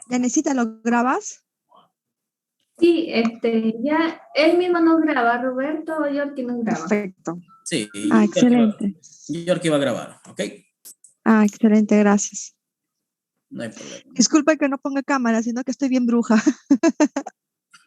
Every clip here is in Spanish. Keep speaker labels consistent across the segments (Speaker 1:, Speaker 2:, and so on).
Speaker 1: Yanesita, ¿lo grabas?
Speaker 2: Sí, ya él mismo nos graba, Roberto o Yorkie nos graba.
Speaker 1: Perfecto.
Speaker 3: Sí,
Speaker 1: Excelente.
Speaker 3: Yorkie va a grabar, ¿ok?
Speaker 1: Excelente, gracias.
Speaker 3: No hay problema.
Speaker 1: Disculpa que no ponga cámara, sino que estoy bien bruja.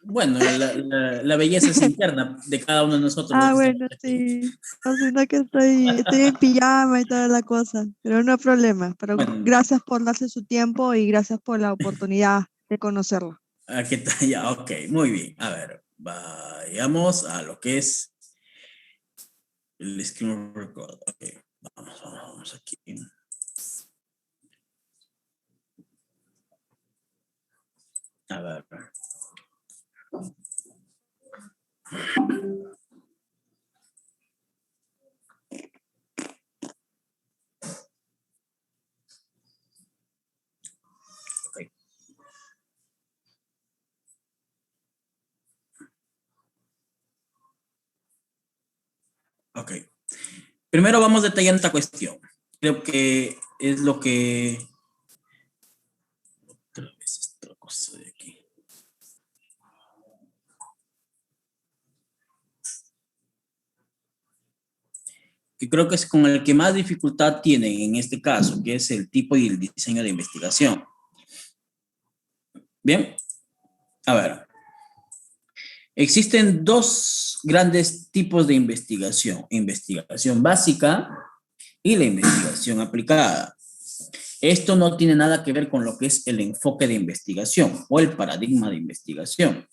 Speaker 3: Bueno, la belleza es interna de cada uno de nosotros los que estamos
Speaker 1: Bueno,
Speaker 3: aquí.
Speaker 1: sí. No, sino que estoy en pijama y toda la cosa, pero no hay problema. Pero
Speaker 3: Bueno,
Speaker 1: gracias por darse su tiempo y gracias por la oportunidad de conocerlo.
Speaker 3: aquí está, ya, ok, muy bien. A ver, vayamos a lo que es el screen record. Ok, vamos aquí. A ver. Ok. Ok. Primero vamos detallando esta cuestión. Creo que es lo que... Otra vez esta cosa de aquí. Que creo que es con el que más dificultad tienen en este caso, que es el tipo y el diseño de investigación. Bien, a ver. Existen dos grandes tipos de investigación: investigación básica y la investigación aplicada. Esto no tiene nada que ver con lo que es el enfoque de investigación o el paradigma de investigación.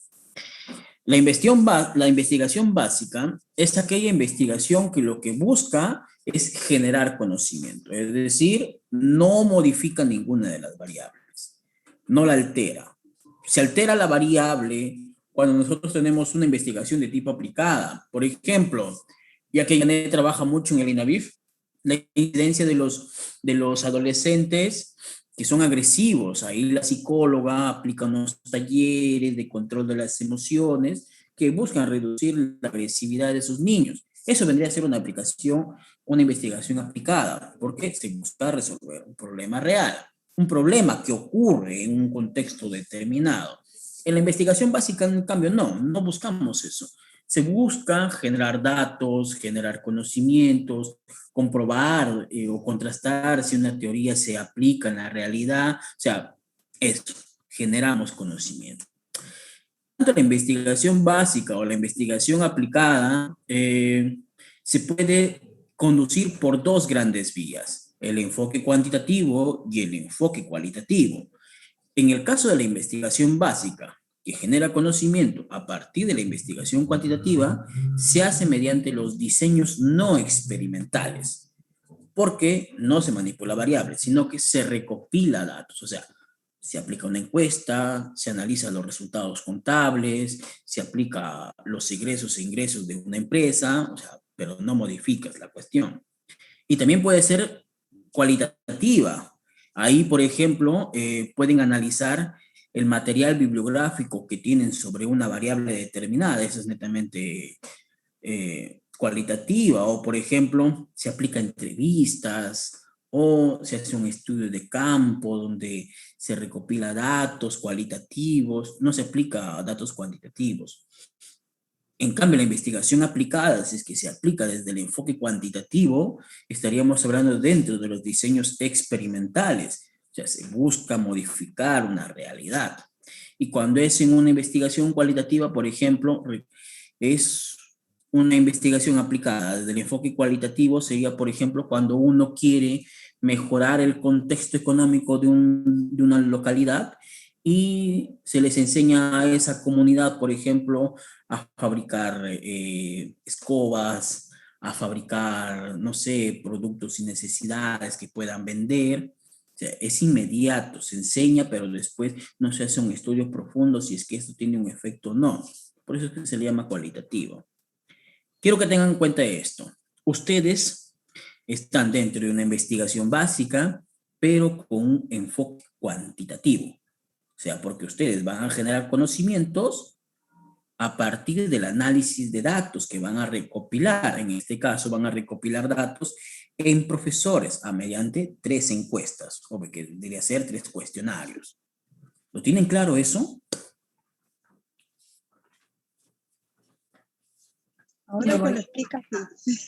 Speaker 3: La investigación básica es aquella investigación que lo que busca es generar conocimiento, es decir, no modifica ninguna de las variables, no la altera. Se altera la variable cuando nosotros tenemos una investigación de tipo aplicada. Por ejemplo, ya que Janet trabaja mucho en el INAVIF, la incidencia de los adolescentes que son agresivos. Ahí la psicóloga aplica unos talleres de control de las emociones que buscan reducir la agresividad de esos niños. Eso vendría a ser una aplicación, una investigación aplicada, porque se busca resolver un problema real, un problema que ocurre en un contexto determinado. En la investigación básica, en cambio, no buscamos eso. Se busca generar datos, generar conocimientos, comprobar o contrastar si una teoría se aplica en la realidad. O sea, esto, generamos conocimiento. Tanto la investigación básica o la investigación aplicada se puede conducir por dos grandes vías: el enfoque cuantitativo y el enfoque cualitativo. En el caso de la investigación básica, que genera conocimiento a partir de la investigación cuantitativa, se hace mediante los diseños no experimentales, porque no se manipula variables, sino que se recopila datos. O sea, se aplica una encuesta, se analizan los resultados contables, se aplica los egresos e ingresos de una empresa, o sea, pero no modificas la cuestión. Y también puede ser cualitativa. Ahí, por ejemplo, pueden analizar el material bibliográfico que tienen sobre una variable determinada. Eso es netamente cualitativa. O, por ejemplo, se aplica entrevistas o se hace un estudio de campo donde se recopila datos cualitativos, no se aplica datos cuantitativos. En cambio, la investigación aplicada, si es que se aplica desde el enfoque cuantitativo, estaríamos hablando dentro de los diseños experimentales. O sea, se busca modificar una realidad. Y cuando es en una investigación cualitativa, por ejemplo, es una investigación aplicada desde el enfoque cualitativo, sería, por ejemplo, cuando uno quiere mejorar el contexto económico de una localidad y se les enseña a esa comunidad, por ejemplo, a fabricar escobas, a fabricar, no sé, productos y necesidades que puedan vender. O sea, es inmediato, se enseña, pero después no se hace un estudio profundo si es que esto tiene un efecto o no. Por eso es que se le llama cualitativo. Quiero que tengan en cuenta esto. Ustedes están dentro de una investigación básica, pero con un enfoque cuantitativo. O sea, porque ustedes van a generar conocimientos a partir del análisis de datos que van a recopilar. En este caso, van a recopilar datos en profesores mediante 3 encuestas, o que debería ser 3 cuestionarios. ¿Lo tienen claro eso?
Speaker 1: Ahora que lo explica, sí.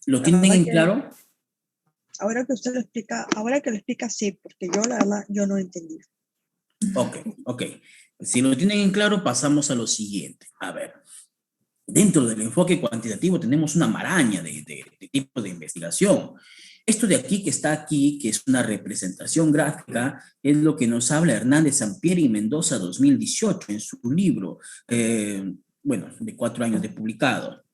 Speaker 3: ¿Lo
Speaker 1: La
Speaker 3: tienen
Speaker 1: verdad
Speaker 3: en
Speaker 1: que-
Speaker 3: claro?
Speaker 1: Ahora que usted lo explica, ahora que lo explica, sí, porque yo la verdad, yo no entendí.
Speaker 3: Ok. Si lo tienen en claro, pasamos a lo siguiente. A ver, dentro del enfoque cuantitativo tenemos una maraña de tipos de investigación. Esto de aquí que está aquí, que es una representación gráfica, es lo que nos habla Hernández Sampieri y Mendoza 2018 en su libro, de 4 años de publicado.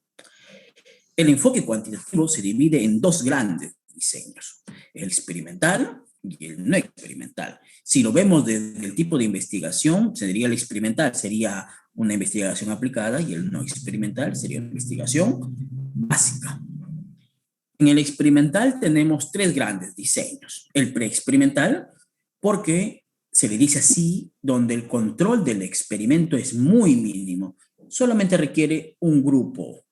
Speaker 3: El enfoque cuantitativo se divide en dos grandes diseños, el experimental y el no experimental. Si lo vemos desde el tipo de investigación, sería el experimental, sería una investigación aplicada, y el no experimental sería una investigación básica. En el experimental tenemos tres grandes diseños. El preexperimental, porque se le dice así, donde el control del experimento es muy mínimo. Solamente requiere un grupo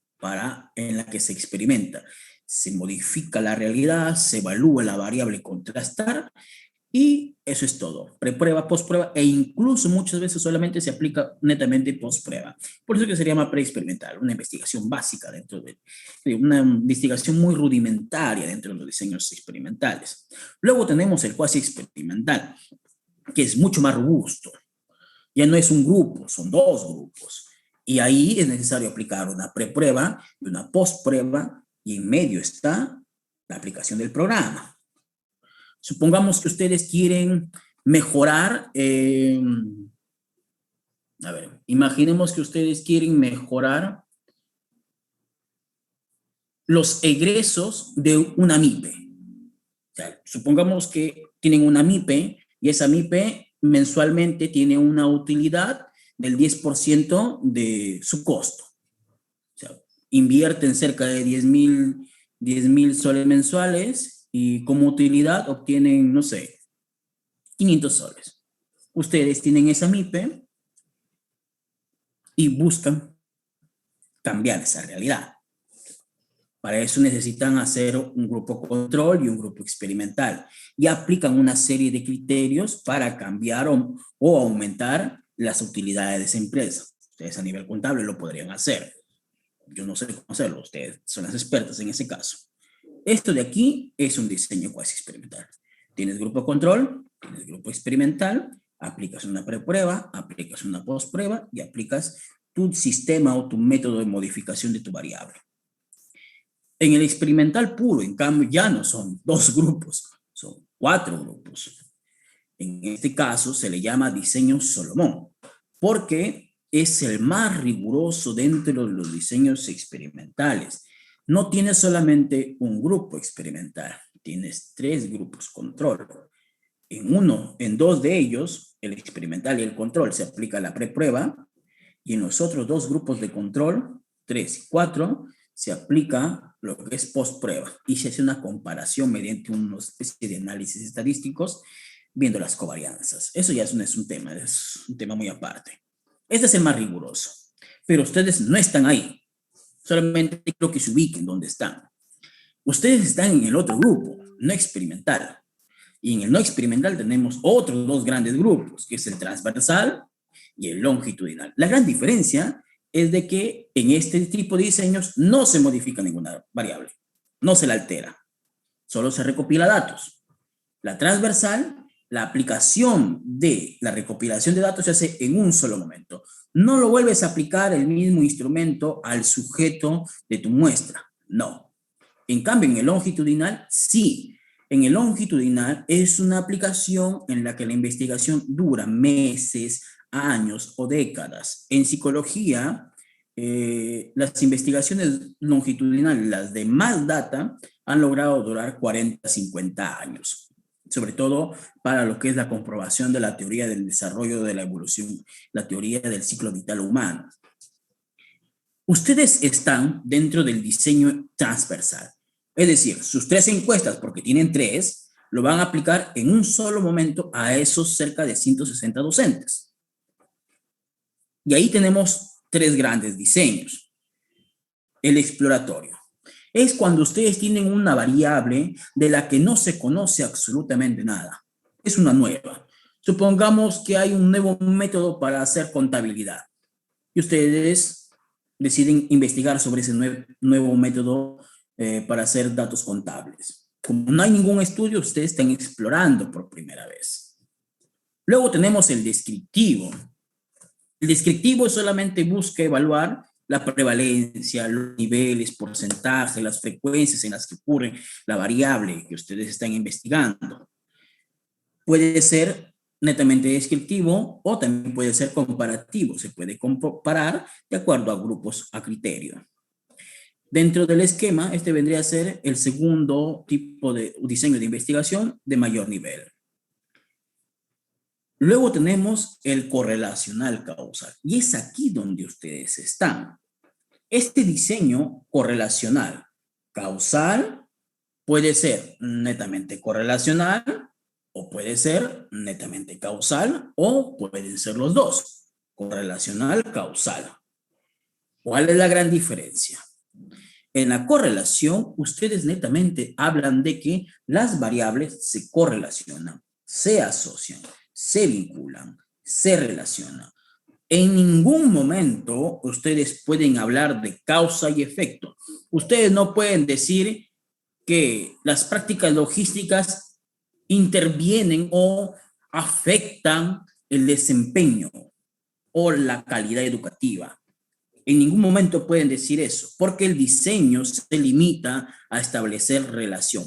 Speaker 3: en la que se experimenta. Se modifica la realidad, se evalúa la variable contrastar, y eso es todo. Preprueba, postprueba, e incluso muchas veces solamente se aplica netamente postprueba. Por eso que se llama preexperimental, una investigación básica de una investigación muy rudimentaria dentro de los diseños experimentales. Luego tenemos el cuasi experimental, que es mucho más robusto. Ya no es un grupo, son dos grupos. Y ahí es necesario aplicar una preprueba y una postprueba, y en medio está la aplicación del programa. Supongamos que ustedes quieren mejorar, imaginemos que ustedes quieren mejorar los egresos de una MIPE. O sea, supongamos que tienen una MIPE y esa MIPE mensualmente tiene una utilidad del 10% de su costo. O sea, invierten cerca de 10,000 soles mensuales y como utilidad obtienen, no sé, 500 soles. Ustedes tienen esa MIPE y buscan cambiar esa realidad. Para eso necesitan hacer un grupo control y un grupo experimental, y aplican una serie de criterios para cambiar o aumentar las utilidades de esa empresa. Ustedes a nivel contable lo podrían hacer. Yo no sé cómo hacerlo, ustedes son las expertas en ese caso. Esto de aquí es un diseño cuasi experimental. Tienes grupo control, tienes grupo experimental, aplicas una preprueba, aplicas una postprueba y aplicas tu sistema o tu método de modificación de tu variable. En el experimental puro, en cambio, ya no son dos grupos, son 4 grupos. En este caso se le llama diseño Solomón, porque es el más riguroso dentro de los diseños experimentales. No tienes solamente un grupo experimental, tienes 3 grupos control. En 2 de ellos, el experimental y el control, se aplica la preprueba, y en los otros 2 grupos de control, 3 y 4, se aplica lo que es postprueba y se hace una comparación mediante una especie de análisis estadísticos viendo las covarianzas. Eso ya es un tema muy aparte. Este es el más riguroso, pero ustedes no están ahí. Solamente quiero que se ubiquen donde están. Ustedes están en el otro grupo, no experimental. Y en el no experimental tenemos otros 2 grandes grupos, que es el transversal y el longitudinal. La gran diferencia es de que en este tipo de diseños no se modifica ninguna variable, no se la altera, solo se recopila datos. La transversal, la aplicación de la recopilación de datos se hace en un solo momento. No lo vuelves a aplicar el mismo instrumento al sujeto de tu muestra, no. En cambio, en el longitudinal, sí. En el longitudinal es una aplicación en la que la investigación dura meses, años o décadas. En psicología, las investigaciones longitudinales, las de más data, han logrado durar 40, 50 años, sobre todo para lo que es la comprobación de la teoría del desarrollo de la evolución, la teoría del ciclo vital humano. Ustedes están dentro del diseño transversal, es decir, sus 3 encuestas, porque tienen 3, lo van a aplicar en un solo momento a esos cerca de 160 docentes. Y ahí tenemos 3 grandes diseños. El exploratorio es cuando ustedes tienen una variable de la que no se conoce absolutamente nada. Es una nueva. Supongamos que hay un nuevo método para hacer contabilidad y ustedes deciden investigar sobre ese nuevo método para hacer datos contables. Como no hay ningún estudio, ustedes están explorando por primera vez. Luego tenemos el descriptivo. El descriptivo solamente busca evaluar la prevalencia, los niveles, porcentajes, las frecuencias en las que ocurre la variable que ustedes están investigando. Puede ser netamente descriptivo o también puede ser comparativo. Se puede comparar de acuerdo a grupos a criterio. Dentro del esquema, este vendría a ser el segundo tipo de diseño de investigación de mayor nivel. Luego tenemos el correlacional causal, y es aquí donde ustedes están. Este diseño correlacional causal puede ser netamente correlacional, o puede ser netamente causal, o pueden ser los dos, correlacional causal. ¿Cuál es la gran diferencia? En la correlación, ustedes netamente hablan de que las variables se correlacionan, se asocian, se vinculan, se relacionan. En ningún momento ustedes pueden hablar de causa y efecto. Ustedes no pueden decir que las prácticas logísticas intervienen o afectan el desempeño o la calidad educativa. En ningún momento pueden decir eso, porque el diseño se limita a establecer relación.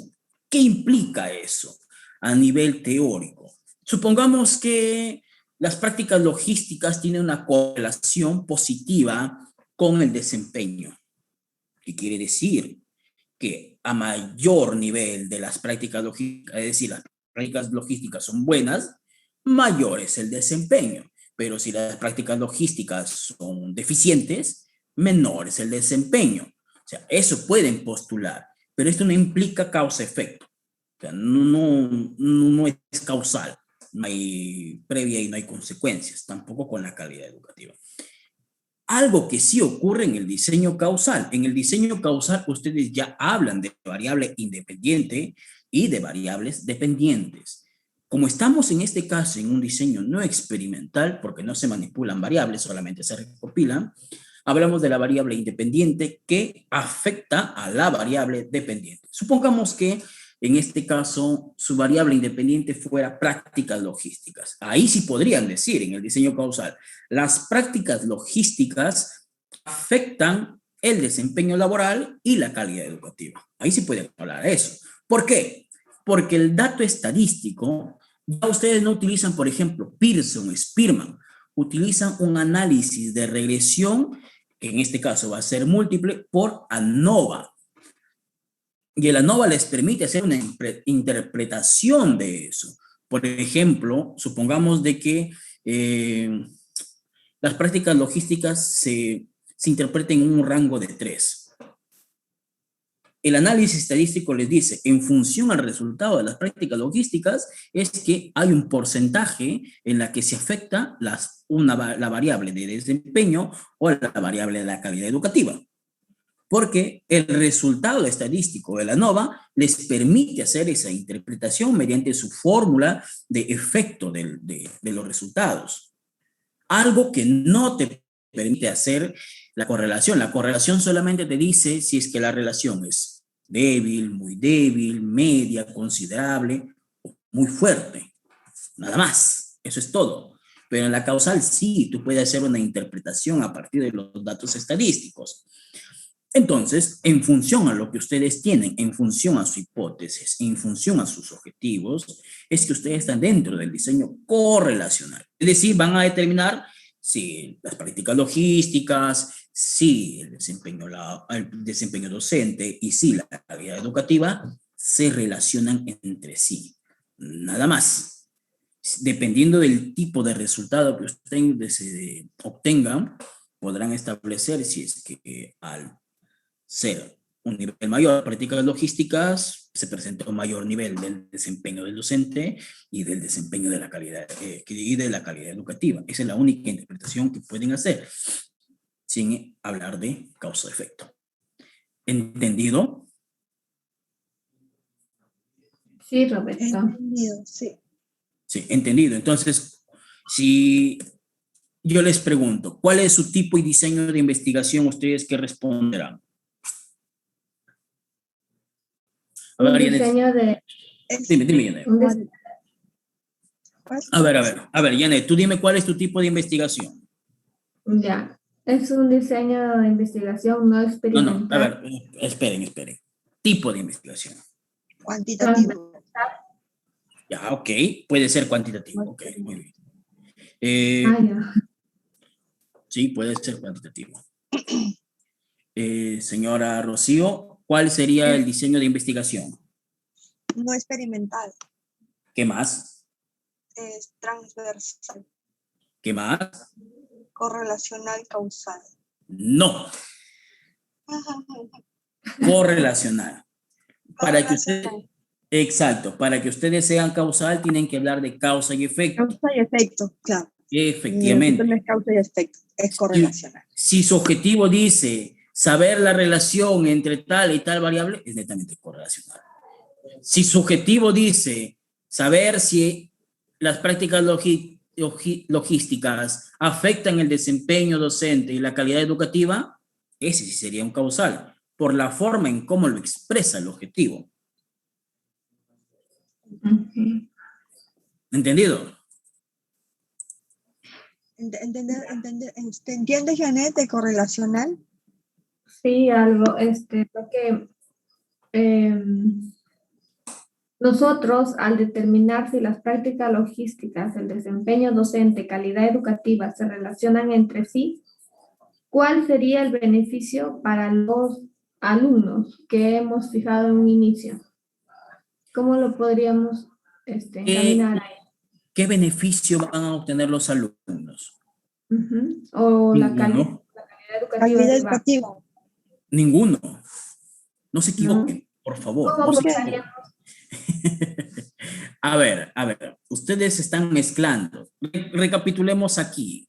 Speaker 3: ¿Qué implica eso a nivel teórico? Supongamos que las prácticas logísticas tienen una correlación positiva con el desempeño. ¿Qué quiere decir? Que a mayor nivel de las prácticas logísticas, es decir, las prácticas logísticas son buenas, mayor es el desempeño. Pero si las prácticas logísticas son deficientes, menor es el desempeño. O sea, eso pueden postular, pero esto no implica causa-efecto. O sea, no es causal, no hay previa y no hay consecuencias, tampoco con la calidad educativa. Algo que sí ocurre en el diseño causal. En el diseño causal ustedes ya hablan de variable independiente y de variables dependientes. Como estamos en este caso en un diseño no experimental, porque no se manipulan variables, solamente se recopilan, hablamos de la variable independiente que afecta a la variable dependiente. Supongamos que en este caso su variable independiente fuera prácticas logísticas. Ahí sí podrían decir en el diseño causal, las prácticas logísticas afectan el desempeño laboral y la calidad educativa. Ahí sí pueden hablar de eso. ¿Por qué? Porque el dato estadístico, ya ustedes no utilizan, por ejemplo, Pearson o Spearman, utilizan un análisis de regresión, que en este caso va a ser múltiple, por ANOVA. Y el ANOVA les permite hacer una interpretación de eso. Por ejemplo, supongamos de que las prácticas logísticas se interpreten en un rango de 3. El análisis estadístico les dice, en función al resultado de las prácticas logísticas, es que hay un porcentaje en la que se afecta la variable de desempeño o la variable de la calidad educativa. Porque el resultado estadístico de la ANOVA les permite hacer esa interpretación mediante su fórmula de efecto de los resultados. Algo que no te permite hacer la correlación. La correlación solamente te dice si es que la relación es débil, muy débil, media, considerable, o muy fuerte. Nada más. Eso es todo. Pero en la causal sí, tú puedes hacer una interpretación a partir de los datos estadísticos. Entonces, en función a lo que ustedes tienen, en función a su hipótesis, en función a sus objetivos, es que ustedes están dentro del diseño correlacional. Es decir, van a determinar si las prácticas logísticas, si el desempeño docente y si la calidad educativa se relacionan entre sí. Nada más. Dependiendo del tipo de resultado que ustedes obtengan, podrán establecer si es que al ser un nivel mayor de prácticas logísticas, se presenta un mayor nivel del desempeño del docente y del desempeño de la calidad, y de la calidad educativa. Esa es la única interpretación que pueden hacer sin hablar de causa-efecto. ¿Entendido?
Speaker 2: Sí, Roberto.
Speaker 1: Entendido, sí.
Speaker 3: Sí, entendido. Entonces, si yo les pregunto, ¿cuál es su tipo y diseño de investigación? ¿Ustedes qué responderán? A
Speaker 2: Un
Speaker 3: ver, Janet.
Speaker 2: diseño de...
Speaker 3: Dime, Janet.
Speaker 2: un dis-
Speaker 3: A ver, Janet, tú dime cuál es tu tipo de investigación.
Speaker 2: Ya, es un diseño de investigación no
Speaker 3: No, a
Speaker 2: experimental.
Speaker 3: ver, esperen. Tipo de investigación.
Speaker 1: Cuantitativo.
Speaker 3: Ya, ok, puede ser cuantitativo, ok, muy bien.
Speaker 2: Ya.
Speaker 3: Sí, puede ser cuantitativo. Señora Rocío, ¿cuál sería el diseño de investigación?
Speaker 1: No experimental.
Speaker 3: ¿Qué más?
Speaker 1: Es transversal.
Speaker 3: ¿Qué más?
Speaker 1: Correlacional causal.
Speaker 3: No, correlacional. Para que usted, exacto, para que ustedes sean causal, tienen que hablar de causa y efecto.
Speaker 1: Causa y efecto, claro.
Speaker 3: Efectivamente.
Speaker 1: No es causa y efecto, es correlacional.
Speaker 3: Si su objetivo dice saber la relación entre tal y tal variable, es netamente correlacional. Si su objetivo dice saber si las prácticas logísticas afectan el desempeño docente y la calidad educativa, ese sí sería un causal, por la forma en cómo lo expresa el objetivo. ¿Entendido?
Speaker 1: ¿Entiendes, Janet, de correlacional?
Speaker 2: Sí, algo, porque nosotros, al determinar si las prácticas logísticas, el desempeño docente, calidad educativa se relacionan entre sí, ¿cuál sería el beneficio para los alumnos que hemos fijado en un inicio? ¿Cómo lo podríamos encaminar ahí?
Speaker 3: ¿Qué beneficio van a obtener los alumnos?
Speaker 2: O la
Speaker 3: Ninguno.
Speaker 2: calidad educativa.
Speaker 1: Calidad educativa.
Speaker 3: Ninguno. No se equivoquen, por favor.
Speaker 2: ¿Cómo
Speaker 3: No se
Speaker 2: buscaríamos?
Speaker 3: equivoquen. A ver, ustedes están mezclando. Recapitulemos aquí.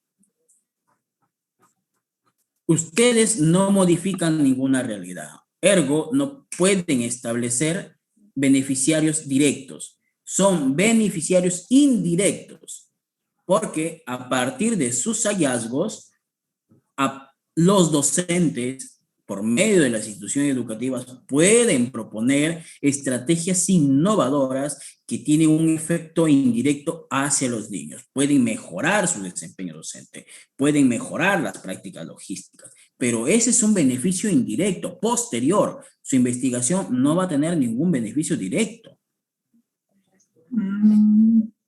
Speaker 3: Ustedes no modifican ninguna realidad. Ergo, no pueden establecer beneficiarios directos. Son beneficiarios indirectos. Porque a partir de sus hallazgos, los docentes, por medio de las instituciones educativas, pueden proponer estrategias innovadoras que tienen un efecto indirecto hacia los niños. Pueden mejorar su desempeño docente, pueden mejorar las prácticas logísticas, pero ese es un beneficio indirecto, posterior. Su investigación no va a tener ningún beneficio directo.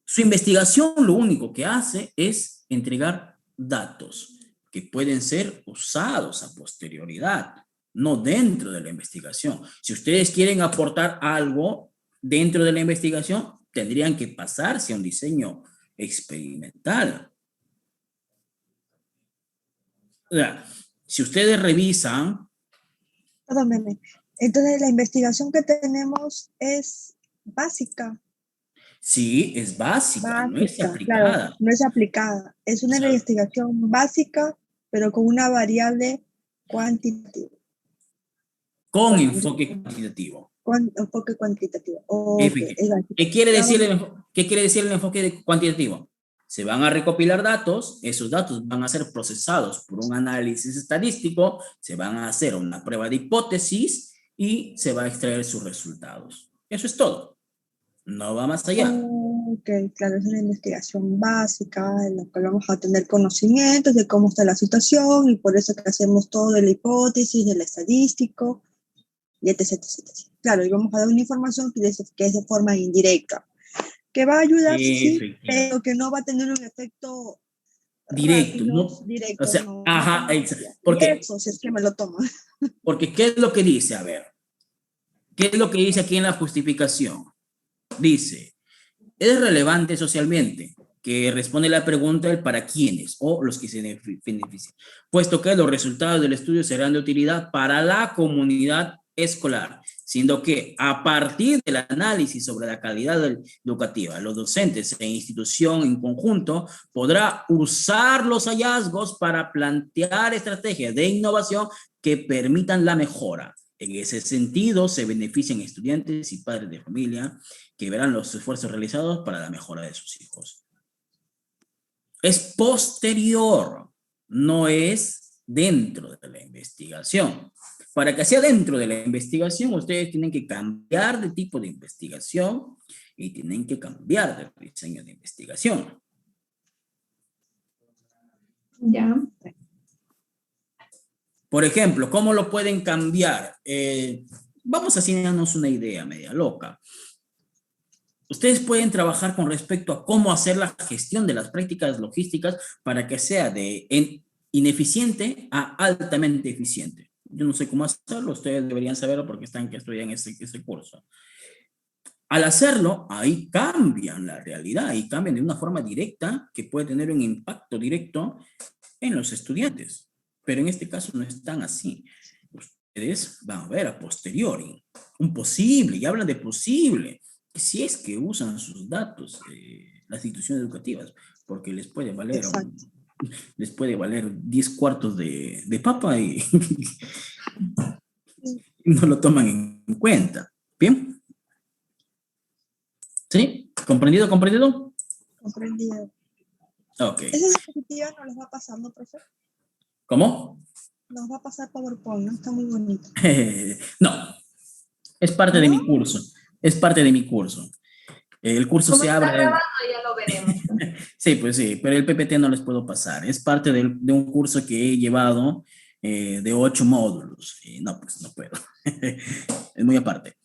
Speaker 3: Su investigación lo único que hace es entregar datos que pueden ser usados a posterioridad, no dentro de la investigación. Si ustedes quieren aportar algo dentro de la investigación, tendrían que pasarse a un diseño experimental. O sea, si ustedes revisan...
Speaker 1: Perdóneme. Entonces, la investigación que tenemos es básica.
Speaker 3: Sí, es básica, no es aplicada.
Speaker 1: Claro, no es aplicada. Es una investigación básica, pero con una variable cuantitativa.
Speaker 3: Con enfoque cuantitativo.
Speaker 1: Con enfoque cuantitativo.
Speaker 3: ¿Qué quiere decir el enfoque cuantitativo? Se van a recopilar datos, esos datos van a ser procesados por un análisis estadístico, se van a hacer una prueba de hipótesis y se va a extraer sus resultados. Eso es todo. No va más allá.
Speaker 1: Ok, claro, es una investigación básica en la que vamos a tener conocimientos de cómo está la situación y por eso que hacemos todo de la hipótesis, del estadístico, y etc. Claro, y vamos a dar una información que es de forma indirecta, que va a ayudar, sí, pero que no va a tener un efecto
Speaker 3: directo,
Speaker 1: rápido,
Speaker 3: ¿no?
Speaker 1: directo.
Speaker 3: O sea,
Speaker 1: no,
Speaker 3: ajá,
Speaker 1: exacto.
Speaker 3: porque,
Speaker 1: eso, si es que me lo toman.
Speaker 3: Porque, ¿qué es lo que dice? A ver, ¿qué es lo que dice aquí en la justificación? Dice, es relevante socialmente, que responde la pregunta del para quiénes o los que se benefician, puesto que los resultados del estudio serán de utilidad para la comunidad escolar, siendo que a partir del análisis sobre la calidad educativa, los docentes e institución en conjunto podrá usar los hallazgos para plantear estrategias de innovación que permitan la mejora En ese sentido, se benefician estudiantes y padres de familia que verán los esfuerzos realizados para la mejora de sus hijos. Es posterior, no es dentro de la investigación. Para que sea dentro de la investigación, ustedes tienen que cambiar de tipo de investigación y tienen que cambiar de diseño de investigación.
Speaker 2: Ya.
Speaker 3: Por ejemplo, ¿cómo lo pueden cambiar? Vamos a hacernos una idea media loca. Ustedes pueden trabajar con respecto a cómo hacer la gestión de las prácticas logísticas para que sea de ineficiente a altamente eficiente. Yo no sé cómo hacerlo, ustedes deberían saberlo porque están que estudian ese curso. Al hacerlo, ahí cambian la realidad y cambian de una forma directa que puede tener un impacto directo en los estudiantes. Pero en este caso no es tan así. Ustedes van a ver a posteriori un posible, y hablan de posible, si es que usan sus datos las instituciones educativas, porque les puede valer 10 cuartos de papa y no lo toman en cuenta. ¿Bien? ¿Sí? ¿Comprendido? ¿Comprendido?
Speaker 1: Comprendido.
Speaker 3: Ok.
Speaker 1: Esa diapositiva no les va pasando, profe.
Speaker 3: ¿Cómo?
Speaker 1: Nos va a pasar PowerPoint, ¿no? Está muy bonito.
Speaker 3: No, es parte de mi curso. Es parte de mi curso. El curso
Speaker 2: Como
Speaker 3: se
Speaker 2: está
Speaker 3: abre.
Speaker 2: grabando, ya lo veremos.
Speaker 3: Sí, pues sí, pero el PPT no les puedo pasar. Es parte de un curso que he llevado de 8 módulos. Y no, pues no puedo. Es muy aparte.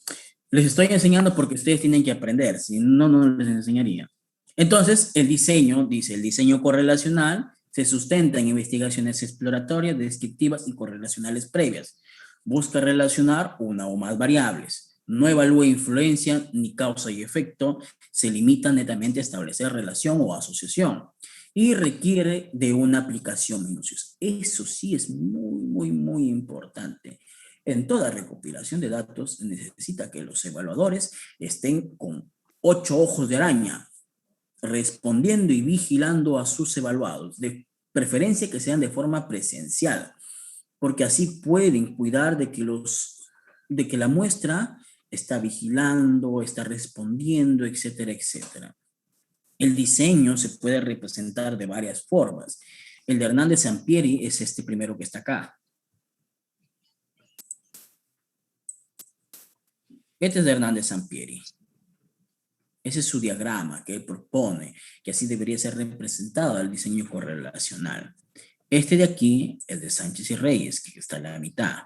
Speaker 3: Les estoy enseñando porque ustedes tienen que aprender. Si no, no les enseñaría. Entonces, el diseño, dice, el diseño correlacional se sustenta en investigaciones exploratorias, descriptivas y correlacionales previas. Busca relacionar una o más variables. No evalúa influencia ni causa y efecto. Se limita netamente a establecer relación o asociación. Y requiere de una aplicación minuciosa. Eso sí es muy, muy, muy importante. En toda recopilación de datos se necesita que los evaluadores estén con 8 ojos de araña, respondiendo y vigilando a sus evaluados, de preferencia que sean de forma presencial, porque así pueden cuidar de que la muestra está vigilando, está respondiendo, etcétera, etcétera. El diseño se puede representar de varias formas. El de Hernández Sampieri es este primero que está acá. Este es de Hernández Sampieri. Ese es su diagrama que él propone, que así debería ser representado el diseño correlacional. Este de aquí, el de Sánchez y Reyes, que está en la mitad,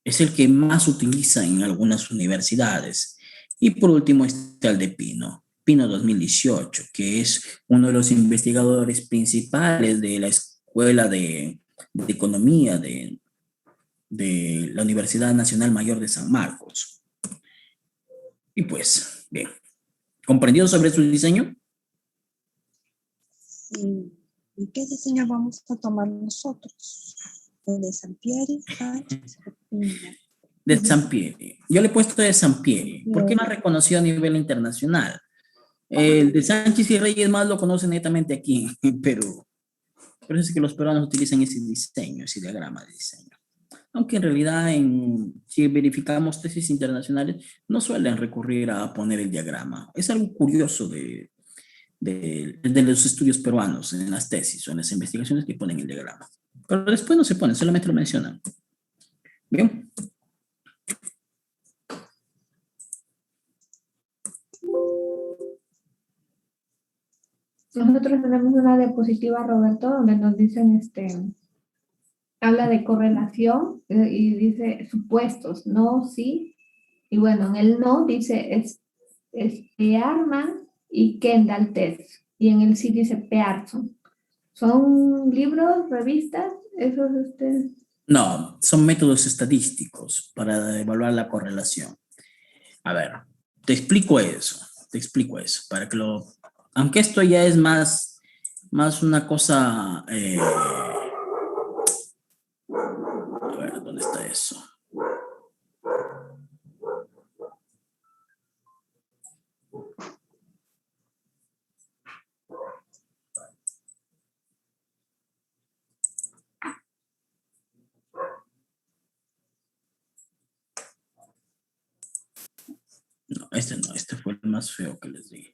Speaker 3: es el que más utiliza en algunas universidades. Y por último está el de Pino, Pino 2018, que es uno de los investigadores principales de la Escuela de Economía de la Universidad Nacional Mayor de San Marcos. Y pues, bien, ¿comprendido sobre su diseño?
Speaker 1: Sí. ¿Y qué diseño vamos a tomar nosotros? El de Sampieri, Sánchez, Pino.
Speaker 3: De Sampieri. Yo le he puesto de Sampieri, porque más reconocido a nivel internacional. El de Sánchez y Reyes más lo conocen netamente aquí en Perú. Por eso es que los peruanos utilizan ese diseño, ese diagrama de diseño. Aunque en realidad, si verificamos tesis internacionales, no suelen recurrir a poner el diagrama. Es algo curioso de los estudios peruanos en las tesis o en las investigaciones que ponen el diagrama. Pero después no se pone, solamente lo mencionan. Bien.
Speaker 2: Nosotros tenemos una diapositiva, Roberto, donde nos dicen, habla de correlación y dice supuestos, no, sí. Y bueno, en el no dice es Pearman y Kendall Test. Y en el sí dice Pearson. ¿Son libros, revistas? Esos,
Speaker 3: No, son métodos estadísticos para evaluar la correlación. A ver, te explico eso, para que aunque esto ya es más una cosa, a ver, ¿dónde está eso? Este no, este fue el más feo que les di.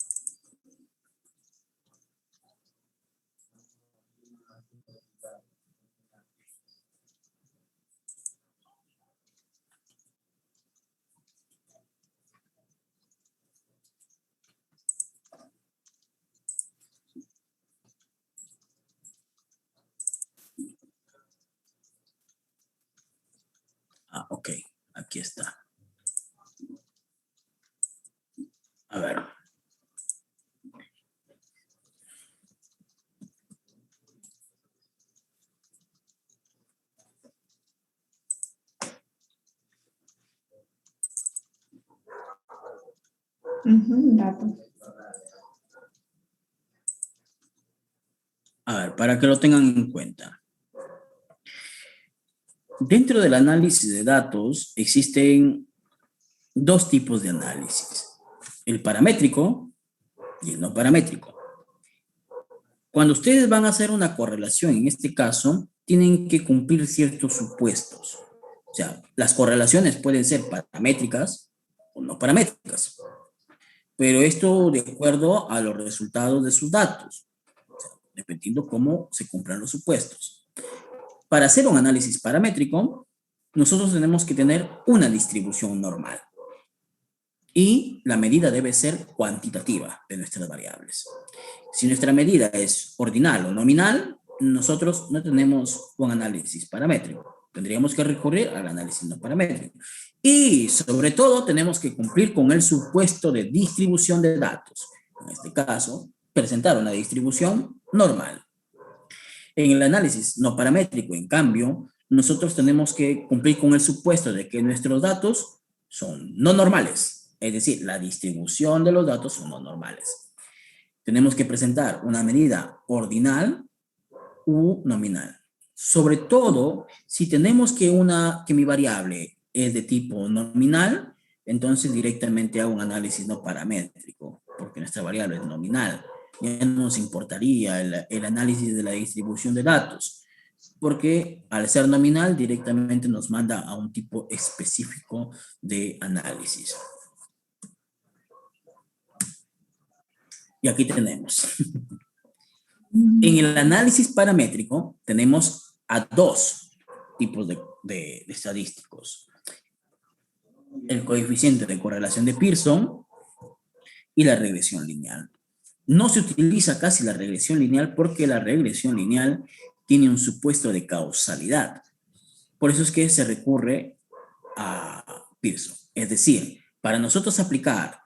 Speaker 3: Ah, ok, aquí está. A ver.
Speaker 2: Datos.
Speaker 3: A ver, para que lo tengan en cuenta. Dentro del análisis de datos existen dos tipos de análisis. El paramétrico y el no paramétrico. Cuando ustedes van a hacer una correlación, en este caso, tienen que cumplir ciertos supuestos. O sea, las correlaciones pueden ser paramétricas o no paramétricas. Pero esto de acuerdo a los resultados de sus datos, o sea, dependiendo cómo se cumplan los supuestos. Para hacer un análisis paramétrico, nosotros tenemos que tener una distribución normal. Y la medida debe ser cuantitativa de nuestras variables. Si nuestra medida es ordinal o nominal, nosotros no tenemos un análisis paramétrico. Tendríamos que recurrir al análisis no paramétrico. Y sobre todo tenemos que cumplir con el supuesto de distribución de datos. En este caso, presentar una distribución normal. En el análisis no paramétrico, en cambio, nosotros tenemos que cumplir con el supuesto de que nuestros datos son no normales. Es decir, la distribución de los datos son no normales. Tenemos que presentar una medida ordinal u nominal. Sobre todo, si tenemos que mi variable es de tipo nominal, entonces directamente hago un análisis no paramétrico, porque nuestra variable es nominal. Ya no nos importaría el análisis de la distribución de datos, porque al ser nominal directamente nos manda a un tipo específico de análisis. Y aquí tenemos. En el análisis paramétrico tenemos a dos tipos de estadísticos. El coeficiente de correlación de Pearson y la regresión lineal. No se utiliza casi la regresión lineal porque la regresión lineal tiene un supuesto de causalidad. Por eso es que se recurre a Pearson. Es decir, para nosotros aplicar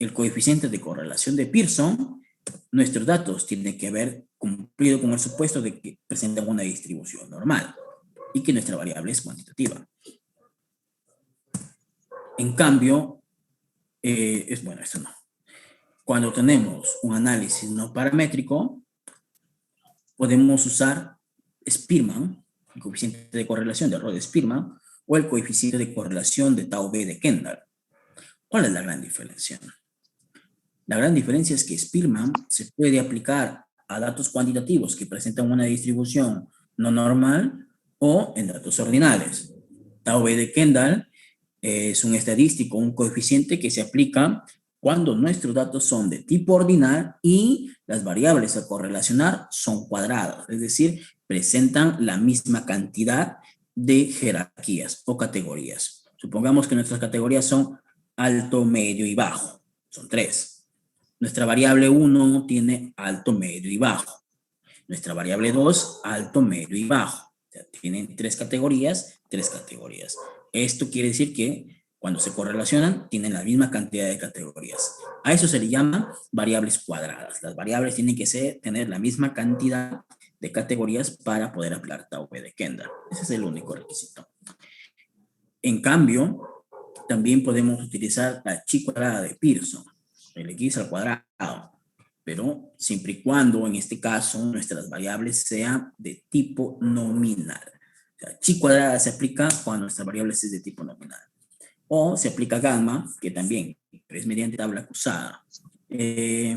Speaker 3: el coeficiente de correlación de Pearson, nuestros datos tienen que haber cumplido con el supuesto de que presentan una distribución normal y que nuestra variable es cuantitativa. En cambio, esto no. Cuando tenemos un análisis no paramétrico, podemos usar Spearman, el coeficiente de correlación de Rode-Spearman, o el coeficiente de correlación de Tau B de Kendall. ¿Cuál es la gran diferencia? La gran diferencia es que Spearman se puede aplicar a datos cuantitativos que presentan una distribución no normal o en datos ordinales. Tau B de Kendall es un estadístico, un coeficiente que se aplica cuando nuestros datos son de tipo ordinal y las variables a correlacionar son cuadradas, es decir, presentan la misma cantidad de jerarquías o categorías. Supongamos que nuestras categorías son alto, medio y bajo. Son 3. Nuestra variable 1 tiene alto, medio y bajo. Nuestra variable 2, alto, medio y bajo. O sea, tienen 3 categorías, 3 categorías. Esto quiere decir que cuando se correlacionan, tienen la misma cantidad de categorías. A eso se le llama variables cuadradas. Las variables tienen que tener la misma cantidad de categorías para poder aplicar Tau B de Kendall. Ese es el único requisito. En cambio, también podemos utilizar la chi cuadrada de Pearson, el x al cuadrado, pero siempre y cuando, en este caso, nuestras variables sean de tipo nominal. O sea, chi cuadrada se aplica cuando nuestra variable es de tipo nominal. O se aplica gamma, que también es mediante tabla cruzada. Y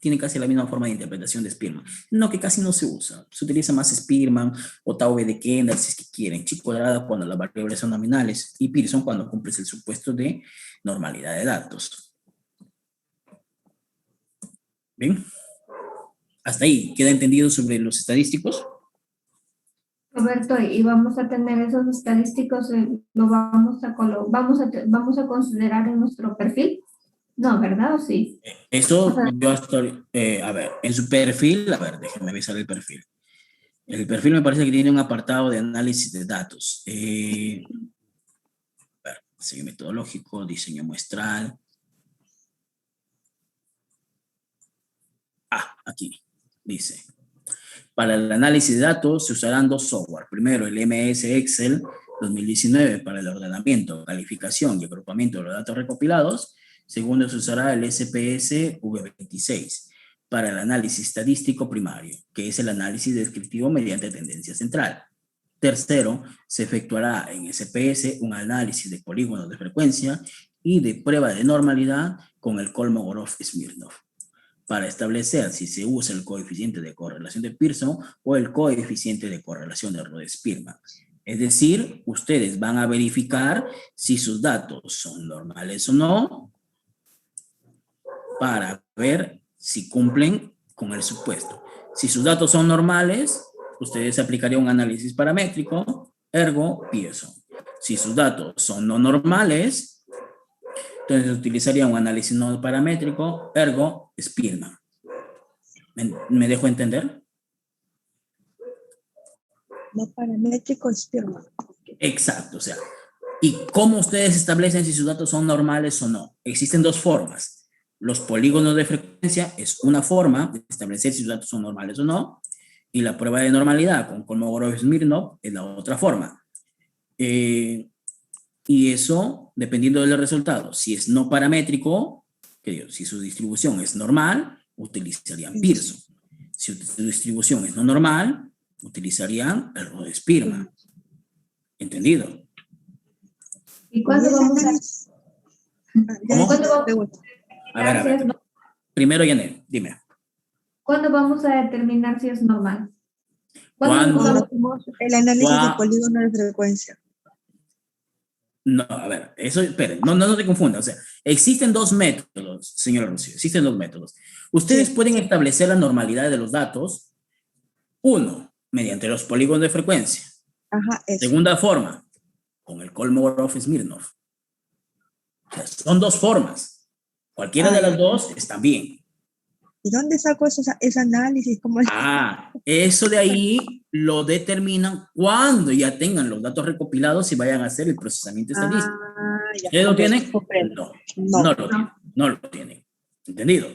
Speaker 3: tiene casi la misma forma de interpretación de Spearman. No, que casi no se usa. Se utiliza más Spearman o Tau de Kendall, si es que quieren. Chi cuadrada cuando las variables son nominales y Pearson cuando cumples el supuesto de normalidad de datos. ¿Bien? Hasta ahí. ¿Queda entendido sobre los estadísticos?
Speaker 2: Roberto, y vamos a tener esos estadísticos, lo vamos a considerar en nuestro perfil. No, ¿verdad? ¿O sí?
Speaker 3: Eso
Speaker 2: Ajá.
Speaker 3: yo hasta, a ver, en su perfil, a ver, déjenme avisar el perfil. El perfil me parece que tiene un apartado de análisis de datos. A ver, diseño metodológico, diseño muestral. Aquí, dice. Para el análisis de datos se usarán dos software. Primero, el MS Excel 2019 para el ordenamiento, calificación y agrupamiento de los datos recopilados. Segundo, se usará el SPS V26 para el análisis estadístico primario, que es el análisis descriptivo mediante tendencia central. Tercero, se efectuará en SPS un análisis de polígonos de frecuencia y de prueba de normalidad con el Kolmogorov-Smirnov, para establecer si se usa el coeficiente de correlación de Pearson o el coeficiente de correlación de Rode-Spearman. Es decir, ustedes van a verificar si sus datos son normales o no para ver si cumplen con el supuesto. Si sus datos son normales, ustedes aplicarían un análisis paramétrico, ergo Pearson. Si sus datos son no normales, entonces utilizarían un análisis no paramétrico, ergo Spearman. ¿Me dejo entender?
Speaker 1: No paramétrico, Spearman.
Speaker 3: Exacto, o sea, ¿y cómo ustedes establecen si sus datos son normales o no? Existen dos formas. Los polígonos de frecuencia es una forma de establecer si sus datos son normales o no, y la prueba de normalidad con Kolmogorov-Smirnov es la otra forma. Y eso, dependiendo del resultado, si es no paramétrico, si su distribución es normal, utilizarían Pearson. Si su distribución es no normal, utilizarían el Rode-Spearman. ¿Entendido?
Speaker 2: ¿Y cuándo vamos a...
Speaker 3: ¿Cómo?
Speaker 1: Pregunta.
Speaker 3: A ver. Primero, Janet, dime.
Speaker 2: ¿Cuándo vamos a determinar si es normal?
Speaker 3: ¿Cuándo?
Speaker 1: El análisis de polígono de frecuencia.
Speaker 3: No, a ver, eso, esperen, no te confundas. O sea, existen dos métodos, señora Rocío, existen dos métodos. Ustedes pueden establecer la normalidad de los datos, uno, mediante los polígonos de frecuencia.
Speaker 1: Ajá, eso.
Speaker 3: Segunda forma, con el Kolmogorov-Smirnov. O sea, son dos formas. Cualquiera de las dos está bien.
Speaker 1: ¿Y dónde saco ese análisis?
Speaker 3: Eso de ahí lo determinan cuando ya tengan los datos recopilados y vayan a hacer el procesamiento estadístico. ¿Ustedes lo tienen? No lo tienen. ¿Entendido?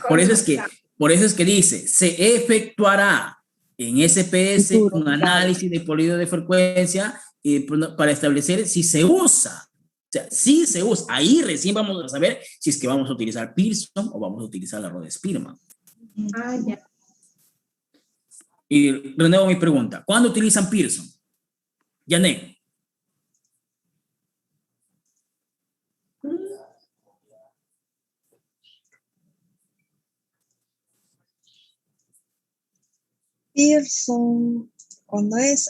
Speaker 3: Por eso es que dice, se efectuará en SPS un análisis de polígono de frecuencia para establecer si se usa. O sea, si se usa. Ahí recién vamos a saber si es que vamos a utilizar Pearson o vamos a utilizar la Rode-Spearman.
Speaker 2: Ya.
Speaker 3: Y renuevo mi pregunta. ¿Cuándo utilizan Pearson? Janet.
Speaker 1: Pearson, cuando es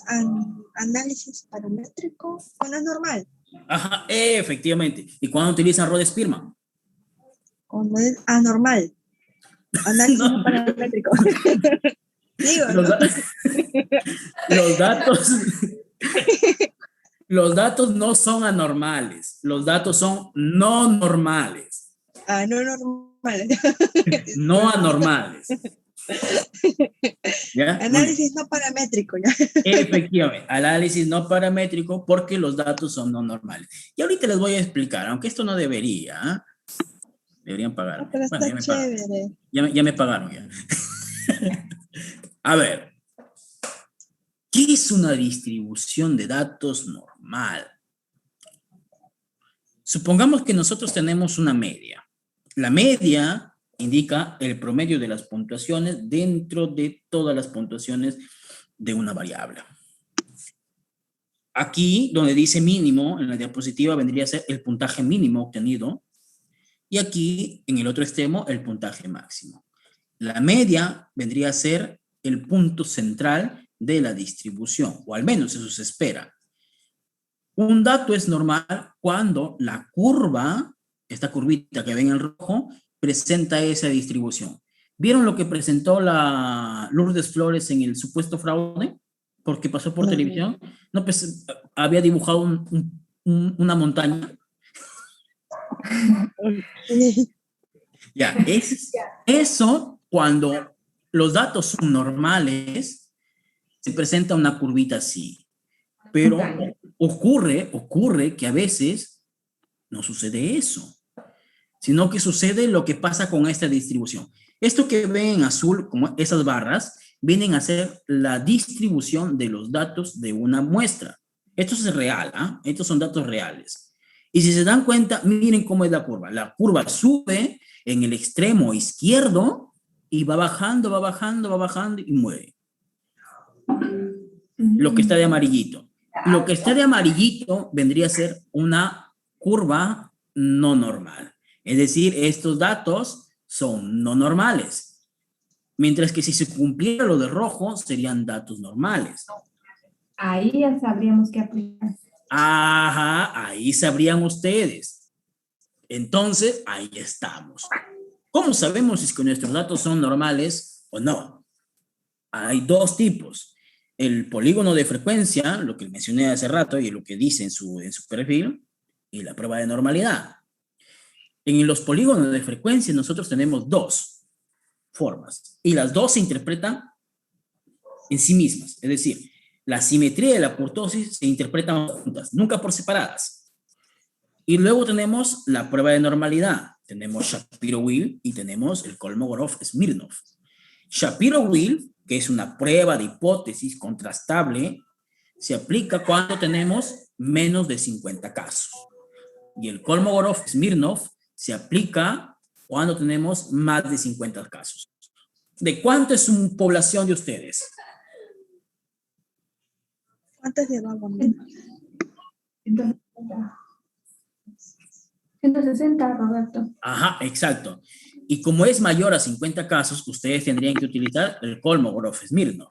Speaker 1: análisis paramétrico, cuando es normal.
Speaker 3: Ajá, efectivamente. ¿Y cuándo utilizan Rode-Spearman?
Speaker 1: Cuando es anormal. Análisis no paramétrico. Digo,
Speaker 3: los datos no son anormales. Los datos son no normales.
Speaker 1: No normales.
Speaker 3: No anormales. ¿Ya?
Speaker 1: Análisis no paramétrico. ¿Ya?
Speaker 3: Efectivamente, análisis no paramétrico porque los datos son no normales. Y ahorita les voy a explicar, aunque esto no debería, deberían pagar.
Speaker 1: Pero está chévere.
Speaker 3: Ya me pagaron ya. A ver, ¿qué es una distribución de datos normal? Supongamos que nosotros tenemos una media. La media indica el promedio de las puntuaciones dentro de todas las puntuaciones de una variable. Aquí, donde dice mínimo, en la diapositiva vendría a ser el puntaje mínimo obtenido y aquí, en el otro extremo, el puntaje máximo. La media vendría a ser el punto central de la distribución, o al menos eso se espera. Un dato es normal cuando la curva, esta curvita que ven en rojo, presenta esa distribución. ¿Vieron lo que presentó la Lourdes Flores en el supuesto fraude? Porque pasó por televisión. No, pues había dibujado una montaña. Ya, es eso cuando los datos son normales, se presenta una curvita así. Pero ocurre que a veces no sucede eso, sino que sucede lo que pasa con esta distribución. Esto que ven en azul, como esas barras, vienen a ser la distribución de los datos de una muestra. Esto es real, ¿ah? Estos son datos reales. Y si se dan cuenta, miren cómo es la curva. La curva sube en el extremo izquierdo y va bajando, va bajando, va bajando y muere. Lo que está de amarillito. Lo que está de amarillito vendría a ser una curva no normal. Es decir, estos datos son no normales. Mientras que si se cumpliera lo de rojo, serían datos normales.
Speaker 2: Ahí ya sabríamos qué aplicar.
Speaker 3: Ajá, ahí sabrían ustedes. Entonces, ahí estamos. ¿Cómo sabemos si es que nuestros datos son normales o no? Hay dos tipos. El polígono de frecuencia, lo que mencioné hace rato y lo que dice en su perfil, y la prueba de normalidad. En los polígonos de frecuencia nosotros tenemos dos formas y las dos se interpretan en sí mismas. Es decir, la simetría y la kurtosis se interpretan juntas, nunca por separadas. Y luego tenemos la prueba de normalidad. Tenemos Shapiro-Wills y tenemos el Kolmogorov-Smirnov. Shapiro-Wills, que es una prueba de hipótesis contrastable, se aplica cuando tenemos menos de 50 casos. Y el Kolmogorov-Smirnov se aplica cuando tenemos más de 50 casos. ¿De cuánto es su población de ustedes?
Speaker 1: ¿Cuántos llevamos?
Speaker 2: 160, Roberto.
Speaker 3: Ajá, exacto. Y como es mayor a 50 casos, ustedes tendrían que utilizar el Kolmogorov-Smirnov.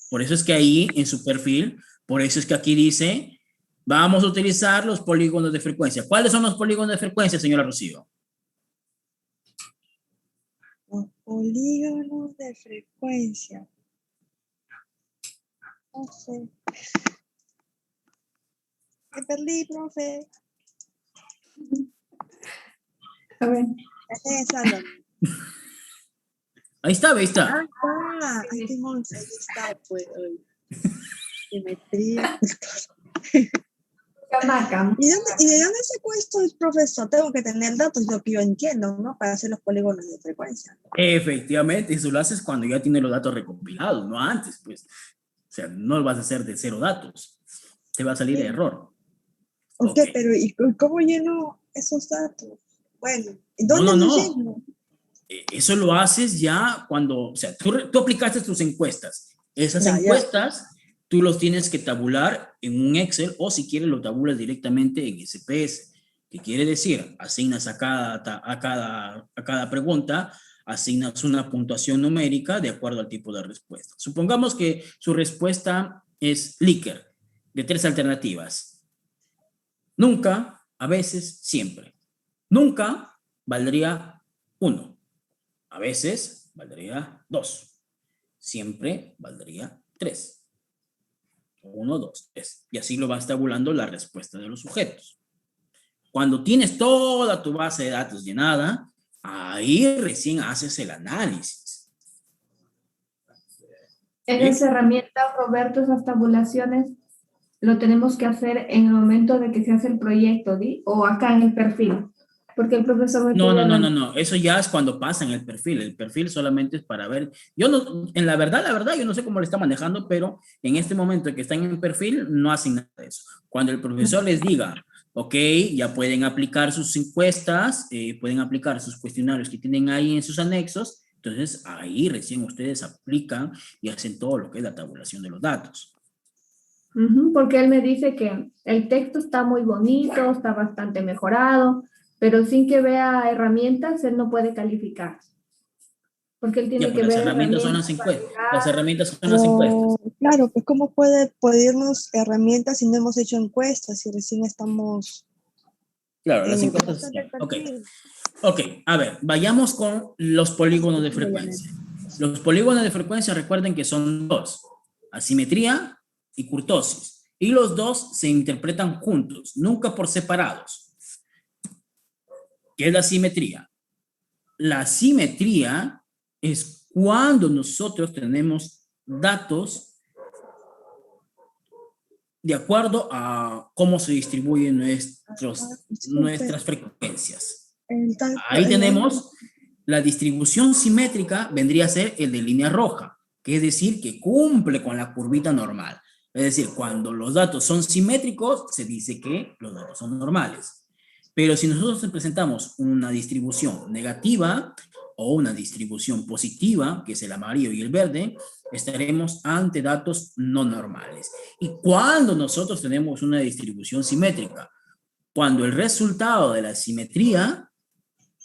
Speaker 3: Por eso es que ahí en su perfil, por eso es que aquí dice, vamos a utilizar los polígonos de frecuencia. ¿Cuáles son los polígonos de frecuencia, señora Rocío?
Speaker 1: Los polígonos de frecuencia. No sé. Me perdí, profe.
Speaker 2: A ver.
Speaker 3: Ahí está, ahí está.
Speaker 1: Ah, ahí tengo, ahí está, pues. Simetría. ¿Y de dónde saco esto, profesor? Tengo que tener datos, lo que yo entiendo, ¿no? Para hacer los polígonos de frecuencia.
Speaker 3: Efectivamente, eso lo haces cuando ya tienes los datos recopilados, no antes, pues. O sea, no lo vas a hacer de cero datos. Te va a salir error.
Speaker 1: Ok, pero ¿y cómo lleno esos datos? Bueno, ¿dónde
Speaker 3: no.
Speaker 1: los lleno?
Speaker 3: Eso lo haces ya cuando, o sea, tú aplicaste tus encuestas. Esas encuestas, tú los tienes que tabular en un Excel o si quieres lo tabulas directamente en SPS. ¿Qué quiere decir? Asignas a cada pregunta, asignas una puntuación numérica de acuerdo al tipo de respuesta. Supongamos que su respuesta es Likert, de 3 alternativas. Nunca, a veces, siempre. Nunca valdría 1. A veces valdría 2. Siempre valdría 3. 1, 2, 3. Y así lo vas tabulando la respuesta de los sujetos. Cuando tienes toda tu base de datos llenada, ahí recién haces el análisis.
Speaker 2: En esa herramienta, Roberto, esas tabulaciones lo tenemos que hacer en el momento de que se hace el proyecto, ¿sí? O acá en el perfil. Porque el profesor...
Speaker 3: No. Eso ya es cuando pasa en el perfil. El perfil solamente es para ver. Yo no, en la verdad, yo no sé cómo le está manejando, pero en este momento que están en el perfil, no hacen nada de eso. Cuando el profesor les diga, ok, ya pueden aplicar sus encuestas, pueden aplicar sus cuestionarios que tienen ahí en sus anexos, entonces ahí recién ustedes aplican y hacen todo lo que es la tabulación de los datos.
Speaker 2: Porque él me dice que el texto está muy bonito, está bastante mejorado, pero sin que vea herramientas, él no puede calificar. Porque él tiene
Speaker 3: Ya,
Speaker 2: que
Speaker 3: pues las
Speaker 2: ver
Speaker 3: herramientas son
Speaker 2: herramientas
Speaker 3: las
Speaker 2: para
Speaker 3: encuestas. Las
Speaker 2: llegar.
Speaker 3: herramientas son las encuestas.
Speaker 1: Claro, pues ¿cómo puede pedirnos herramientas si no hemos hecho encuestas y recién estamos
Speaker 3: Claro, las encuestas
Speaker 1: bastante el
Speaker 3: están. Ok.
Speaker 1: perfil?
Speaker 3: Ok, a ver, vayamos con los polígonos de
Speaker 1: Obviamente.
Speaker 3: frecuencia. Los polígonos de frecuencia, recuerden que son dos: asimetría y kurtosis. Y los dos se interpretan juntos, nunca por separados. ¿Qué es la simetría? La simetría es cuando nosotros tenemos datos de acuerdo a cómo se distribuyen
Speaker 1: Disculpe,
Speaker 3: nuestras frecuencias.
Speaker 1: el
Speaker 3: Ahí tenemos la distribución simétrica, vendría a ser el de línea roja, que es decir, que cumple con la curvita normal. Es decir, cuando los datos son simétricos, se dice que los datos son normales. Pero si nosotros presentamos una distribución negativa o una distribución positiva, que es el amarillo y el verde, estaremos ante datos no normales. Y cuando nosotros tenemos una distribución simétrica, cuando el resultado de la simetría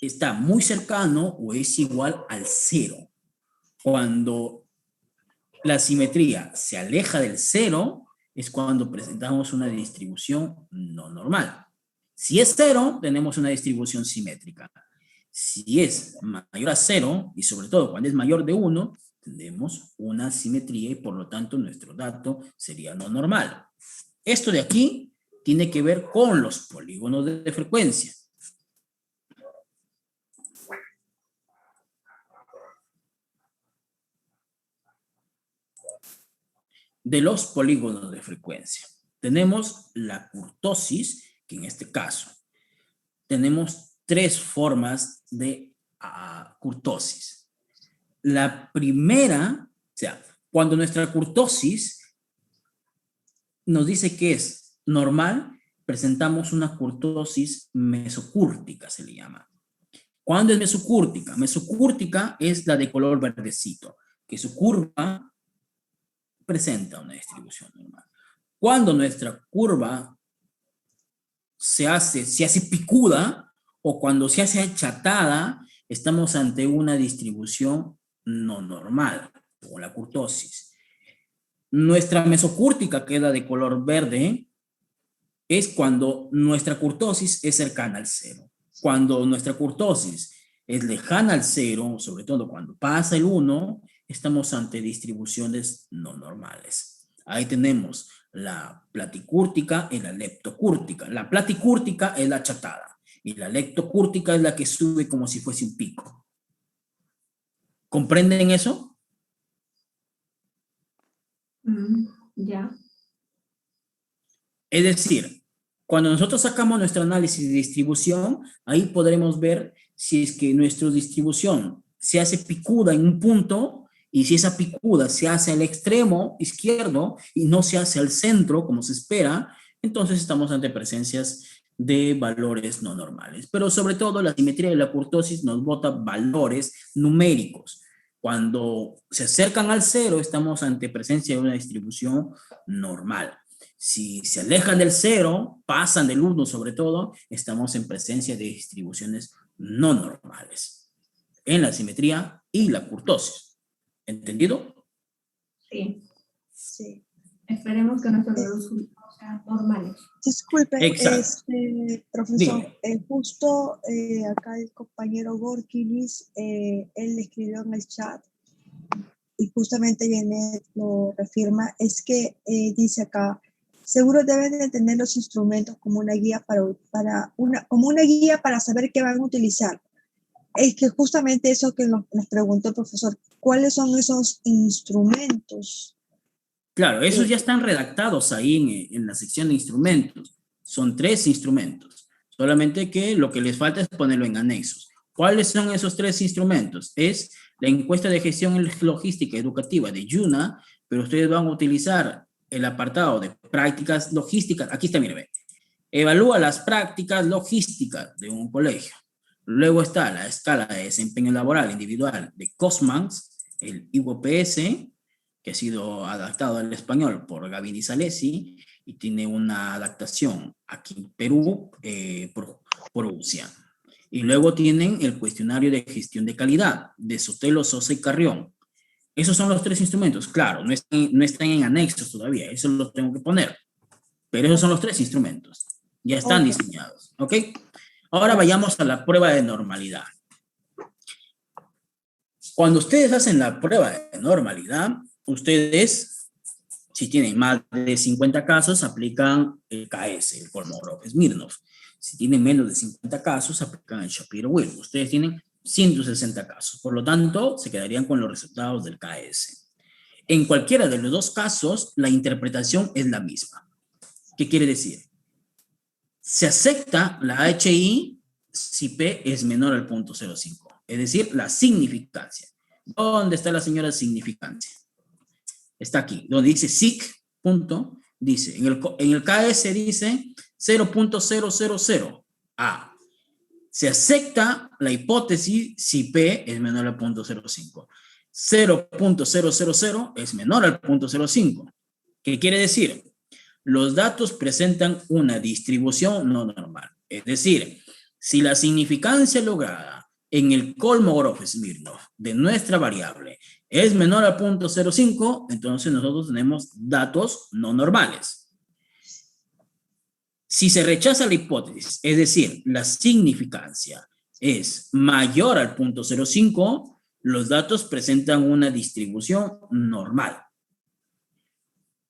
Speaker 3: está muy cercano o es igual al cero. Cuando la simetría se aleja del cero, es cuando presentamos una distribución no normal. Si es cero, tenemos una distribución simétrica. Si es mayor a cero, y sobre todo cuando es mayor de 1, tenemos una simetría y por lo tanto nuestro dato sería no normal. Esto de aquí tiene que ver con los polígonos de frecuencia. De los polígonos de frecuencia. Tenemos la kurtosis, que en este caso tenemos tres formas de kurtosis. La primera, o sea, cuando nuestra kurtosis nos dice que es normal, presentamos una kurtosis mesocúrtica, se le llama. ¿Cuándo es mesocúrtica? Mesocúrtica es la de color verdecito, que su curva presenta una distribución normal. Cuando nuestra curva se hace picuda o cuando se hace achatada, estamos ante una distribución no normal, o la kurtosis. Nuestra mesocúrtica queda de color verde, es cuando nuestra kurtosis es cercana al cero. Cuando nuestra kurtosis es lejana al cero, sobre todo cuando pasa el 1, estamos ante distribuciones no normales. Ahí tenemos la platicúrtica y la leptocúrtica. La platicúrtica es la achatada y la leptocúrtica es la que sube como si fuese un pico. ¿Comprenden eso?
Speaker 2: Ya.
Speaker 3: Es decir, cuando nosotros sacamos nuestro análisis de distribución, ahí podremos ver si es que nuestra distribución se hace picuda en un punto y si esa picuda se hace al extremo izquierdo y no se hace al centro como se espera, entonces estamos ante presencias de valores no normales. Pero sobre todo la simetría de la kurtosis nos bota valores numéricos. Cuando se acercan al cero, estamos ante presencia de una distribución normal. Si se alejan del cero, pasan del 1 sobre todo, estamos en presencia de distribuciones no normales en la simetría y la kurtosis. ¿Entendido?
Speaker 2: Sí.
Speaker 1: Sí.
Speaker 2: Esperemos que nuestros resultados sean normales.
Speaker 1: Disculpe,
Speaker 3: Exacto.
Speaker 1: profesor, justo acá el compañero Gorkinis, él escribió en el chat y justamente Janet lo reafirma, es que dice acá, seguro deben de tener los instrumentos como una guía como una guía para saber qué van a utilizar. Es que justamente eso que nos preguntó el profesor, ¿cuáles son esos instrumentos?
Speaker 3: Claro, esos ya están redactados ahí en la sección de instrumentos. Son 3 instrumentos. Solamente que lo que les falta es ponerlo en anexos. ¿Cuáles son esos 3 instrumentos? Es la encuesta de gestión logística educativa de Yuna, pero ustedes van a utilizar el apartado de prácticas logísticas. Aquí está, mire, evalúa las prácticas logísticas de un colegio. Luego está la escala de desempeño laboral individual de Cosmans, el IWPS, que ha sido adaptado al español por Gavin Salesi y tiene una adaptación aquí en Perú por UCIA. Y luego tienen el cuestionario de gestión de calidad de Sotelo, Sosa y Carrión. Esos son los 3 instrumentos. Claro, no están en anexos todavía, eso lo tengo que poner. Pero esos son los 3 instrumentos. Ya están diseñados, ¿ok? Ahora vayamos a la prueba de normalidad. Cuando ustedes hacen la prueba de normalidad, ustedes, si tienen más de 50 casos, aplican el KS, el Kolmogorov-Smirnov. Si tienen menos de 50 casos, aplican el Shapiro-Wilk. Ustedes tienen 160 casos. Por lo tanto, se quedarían con los resultados del KS. En cualquiera de los 2 casos, la interpretación es la misma. ¿Qué quiere decir? Se acepta la HI si P es menor al 0.05. Es decir, la significancia. ¿Dónde está la señora significancia? Está aquí, donde dice SIC, punto, dice, en el KS dice 0.000. Se acepta la hipótesis si P es menor al 0.05. 0.000 es menor al 0.05. ¿Qué quiere decir? Los datos presentan una distribución no normal. Es decir, si la significancia lograda en el Kolmogorov-Smirnov de nuestra variable es menor al 0.05, entonces nosotros tenemos datos no normales. Si se rechaza la hipótesis, es decir, la significancia es mayor al 0.05, los datos presentan una distribución normal.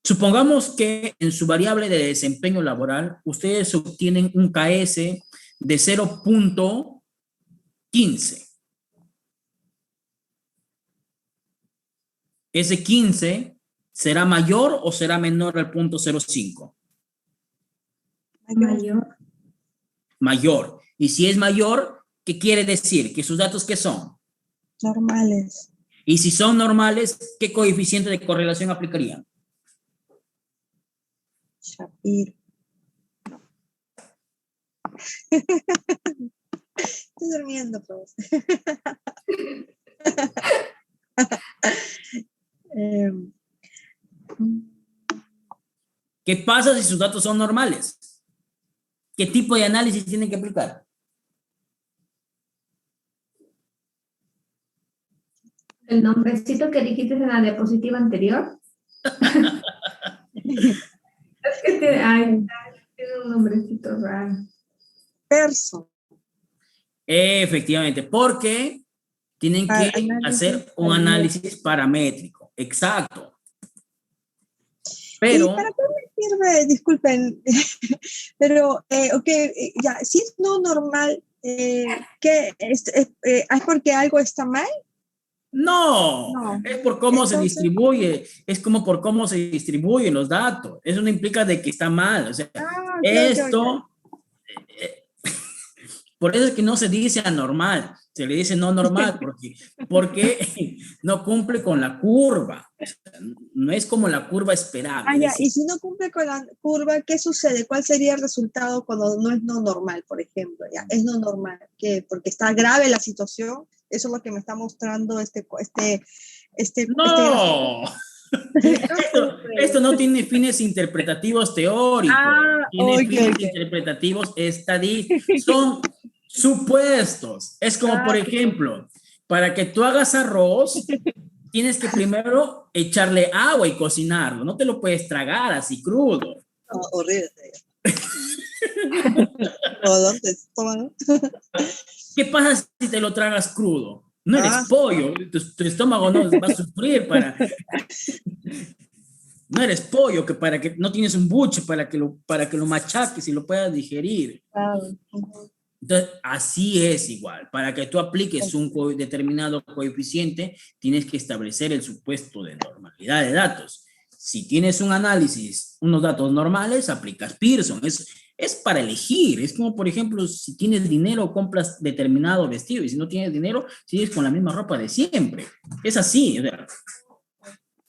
Speaker 3: Supongamos que en su variable de desempeño laboral, ustedes obtienen un KS de 0.15. ¿Ese 15 será mayor o será menor al 0.05?
Speaker 2: Mayor.
Speaker 3: Mayor. Y si es mayor, ¿qué quiere decir? Que sus datos, ¿qué son?
Speaker 1: Normales.
Speaker 3: Y si son normales, ¿qué coeficiente de correlación aplicarían?
Speaker 1: Shapiro. Estoy durmiendo, profesor.
Speaker 3: ¿Qué pasa si sus datos son normales? ¿Qué tipo de análisis tienen que aplicar?
Speaker 2: El nombrecito que dijiste en la diapositiva anterior. Es que tiene un nombrecito raro.
Speaker 1: Perso.
Speaker 3: Efectivamente, porque tienen que hacer un análisis paramétrico. Exacto. Pero,
Speaker 1: ¿y para qué me sirve? Disculpen, pero, ya, si es no normal, ¿qué? ¿Es porque algo está mal?
Speaker 3: no, es por cómo se
Speaker 1: Entonces,
Speaker 3: distribuye, es como por cómo se distribuyen los datos. Eso no implica de que está mal. O sea, esto, por eso es que no se dice anormal, se le dice no normal, porque no cumple con la curva. No es como la curva esperable.
Speaker 1: ya, y si no cumple con la curva, ¿qué sucede? ¿Cuál sería el resultado cuando no es no normal, por ejemplo? Ya, es no normal, ¿qué? Porque está grave la situación. Eso es lo que me está mostrando
Speaker 3: No. Esto no tiene fines interpretativos teóricos, tiene fines interpretativos estadísticos, son supuestos. Es como, por ejemplo, para que tú hagas arroz, tienes que primero echarle agua y cocinarlo, no te lo puedes tragar así crudo.
Speaker 1: No, horrible.
Speaker 3: ¿Qué pasa si te lo tragas crudo? No eres pollo, tu estómago no va a sufrir para... No eres pollo, que para que no tienes un buche para que lo machaques y lo puedas digerir. Entonces, así es igual. Para que tú apliques un determinado coeficiente, tienes que establecer el supuesto de normalidad de datos. Si tienes un análisis, unos datos normales, aplicas Pearson. Es para elegir. Es como, por ejemplo, si tienes dinero, compras determinado vestido. Y si no tienes dinero, sigues con la misma ropa de siempre. Es así. O sea,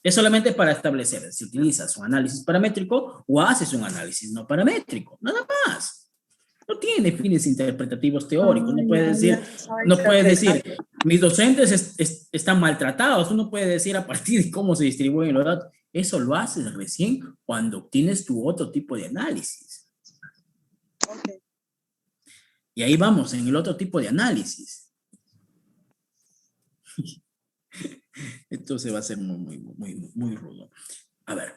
Speaker 3: es solamente para establecer si utilizas un análisis paramétrico o haces un análisis no paramétrico. Nada más. No tiene fines interpretativos teóricos. No puedes decir, mis docentes están maltratados. Tú no puedes decir a partir de cómo se distribuyen los datos. Eso lo haces recién cuando obtienes tu otro tipo de análisis. Y ahí vamos, en el otro tipo de análisis. Entonces va a ser muy rudo. A ver,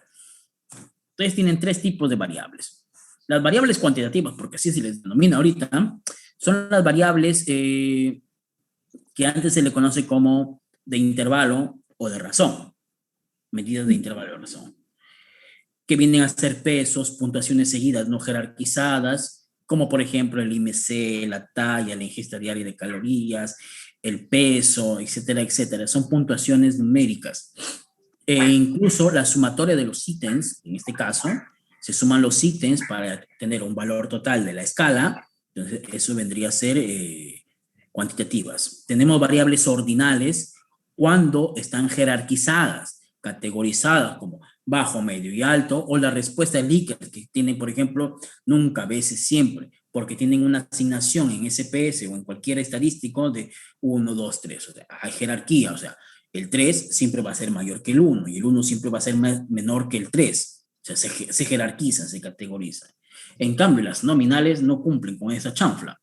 Speaker 3: ustedes tienen tres tipos de variables. Las variables cuantitativas, porque así se les denomina ahorita, son las variables que antes se le conoce como de intervalo o de razón, medidas de intervalo o de razón, que vienen a ser pesos, puntuaciones seguidas no jerarquizadas, como por ejemplo el IMC, la talla, la ingesta diaria de calorías, el peso, etcétera, etcétera. Son puntuaciones numéricas. E incluso la sumatoria de los ítems, en este caso, se suman los ítems para tener un valor total de la escala. Entonces, eso vendría a ser cuantitativas. Tenemos variables ordinales cuando están jerarquizadas, categorizadas como bajo, medio y alto, o la respuesta Likert, que tienen, por ejemplo, nunca, veces, siempre, porque tienen una asignación en SPS o en cualquier estadístico de 1, 2, 3. O sea, hay jerarquía, o sea, el 3 siempre va a ser mayor que el 1 y el 1 siempre va a ser menor que el 3. O sea, se jerarquizan, se categorizan. En cambio, las nominales no cumplen con esa chanfla.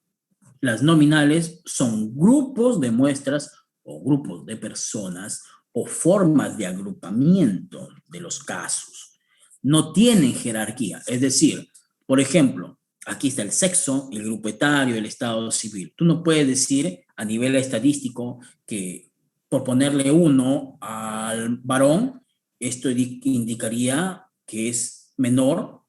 Speaker 3: Las nominales son grupos de muestras o grupos de personas o formas de agrupamiento de los casos. No tienen jerarquía. Es decir, por ejemplo, aquí está el sexo, el grupo etario, el estado civil. Tú no puedes decir a nivel estadístico que por ponerle 1 al varón, esto indicaría que es menor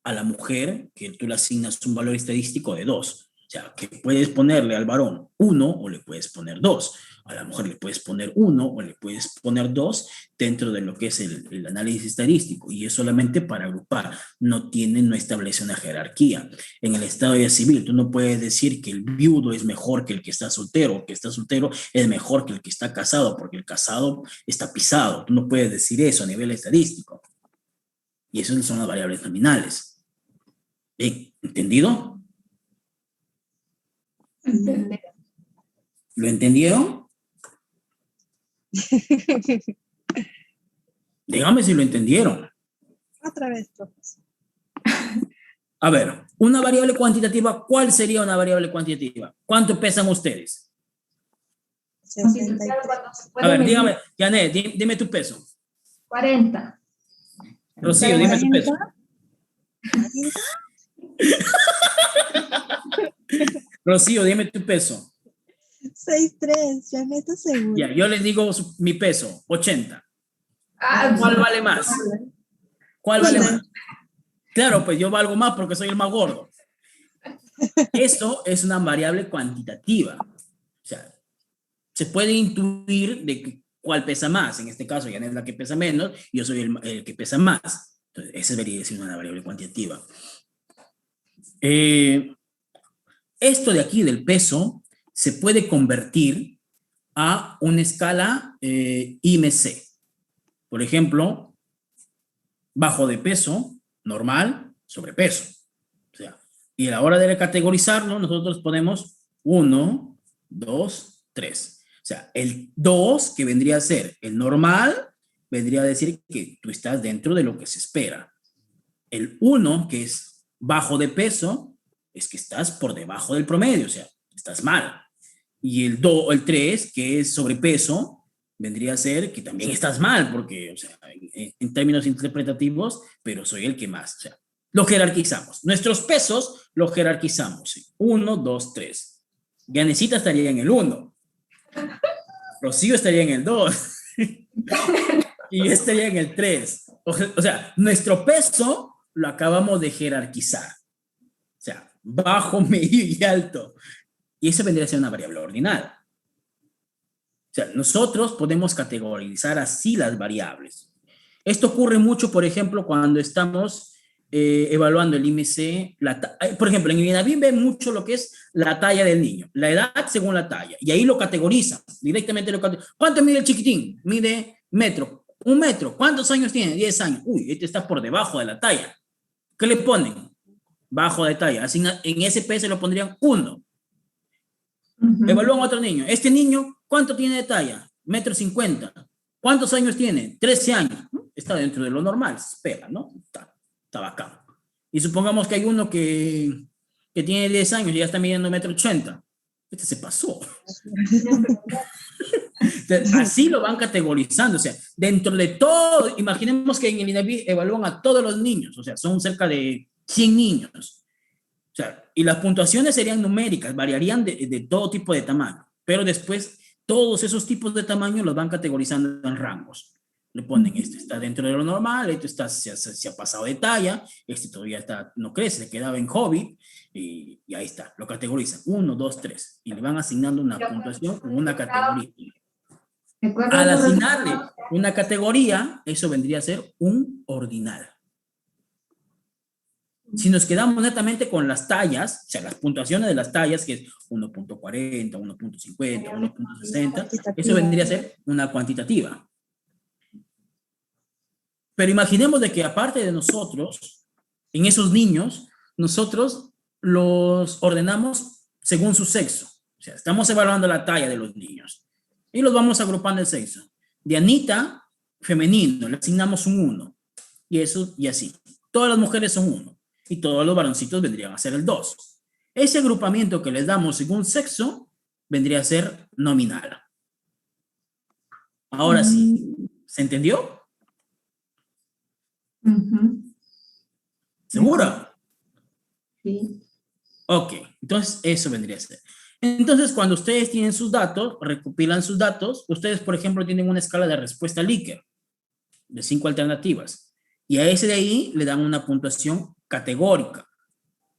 Speaker 3: a la mujer, que tú le asignas un valor estadístico de 2. O sea, que puedes ponerle al varón 1 o le puedes poner 2. A la mujer le puedes poner 1 o le puedes poner 2 dentro de lo que es el análisis estadístico. Y es solamente para agrupar. No establece una jerarquía. En el estado civil, tú no puedes decir que el viudo es mejor que el que está soltero, o que está soltero es mejor que el que está casado, porque el casado está pisado. Tú no puedes decir eso a nivel estadístico. Y esas son las variables nominales. ¿Entendido? ¿Lo entendieron? Dígame si lo entendieron.
Speaker 1: Otra vez, profesor.
Speaker 3: A ver, una variable cuantitativa, ¿cuál sería una variable cuantitativa? ¿Cuánto pesan ustedes?
Speaker 1: 63.
Speaker 3: A ver, dígame, Janet, dime tu peso.
Speaker 2: 40.
Speaker 3: Rocío, dime tu peso.
Speaker 1: 40.
Speaker 3: Rocío, dime tu peso.
Speaker 1: 6'3", ya me estoy seguro.
Speaker 3: Ya, yo les digo mi peso, 80.
Speaker 2: Ah,
Speaker 3: ¿Cuál vale más? ¿Cuál vale más? Claro, pues yo valgo más porque soy el más gordo. Esto es una variable cuantitativa. O sea, se puede intuir de cuál pesa más. En este caso, Janet es la que pesa menos y yo soy el que pesa más. Entonces, esa debería ser una variable cuantitativa. Esto de aquí del peso se puede convertir a una escala IMC. Por ejemplo, bajo de peso, normal, sobrepeso. O sea, y a la hora de categorizarlo, nosotros ponemos 1, 2, 3. O sea, el 2, que vendría a ser el normal, vendría a decir que tú estás dentro de lo que se espera. El 1, que es bajo de peso, es que estás por debajo del promedio, o sea, estás mal. Y el 3, que es sobrepeso, vendría a ser que también estás mal, porque, o sea, en términos interpretativos, pero soy el que más. O sea, lo jerarquizamos. Nuestros pesos los jerarquizamos. 1, 2, 3. Yanecita estaría en el 1. Rocío estaría en el 2. Y yo estaría en el 3. O sea, nuestro peso lo acabamos de jerarquizar. O sea, bajo, medio y alto. Y eso vendría a ser una variable ordinal. O sea, nosotros podemos categorizar así las variables. Esto ocurre mucho, por ejemplo, cuando estamos evaluando el IMC. Por ejemplo, en INAVIM ven mucho lo que es la talla del niño, la edad según la talla, y ahí lo categorizan, directamente lo categorizan. ¿Cuánto mide el chiquitín? Mide metro, 1 metro. ¿Cuántos años tiene? 10 años. Uy, este está por debajo de la talla. ¿Qué le ponen? Bajo de talla. Así en SP se lo pondrían 1. Evalúan a otro niño. Este niño, ¿cuánto tiene de talla? 1,50 m. ¿Cuántos años tiene? 13 años. Está dentro de lo normal, se espera, ¿no? Está bacán. Y supongamos que hay uno que que tiene 10 años y ya está midiendo 1,80 m. Este se pasó. Así lo van categorizando, o sea, dentro de todo, imaginemos que en el INEGI evalúan a todos los niños, o sea, son cerca de 100 niños, o sea, y las puntuaciones serían numéricas, variarían de todo tipo de tamaño, pero después todos esos tipos de tamaño los van categorizando en rangos. Le ponen, este está dentro de lo normal, este está, se ha pasado de talla, este todavía está, no crece, se quedaba en hobby, y ahí está, lo categorizan, 1, 2, 3, y le van asignando una puntuación con una categoría. Al asignarle una categoría, eso vendría a ser un ordinal. Si nos quedamos netamente con las tallas, o sea, las puntuaciones de las tallas, que es 1.40, 1.50, 1.60, eso vendría a ser una cuantitativa. Pero imaginemos de que aparte de nosotros, en esos niños, nosotros los ordenamos según su sexo. O sea, estamos evaluando la talla de los niños y los vamos agrupando el sexo. De Anita, femenino, le asignamos un 1. Y eso, y así. Todas las mujeres son 1. Y todos los varoncitos vendrían a ser el 2. Ese agrupamiento que les damos según sexo vendría a ser nominal. Ahora sí, ¿se entendió? ¿Segura?
Speaker 2: Sí.
Speaker 3: Ok, entonces eso vendría a ser. Entonces, cuando ustedes tienen sus datos, recopilan sus datos, ustedes, por ejemplo, tienen una escala de respuesta Likert de 5 alternativas. Y a ese de ahí le dan una puntuación categórica.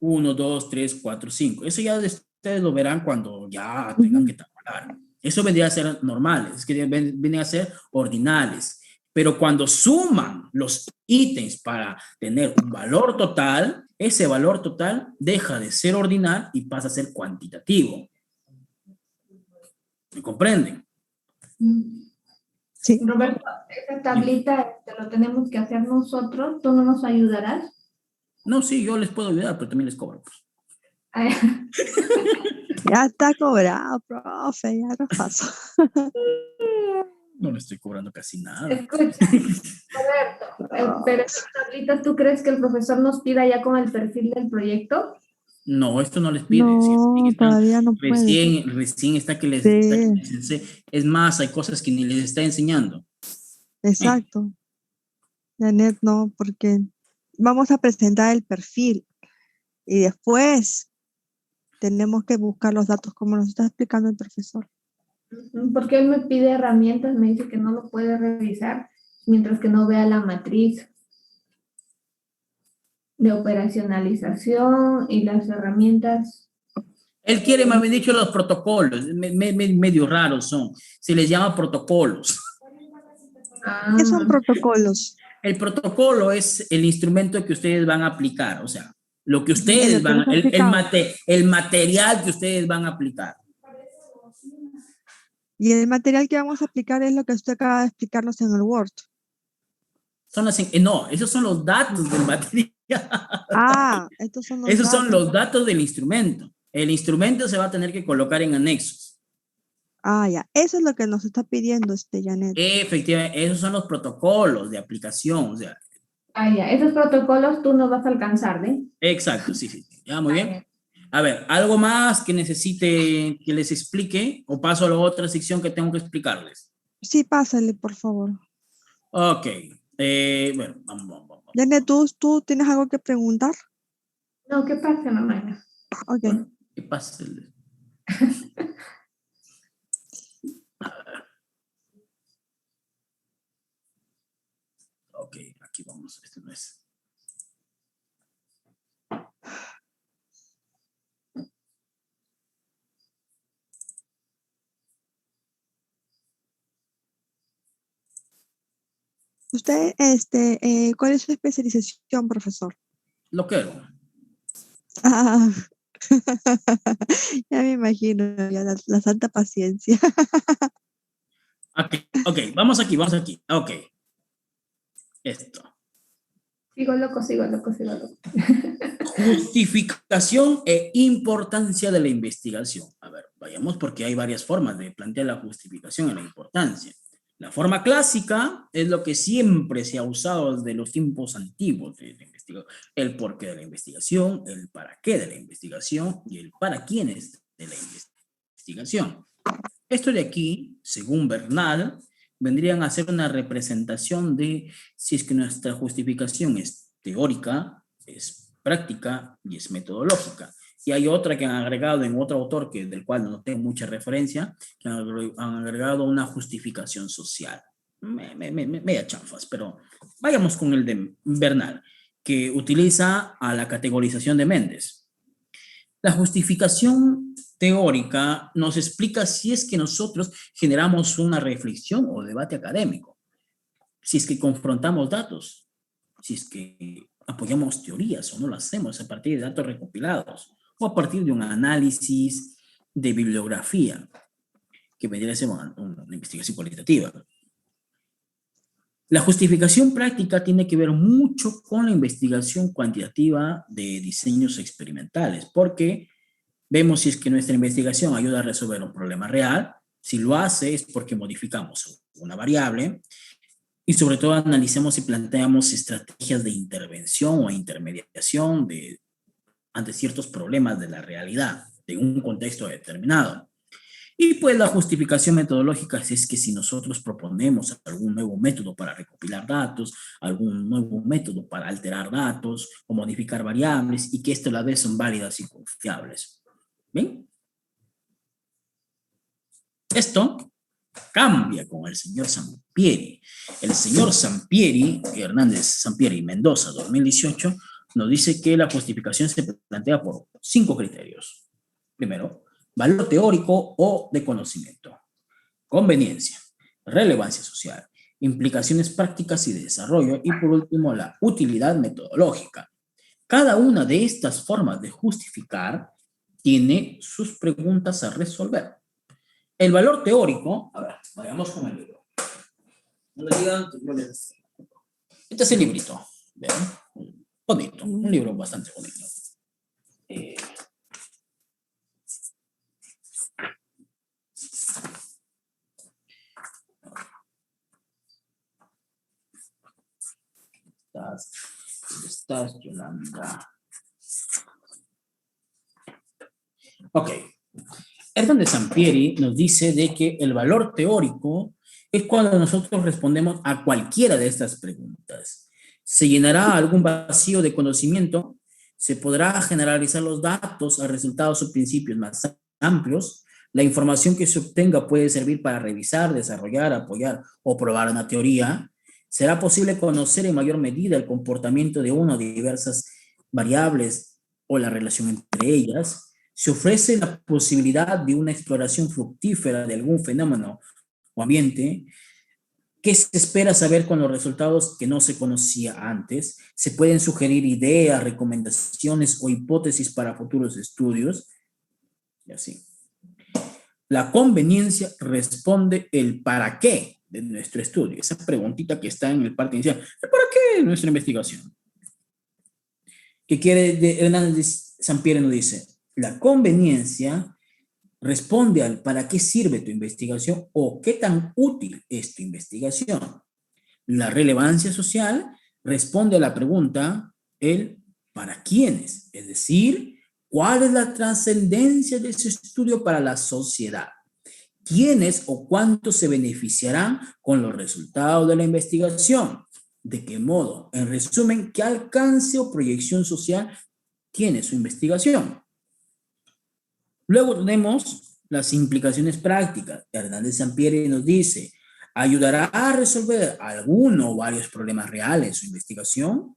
Speaker 3: 1, 2, 3, 4, 5. Eso ya ustedes lo verán cuando ya tengan que tabular. Eso vendría a ser normales, es que vienen a ser ordinales. Pero cuando suman los ítems para tener un valor total, ese valor total deja de ser ordinal y pasa a ser cuantitativo. ¿Me comprenden?
Speaker 1: Sí.
Speaker 2: Roberto, esa tablita lo tenemos que hacer nosotros. ¿Tú no nos ayudarás?
Speaker 3: No, sí, yo les puedo ayudar, pero también les cobro.
Speaker 1: Ya está cobrado, profe, ya no pasó.
Speaker 3: No le estoy cobrando casi nada.
Speaker 2: Escucha, Roberto, pero esas tablitas, ¿tú crees que el profesor nos pida ya con el perfil del proyecto?
Speaker 3: No, esto no les pide.
Speaker 1: No, todavía no puede.
Speaker 3: Recién está que les,
Speaker 1: Sí.
Speaker 3: está que les enseñe. Es más, hay cosas que ni les está enseñando.
Speaker 1: Exacto. Janet, no, porque vamos a presentar el perfil y después tenemos que buscar los datos como nos está explicando el profesor.
Speaker 2: Porque él me pide herramientas, me dice que no lo puede revisar mientras que no vea la matriz de operacionalización y las herramientas.
Speaker 3: Él quiere, me habían dicho, los protocolos, medio raros son. Se les llama protocolos.
Speaker 1: ¿Qué son protocolos?
Speaker 3: El protocolo es el instrumento que ustedes van a aplicar, o sea, lo que ustedes van, el material que ustedes van a aplicar.
Speaker 1: Y el material que vamos a aplicar es lo que usted acaba de explicarnos en el Word.
Speaker 3: No, esos son los datos del material.
Speaker 1: Ah, estos son los
Speaker 3: Esos
Speaker 1: datos.
Speaker 3: son los datos del instrumento. El instrumento se va a tener que colocar en anexos.
Speaker 1: Ah, ya. Eso es lo que nos está pidiendo Janet.
Speaker 3: Efectivamente, esos son los protocolos de aplicación. O sea.
Speaker 2: Ah, ya. Esos protocolos tú nos vas a alcanzar, ¿eh?
Speaker 3: Exacto, sí. Ya, muy bien. A ver, ¿algo más que necesite que les explique? ¿O paso a la otra sección que tengo que explicarles?
Speaker 1: Sí, pásale, por favor.
Speaker 3: Ok. Bueno, vamos.
Speaker 1: Janet, ¿tú tienes algo que preguntar?
Speaker 2: No, ¿qué pasa, mamá?
Speaker 1: Ok.
Speaker 3: Bueno, ¿qué pasa? Ok, aquí vamos. Este no es.
Speaker 1: Usted, ¿cuál es su especialización, profesor?
Speaker 3: Loquero.
Speaker 1: Ah, ya me imagino, ya la santa paciencia.
Speaker 3: Ok, vamos aquí. Ok. Esto.
Speaker 2: Sigo loco.
Speaker 3: Justificación e importancia de la investigación. A ver, vayamos porque hay varias formas de plantear la justificación y la importancia. La forma clásica es lo que siempre se ha usado desde los tiempos antiguos de la investigación. El porqué de la investigación, el para qué de la investigación y el para quiénes de la investigación. Esto de aquí, según Bernal, vendrían a ser una representación de si es que nuestra justificación es teórica, es práctica y es metodológica. Y hay otra que han agregado en otro autor, del cual no tengo mucha referencia, que han agregado una justificación social. Media chanfas, pero vayamos con el de Bernal, que utiliza a la categorización de Mendes. La justificación teórica nos explica si es que nosotros generamos una reflexión o debate académico, si es que confrontamos datos, si es que apoyamos teorías o no lo hacemos a partir de datos recopilados o a partir de un análisis de bibliografía, que vendría a ser una investigación cualitativa. La justificación práctica tiene que ver mucho con la investigación cuantitativa de diseños experimentales, porque vemos si es que nuestra investigación ayuda a resolver un problema real. Si lo hace es porque modificamos una variable y sobre todo analicemos y planteamos estrategias de intervención o intermediación ante ciertos problemas de la realidad, de un contexto determinado. Y pues la justificación metodológica es que si nosotros proponemos algún nuevo método para recopilar datos, algún nuevo método para alterar datos o modificar variables y que esto a la vez son válidas y confiables. ¿Ven? Esto cambia con el señor Sampieri. El señor Sampieri, Hernández Sampieri Mendoza, 2018, nos dice que la justificación se plantea por 5 criterios. Primero, valor teórico o de conocimiento. Conveniencia, relevancia social, implicaciones prácticas y de desarrollo. Y por último, la utilidad metodológica. Cada una de estas formas de justificar tiene sus preguntas a resolver. El valor teórico, a ver, vayamos con el libro. No le digan que yo les... Este es el librito, ¿ven? Bonito, un libro bastante bonito. ¿Estás, Yolanda? Ok. Hernández Sampieri nos dice de que el valor teórico es cuando nosotros respondemos a cualquiera de estas preguntas. ¿Se llenará algún vacío de conocimiento? ¿Se podrá generalizar los datos a resultados o principios más amplios? ¿La información que se obtenga puede servir para revisar, desarrollar, apoyar o probar una teoría? ¿Será posible conocer en mayor medida el comportamiento de una o diversas variables o la relación entre ellas? ¿Se ofrece la posibilidad de una exploración fructífera de algún fenómeno o ambiente? ¿Qué se espera saber con los resultados que no se conocía antes? ¿Se pueden sugerir ideas, recomendaciones o hipótesis para futuros estudios? Y así. La conveniencia responde el para qué de nuestro estudio. Esa preguntita que está en el parte inicial. ¿El para qué de nuestra investigación? ¿Qué quiere de Hernández Sampieri nos dice? La conveniencia responde al para qué sirve tu investigación o qué tan útil es tu investigación. La relevancia social responde a la pregunta el para quiénes, es decir, cuál es la trascendencia de ese estudio para la sociedad. ¿Quiénes o cuántos se beneficiarán con los resultados de la investigación? ¿De qué modo? En resumen, ¿qué alcance o proyección social tiene su investigación? Luego tenemos las implicaciones prácticas. Hernández Sampieri nos dice, ¿ayudará a resolver alguno o varios problemas reales su investigación?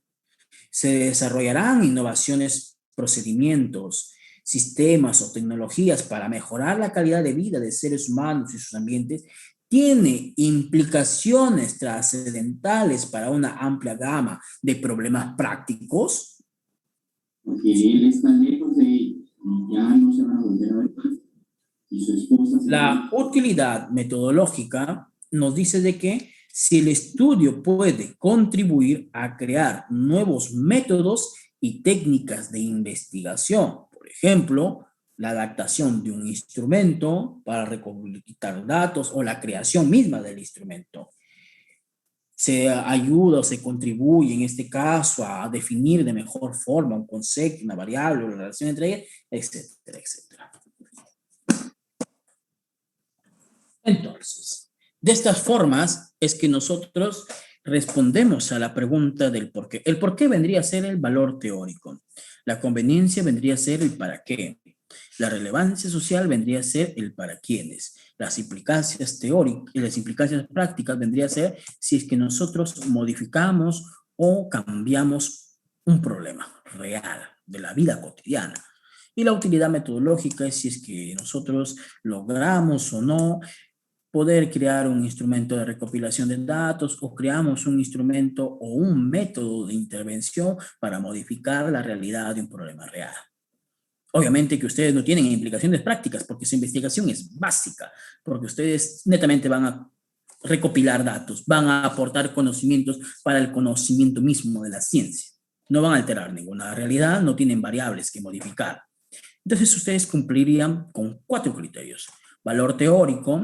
Speaker 3: ¿Se desarrollarán innovaciones, procedimientos, sistemas o tecnologías para mejorar la calidad de vida de seres humanos y sus ambientes? ¿Tiene implicaciones trascendentales para una amplia gama de problemas prácticos?
Speaker 4: Porque él está lejos de ellos. Ya no se van a volver a ver y su esposa
Speaker 3: la utilidad metodológica nos dice de que si el estudio puede contribuir a crear nuevos métodos y técnicas de investigación, por ejemplo, la adaptación de un instrumento para recopilar datos o la creación misma del instrumento. Se ayuda o se contribuye en este caso a definir de mejor forma un concepto, una variable, una relación entre ellas, etcétera, etcétera. Entonces, de estas formas es que nosotros respondemos a la pregunta del por qué. El por qué vendría a ser el valor teórico. La conveniencia vendría a ser el para qué. La relevancia social vendría a ser el para quiénes. Las implicancias teóricas y las implicancias prácticas vendría a ser si es que nosotros modificamos o cambiamos un problema real de la vida cotidiana. Y la utilidad metodológica es si es que nosotros logramos o no poder crear un instrumento de recopilación de datos o creamos un instrumento o un método de intervención para modificar la realidad de un problema real. Obviamente que ustedes no tienen implicaciones prácticas porque su investigación es básica, porque ustedes netamente van a recopilar datos, van a aportar conocimientos para el conocimiento mismo de la ciencia. No van a alterar ninguna realidad, no tienen variables que modificar. Entonces ustedes cumplirían con 4 criterios: valor teórico,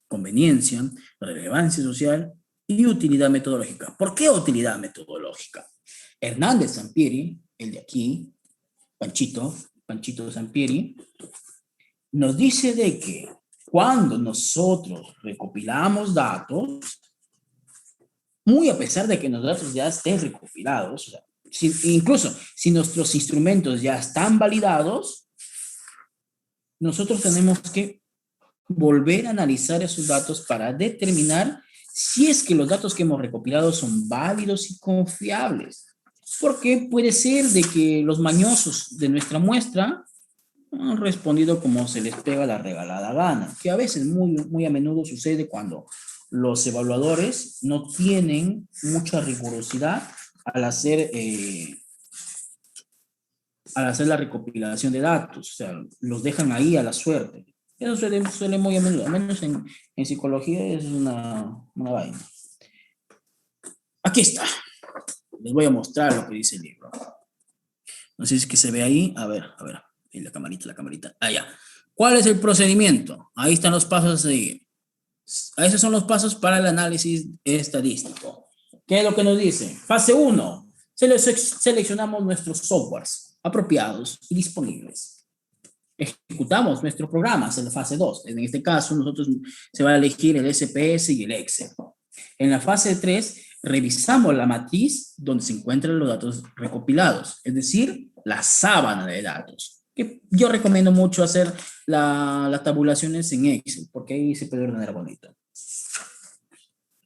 Speaker 3: conveniencia, relevancia social y utilidad metodológica. ¿Por qué utilidad metodológica? Hernández Sampieri, el de aquí, Panchito Sampieri, nos dice de que cuando nosotros recopilamos datos, muy a pesar de que los datos ya estén recopilados, o sea, incluso si nuestros instrumentos ya están validados, nosotros tenemos que volver a analizar esos datos para determinar si es que los datos que hemos recopilado son válidos y confiables. Porque puede ser de que los mañosos de nuestra muestra han respondido como se les pega la regalada gana, que a veces, muy a menudo sucede cuando los evaluadores no tienen mucha rigurosidad al hacer la recopilación de datos, o sea, los dejan ahí a la suerte. Eso suele muy a menudo, al menos en psicología es una vaina. Aquí está. Les voy a mostrar lo que dice el libro. No sé si es que se ve ahí. A ver. Ahí la camarita. Allá. ¿Cuál es el procedimiento? Ahí están los pasos a seguir. Esos son los pasos para el análisis estadístico. ¿Qué es lo que nos dice? Fase 1. Seleccionamos nuestros softwares apropiados y disponibles. Ejecutamos nuestros programas en la fase 2. En este caso, nosotros se va a elegir el SPS y el Excel. En la fase 3, revisamos la matriz donde se encuentran los datos recopilados, es decir, la sábana de datos. Que yo recomiendo mucho hacer las tabulaciones en Excel, porque ahí se puede ordenar bonito.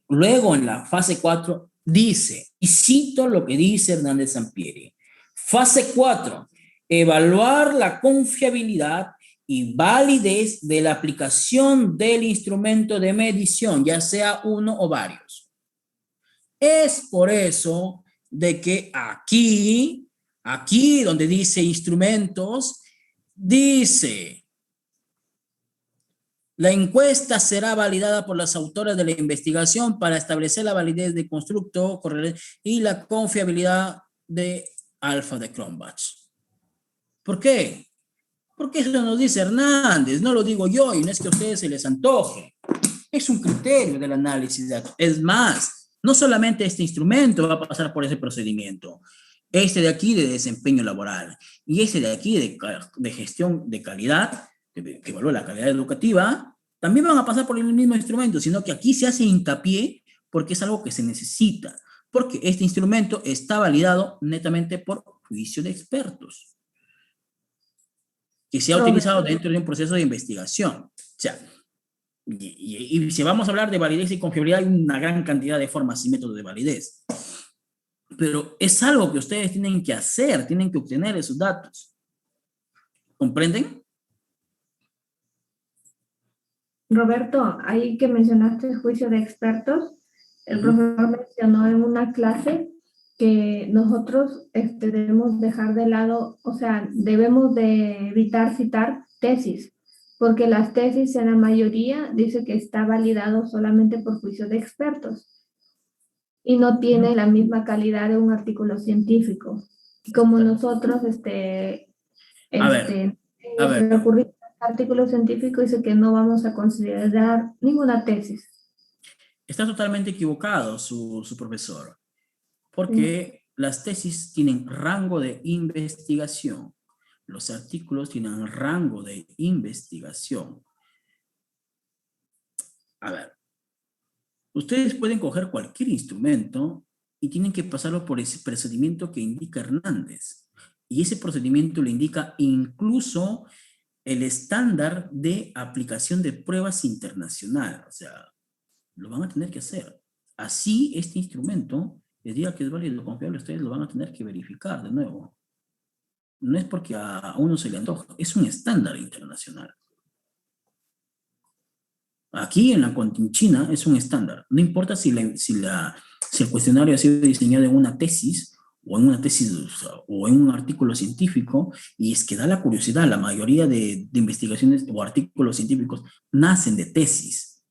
Speaker 3: Luego, en la fase 4, dice, y cito lo que dice Hernández Sampieri, fase 4, evaluar la confiabilidad y validez de la aplicación del instrumento de medición, ya sea uno o varios. Es por eso de que aquí donde dice instrumentos, dice, la encuesta será validada por las autoras de la investigación para establecer la validez de constructo y la confiabilidad de alfa de Cronbach. ¿Por qué? Porque eso nos dice Hernández, no lo digo yo y no es que a ustedes se les antoje. Es un criterio del análisis de datos. Es más, no solamente este instrumento va a pasar por ese procedimiento, este de aquí de desempeño laboral y este de aquí de gestión de calidad, que evalúa la calidad educativa, también van a pasar por el mismo instrumento, sino que aquí se hace hincapié porque es algo que se necesita, porque este instrumento está validado netamente por juicio de expertos, que se ha utilizado dentro de un proceso de investigación. O sea, y si vamos a hablar de validez y confiabilidad, hay una gran cantidad de formas y métodos de validez. Pero es algo que ustedes tienen que hacer, tienen que obtener esos datos. ¿Comprenden?
Speaker 2: Roberto, ahí que mencionaste el juicio de expertos, el profesor mencionó en una clase que nosotros debemos dejar de lado, o sea, debemos de evitar citar tesis, porque las tesis en la mayoría dice que está validado solamente por juicio de expertos y no tiene la misma calidad de un artículo científico. Como nosotros,
Speaker 3: A ver, A ver.
Speaker 2: recurrir a artículos científicos dice que no vamos a considerar ninguna tesis.
Speaker 3: Está totalmente equivocado su profesor, porque las tesis tienen rango de investigación. Los artículos tienen rango de investigación. A ver, ustedes pueden coger cualquier instrumento y tienen que pasarlo por ese procedimiento que indica Hernández. Y ese procedimiento le indica incluso el estándar de aplicación de pruebas internacional. O sea, lo van a tener que hacer. Así, este instrumento, les diga que es válido y confiable, ustedes lo van a tener que verificar de nuevo. No es porque a uno se le antoja, es un estándar internacional. Aquí en la Continchina es un estándar. No importa si el cuestionario ha sido diseñado en una tesis, o en una tesis, o en un artículo científico, y es que da la curiosidad, la mayoría de investigaciones o artículos científicos nacen de tesis.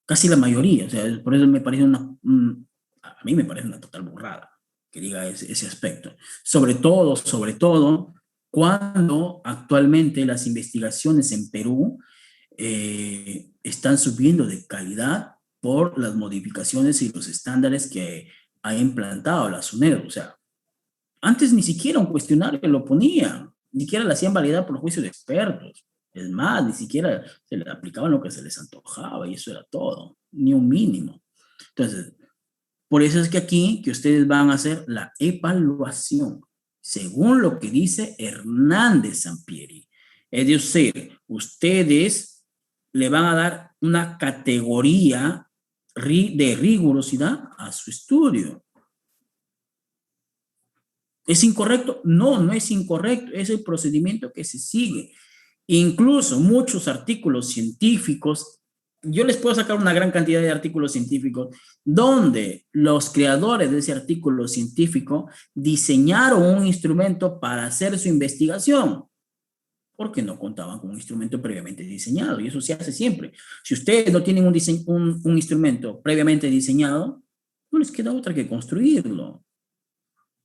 Speaker 3: Casi la mayoría, o sea, por eso me parece a mí me parece una total burrada que diga ese aspecto. Sobre todo, cuando actualmente las investigaciones en Perú están subiendo de calidad por las modificaciones y los estándares que ha implantado la SUNEDU. O sea, antes ni siquiera un cuestionario lo ponían, ni siquiera lo hacían validar por juicio de expertos. Es más, ni siquiera se le aplicaban lo que se les antojaba y eso era todo, ni un mínimo. Entonces, por eso es que aquí que ustedes van a hacer la evaluación, según lo que dice Hernández Sampieri. Es decir, ustedes le van a dar una categoría de rigurosidad a su estudio. ¿Es incorrecto? No, no es incorrecto, es el procedimiento que se sigue. Incluso muchos artículos científicos, yo les puedo sacar una gran cantidad de artículos científicos donde los creadores de ese artículo científico diseñaron un instrumento para hacer su investigación, porque no contaban con un instrumento previamente diseñado, y eso se hace siempre. Si ustedes no tienen un instrumento previamente diseñado, no les queda otra que construirlo,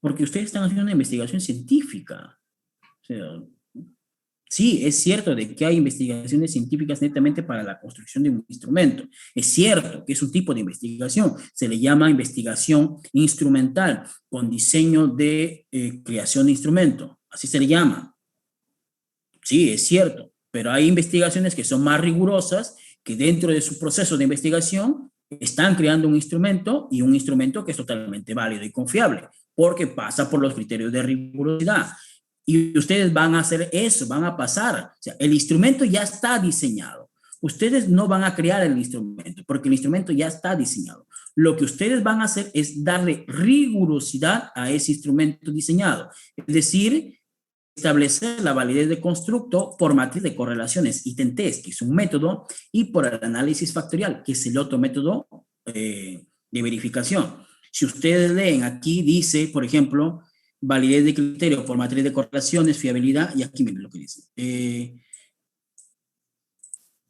Speaker 3: porque ustedes están haciendo una investigación científica. O sea, sí, es cierto de que hay investigaciones científicas netamente para la construcción de un instrumento. Es cierto que es un tipo de investigación. Se le llama investigación instrumental con diseño de creación de instrumento. Así se le llama. Sí, es cierto. Pero hay investigaciones que son más rigurosas, que dentro de su proceso de investigación están creando un instrumento, y un instrumento que es totalmente válido y confiable, porque pasa por los criterios de rigurosidad. Y ustedes van a hacer eso, van a pasar. O sea, el instrumento ya está diseñado. Ustedes no van a crear el instrumento, porque el instrumento ya está diseñado. Lo que ustedes van a hacer es darle rigurosidad a ese instrumento diseñado. Es decir, establecer la validez de constructo por matriz de correlaciones, ítem test, que es un método, y por el análisis factorial, que es el otro método de verificación. Si ustedes leen aquí, dice, por ejemplo, validez de criterio por matriz de correlaciones, fiabilidad, y aquí miren lo que dice.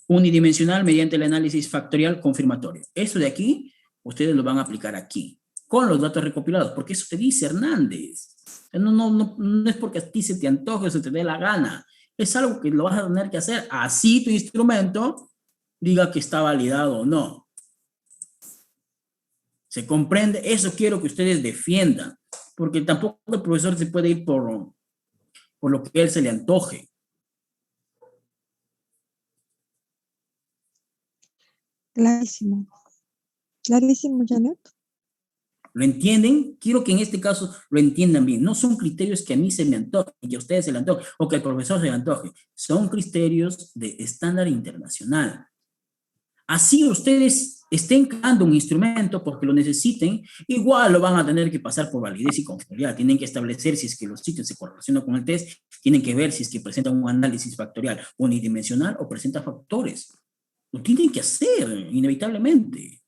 Speaker 3: Unidimensional mediante el análisis factorial confirmatorio. Eso de aquí, ustedes lo van a aplicar aquí, con los datos recopilados, porque eso te dice Hernández. No es porque a ti se te antoje o se te dé la gana. Es algo que lo vas a tener que hacer. Así tu instrumento diga que está validado o no. ¿Se comprende? Eso quiero que ustedes defiendan. Porque tampoco el profesor se puede ir por lo que él se le antoje.
Speaker 1: Clarísimo. Clarísimo, Janet.
Speaker 3: ¿Lo entienden? Quiero que en este caso lo entiendan bien. No son criterios que a mí se me antojen, que a ustedes se le antoje, o que al profesor se le antoje. Son criterios de estándar internacional. Así ustedes estén creando un instrumento porque lo necesiten, igual lo van a tener que pasar por validez y confiabilidad. Tienen que establecer si es que los sitios se correlacionan con el test, tienen que ver si es que presenta un análisis factorial unidimensional o presenta factores. Lo tienen que hacer, inevitablemente.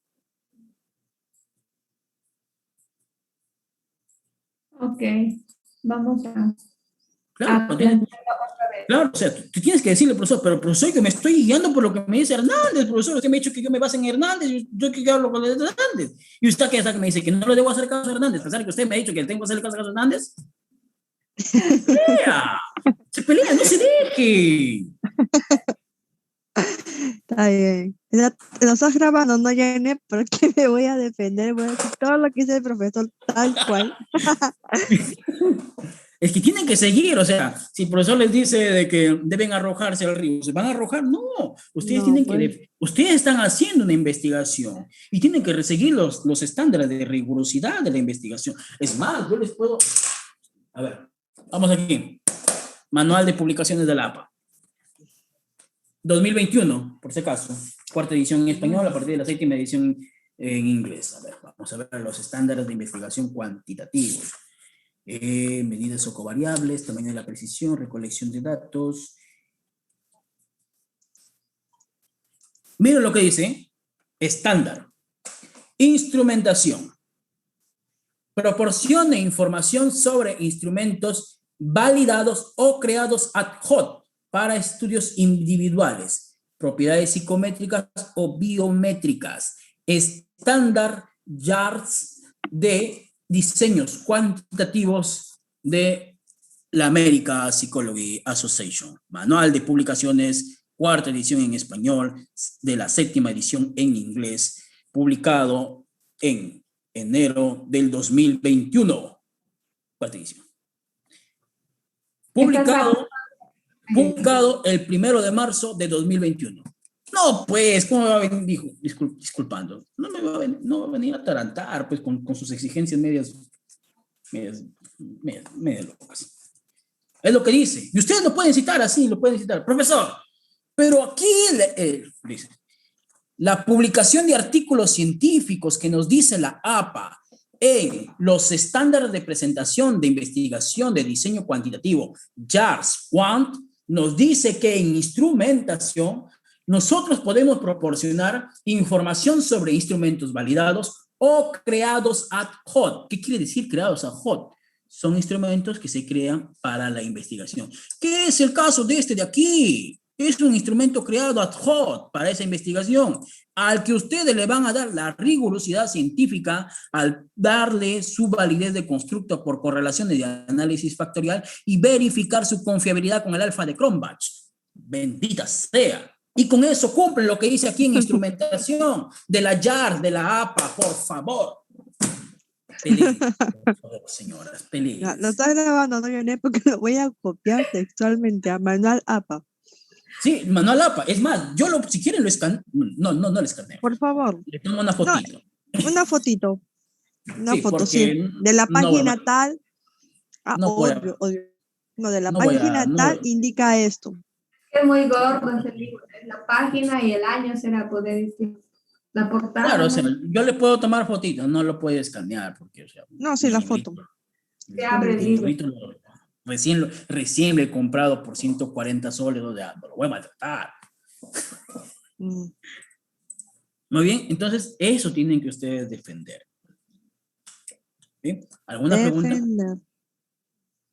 Speaker 2: Ok, vamos a...
Speaker 3: Claro, claro, o sea, tú tienes que decirle al profesor, pero profesor, que me estoy guiando por lo que me dice Hernández, profesor, usted me ha dicho que yo me base en Hernández, yo que hablo con Hernández. Y usted que me dice que no le debo hacer caso a Hernández, a pesar de que usted me ha dicho que le tengo que hacer caso a Hernández. ¡Vea! Se pelea, no se deje.
Speaker 1: Está bien. Lo estás grabando, no, Janet, porque me voy a defender, voy a decir todo lo que dice el profesor tal cual.
Speaker 3: Es que tienen que seguir, o sea, si el profesor les dice de que deben arrojarse al río, ¿se van a arrojar? No, ustedes
Speaker 1: No,
Speaker 3: tienen
Speaker 1: pues,
Speaker 3: ustedes están haciendo una investigación y tienen que seguir los estándares de rigurosidad de la investigación. Es más, yo les puedo, a ver, vamos aquí, Manual de Publicaciones de la APA, 2021, por si acaso, cuarta edición en español a partir de la séptima edición en inglés. A ver, vamos a ver los estándares de investigación cuantitativos. Medidas o covariables, tamaño de la precisión, recolección de datos. Miren lo que dice, estándar, instrumentación, proporcione información sobre instrumentos validados o creados ad hoc para estudios individuales, propiedades psicométricas o biométricas, estándar YARS de diseños cuantitativos de la American Psychology Association, Manual de Publicaciones, cuarta edición en español, de la séptima edición en inglés, publicado en enero del 2021, cuarta edición. Publicado el 1 de marzo de 2021. No, pues, ¿cómo me va a venir? Dijo, disculpando, no va a venir a atarantar, pues, con sus exigencias medias locas. Es lo que dice. Y ustedes lo pueden citar así, lo pueden citar. Profesor, pero aquí dice, la publicación de artículos científicos que nos dice la APA en los estándares de presentación de investigación de diseño cuantitativo, JARS, Quant, nos dice que en instrumentación nosotros podemos proporcionar información sobre instrumentos validados o creados ad hoc. ¿Qué quiere decir creados ad hoc? Son instrumentos que se crean para la investigación. ¿Qué es el caso de este de aquí? Es un instrumento creado ad hoc para esa investigación, al que ustedes le van a dar la rigurosidad científica al darle su validez de constructo por correlaciones de análisis factorial y verificar su confiabilidad con el alfa de Cronbach. Bendita sea. Y con eso cumplen lo que dice aquí en instrumentación de la JAR, de la APA, por favor. Peleen, por favor, señoras, peleen.
Speaker 1: Lo estás grabando, no, Janet, porque lo voy a copiar textualmente a Manual APA.
Speaker 3: Sí, Manual APA. Es más, si quieren lo escaneo. No lo escaneo.
Speaker 1: Por favor.
Speaker 3: Le tomo una fotito.
Speaker 1: No, una fotito. Una
Speaker 3: sí,
Speaker 1: foto, sí. De la página tal. Obvio. No, de la página tal indica esto.
Speaker 2: Es muy gordo ese libro. La página y el año será poder decir. La portada.
Speaker 3: Claro, o sea, yo le puedo tomar fotito, no lo puede escanear. Porque, o sea,
Speaker 1: no, sí, la foto.
Speaker 2: Se abre el libro.
Speaker 3: Recién lo he comprado por 140 soles, lo voy a maltratar. Muy bien, entonces eso tienen que ustedes defender. ¿Sí? ¿Alguna pregunta?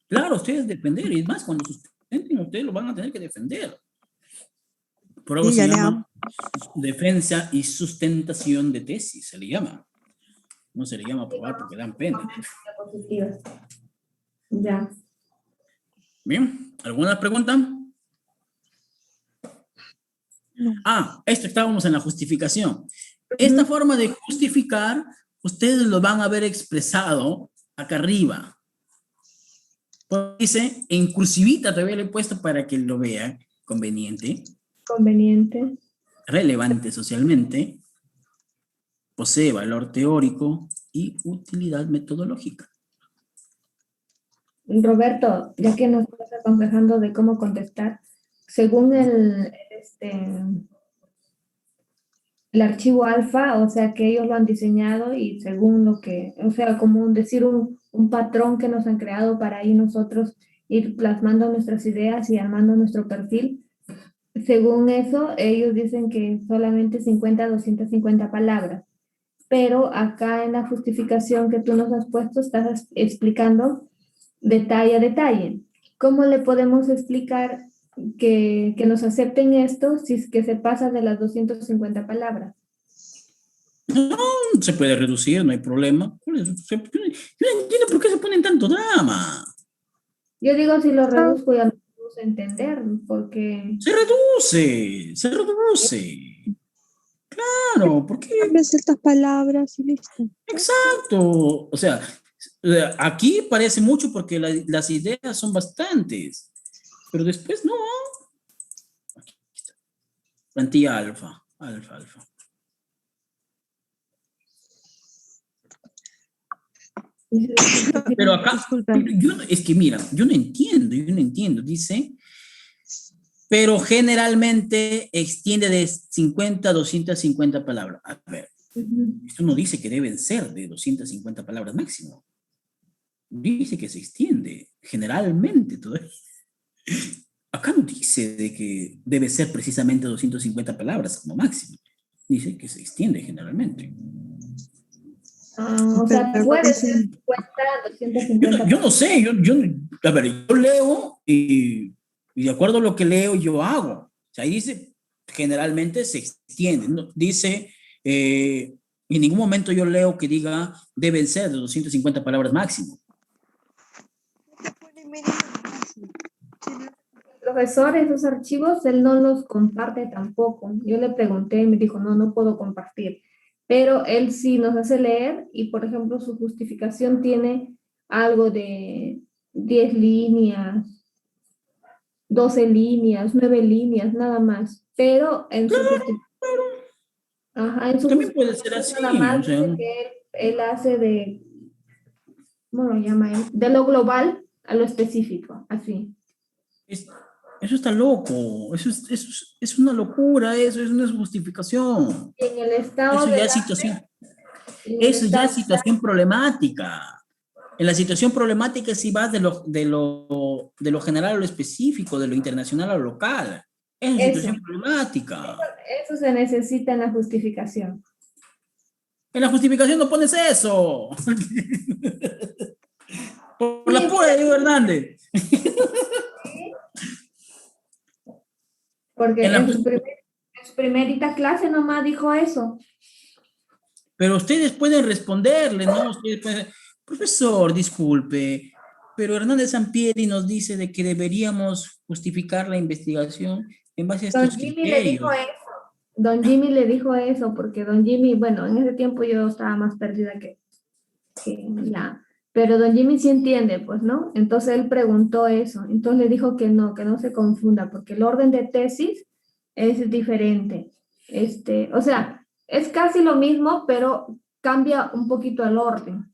Speaker 3: Claro, ustedes defender, y es más, cuando sustenten, ustedes lo van a tener que defender. Por algo se llama defensa y sustentación de tesis, se le llama. No se le llama aprobar porque dan pena.
Speaker 2: Ya.
Speaker 3: Bien, ¿alguna pregunta?
Speaker 1: No.
Speaker 3: Esto estábamos en la justificación. Esta forma de justificar, ustedes lo van a ver expresado acá arriba. Dice, en cursivita todavía le he puesto para que lo vean, conveniente.
Speaker 2: Conveniente.
Speaker 3: Relevante socialmente. Posee valor teórico y utilidad metodológica.
Speaker 2: Roberto, ya que nos estás aconsejando de cómo contestar, según el archivo alfa, o sea que ellos lo han diseñado y según lo que, o sea, como decir un patrón que nos han creado para ahí nosotros ir plasmando nuestras ideas y armando nuestro perfil. Según eso, ellos dicen que solamente 50 a 250 palabras, pero acá en la justificación que tú nos has puesto estás explicando detalle a detalle. ¿Cómo le podemos explicar que nos acepten esto si es que se pasa de las 250 palabras?
Speaker 3: No, se puede reducir, no hay problema. Yo no entiendo por qué se ponen tanto drama.
Speaker 2: Yo digo, si lo reduzco ya podemos entender, porque
Speaker 3: Se reduce. Claro, ¿por qué?
Speaker 1: Cambian ciertas palabras y listo.
Speaker 3: Exacto. O sea, aquí parece mucho porque las ideas son bastantes, pero después no. Aquí está. Plantilla alfa, alfa, alfa. Pero acá,
Speaker 1: Disculpa.
Speaker 3: es que mira, yo no entiendo. Dice, pero generalmente extiende de 50 a 250 palabras. A ver, esto no dice que deben ser de 250 palabras máximo. Dice que se extiende generalmente todavía. Acá no dice de que debe ser precisamente 250 palabras como máximo. Dice que se extiende generalmente.
Speaker 2: o sea,
Speaker 1: Pero
Speaker 2: puede
Speaker 1: dice-
Speaker 2: ser 50, 250.
Speaker 3: Yo no sé, a ver, yo leo y de acuerdo a lo que leo yo hago. O sea, ahí dice, generalmente se extiende. ¿No? Dice, en ningún momento yo leo que diga, deben ser de 250 palabras máximo.
Speaker 2: Profesor, esos archivos él no los comparte tampoco. Yo le pregunté y me dijo, no, no puedo compartir. Pero él sí nos hace leer y, por ejemplo, su justificación tiene algo de 10 líneas, 12 líneas, 9 líneas, nada más. Pero en su en su
Speaker 3: También puede ser
Speaker 2: justificación
Speaker 3: así,
Speaker 2: nada más
Speaker 3: o sea,
Speaker 2: dice que él hace de, ¿cómo lo llama él? De lo global a lo específico, así.
Speaker 3: eso está loco, es una locura, eso es una justificación.
Speaker 2: Y en el estado
Speaker 3: Eso
Speaker 2: de
Speaker 3: ya es
Speaker 2: la,
Speaker 3: situación,
Speaker 2: en el
Speaker 3: eso ya
Speaker 2: estado
Speaker 3: es situación problemática. En la situación problemática sí vas de lo general a lo específico, de lo internacional a lo local. Es una
Speaker 2: eso,
Speaker 3: situación problemática.
Speaker 2: eso se necesita en la justificación.
Speaker 3: En la justificación no pones eso. Por la
Speaker 2: Sí,
Speaker 3: pura de Diego Hernández.
Speaker 2: porque
Speaker 3: En la
Speaker 2: en su primerita clase nomás dijo eso.
Speaker 3: Pero ustedes pueden responderle, ¿no? Ustedes pueden, profesor, disculpe, pero Hernández Sampieri nos dice de que deberíamos justificar la investigación en base a
Speaker 2: Don
Speaker 3: estos
Speaker 2: Jimmy le dijo
Speaker 3: criterios.
Speaker 2: eso. Don Jimmy le dijo eso porque Don Jimmy, bueno, en ese tiempo yo estaba más perdida que ya. Pero Don Jimmy sí entiende, pues, ¿no? Entonces él preguntó eso. Entonces le dijo que no se confunda, porque el orden de tesis es diferente. O sea, es casi lo mismo, pero cambia un poquito el orden.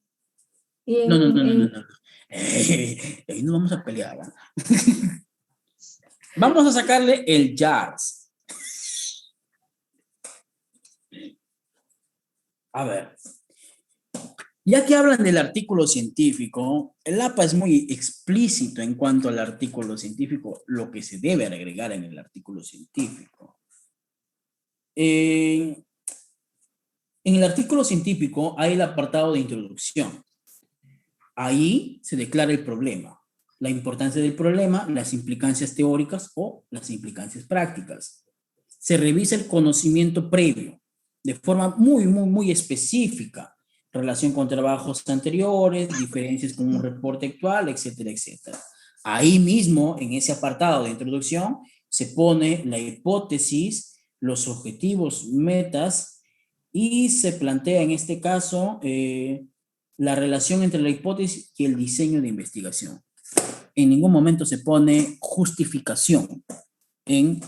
Speaker 2: Y
Speaker 3: No, no, no, no, no, no. Ahí no vamos a pelear. ¿Va? Vamos a sacarle el jazz. A ver. Ya que hablan del artículo científico, el APA es muy explícito en cuanto al artículo científico, lo que se debe agregar en el artículo científico. En el artículo científico hay el apartado de introducción. Ahí se declara el problema, la importancia del problema, las implicancias teóricas o las implicancias prácticas. Se revisa el conocimiento previo de forma muy específica, relación con trabajos anteriores, diferencias con un reporte actual, etcétera, etcétera. Ahí mismo, en ese apartado de introducción, se pone la hipótesis, los objetivos, metas, y se plantea en este caso la relación entre la hipótesis y el diseño de investigación. En ningún momento se pone justificación en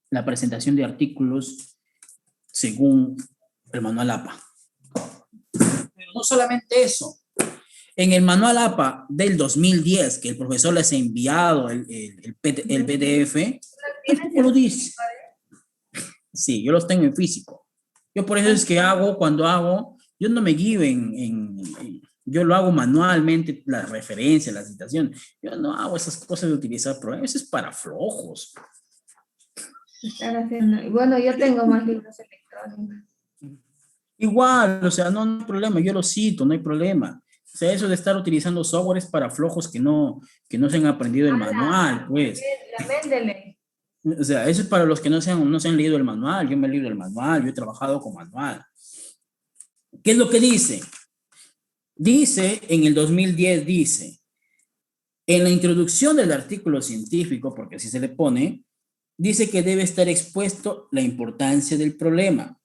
Speaker 3: la presentación de artículos según el manual APA. Pero no solamente eso. En el manual APA del 2010, que el profesor les ha enviado el PDF, el artículo dice, sí, yo los tengo en físico. Yo por eso es que cuando hago, yo no me guío yo lo hago manualmente, la referencia, la citación. Yo no hago esas cosas de utilizar programas, eso es para flojos.
Speaker 2: Bueno, yo tengo más libros electrónicos.
Speaker 3: Igual, o sea, no hay problema, yo lo cito, no hay problema. O sea, eso de estar utilizando softwares para flojos que no se han aprendido el manual, pues.
Speaker 2: La Mendeley.
Speaker 3: O sea, eso es para los que no se han leído el manual. Yo me he leído el manual, yo he trabajado con manual. ¿Qué es lo que dice? Dice, en el 2010 dice, En la introducción del artículo científico, porque así se le pone, dice que debe estar expuesto la importancia del problema,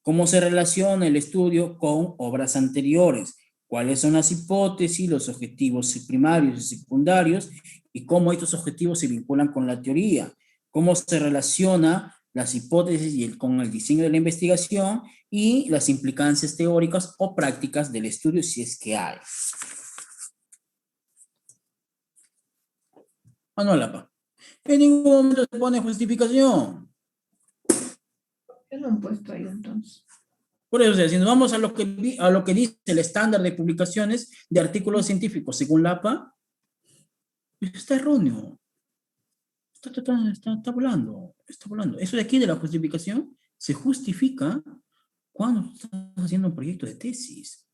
Speaker 3: cómo se relaciona el estudio con obras anteriores, cuáles son las hipótesis, los objetivos primarios y secundarios, y cómo estos objetivos se vinculan con la teoría, cómo se relaciona las hipótesis con el diseño de la investigación y las implicancias teóricas o prácticas del estudio si es que hay. No, Lapa. En ningún momento se pone justificación.
Speaker 2: ¿Qué lo han puesto ahí entonces?
Speaker 3: Por eso, o sea, si nos vamos a lo que dice el estándar de publicaciones de artículos científicos según Lapa, está erróneo. Está volando. Está volando. Eso de aquí de la justificación se justifica cuando estás haciendo un proyecto de tesis.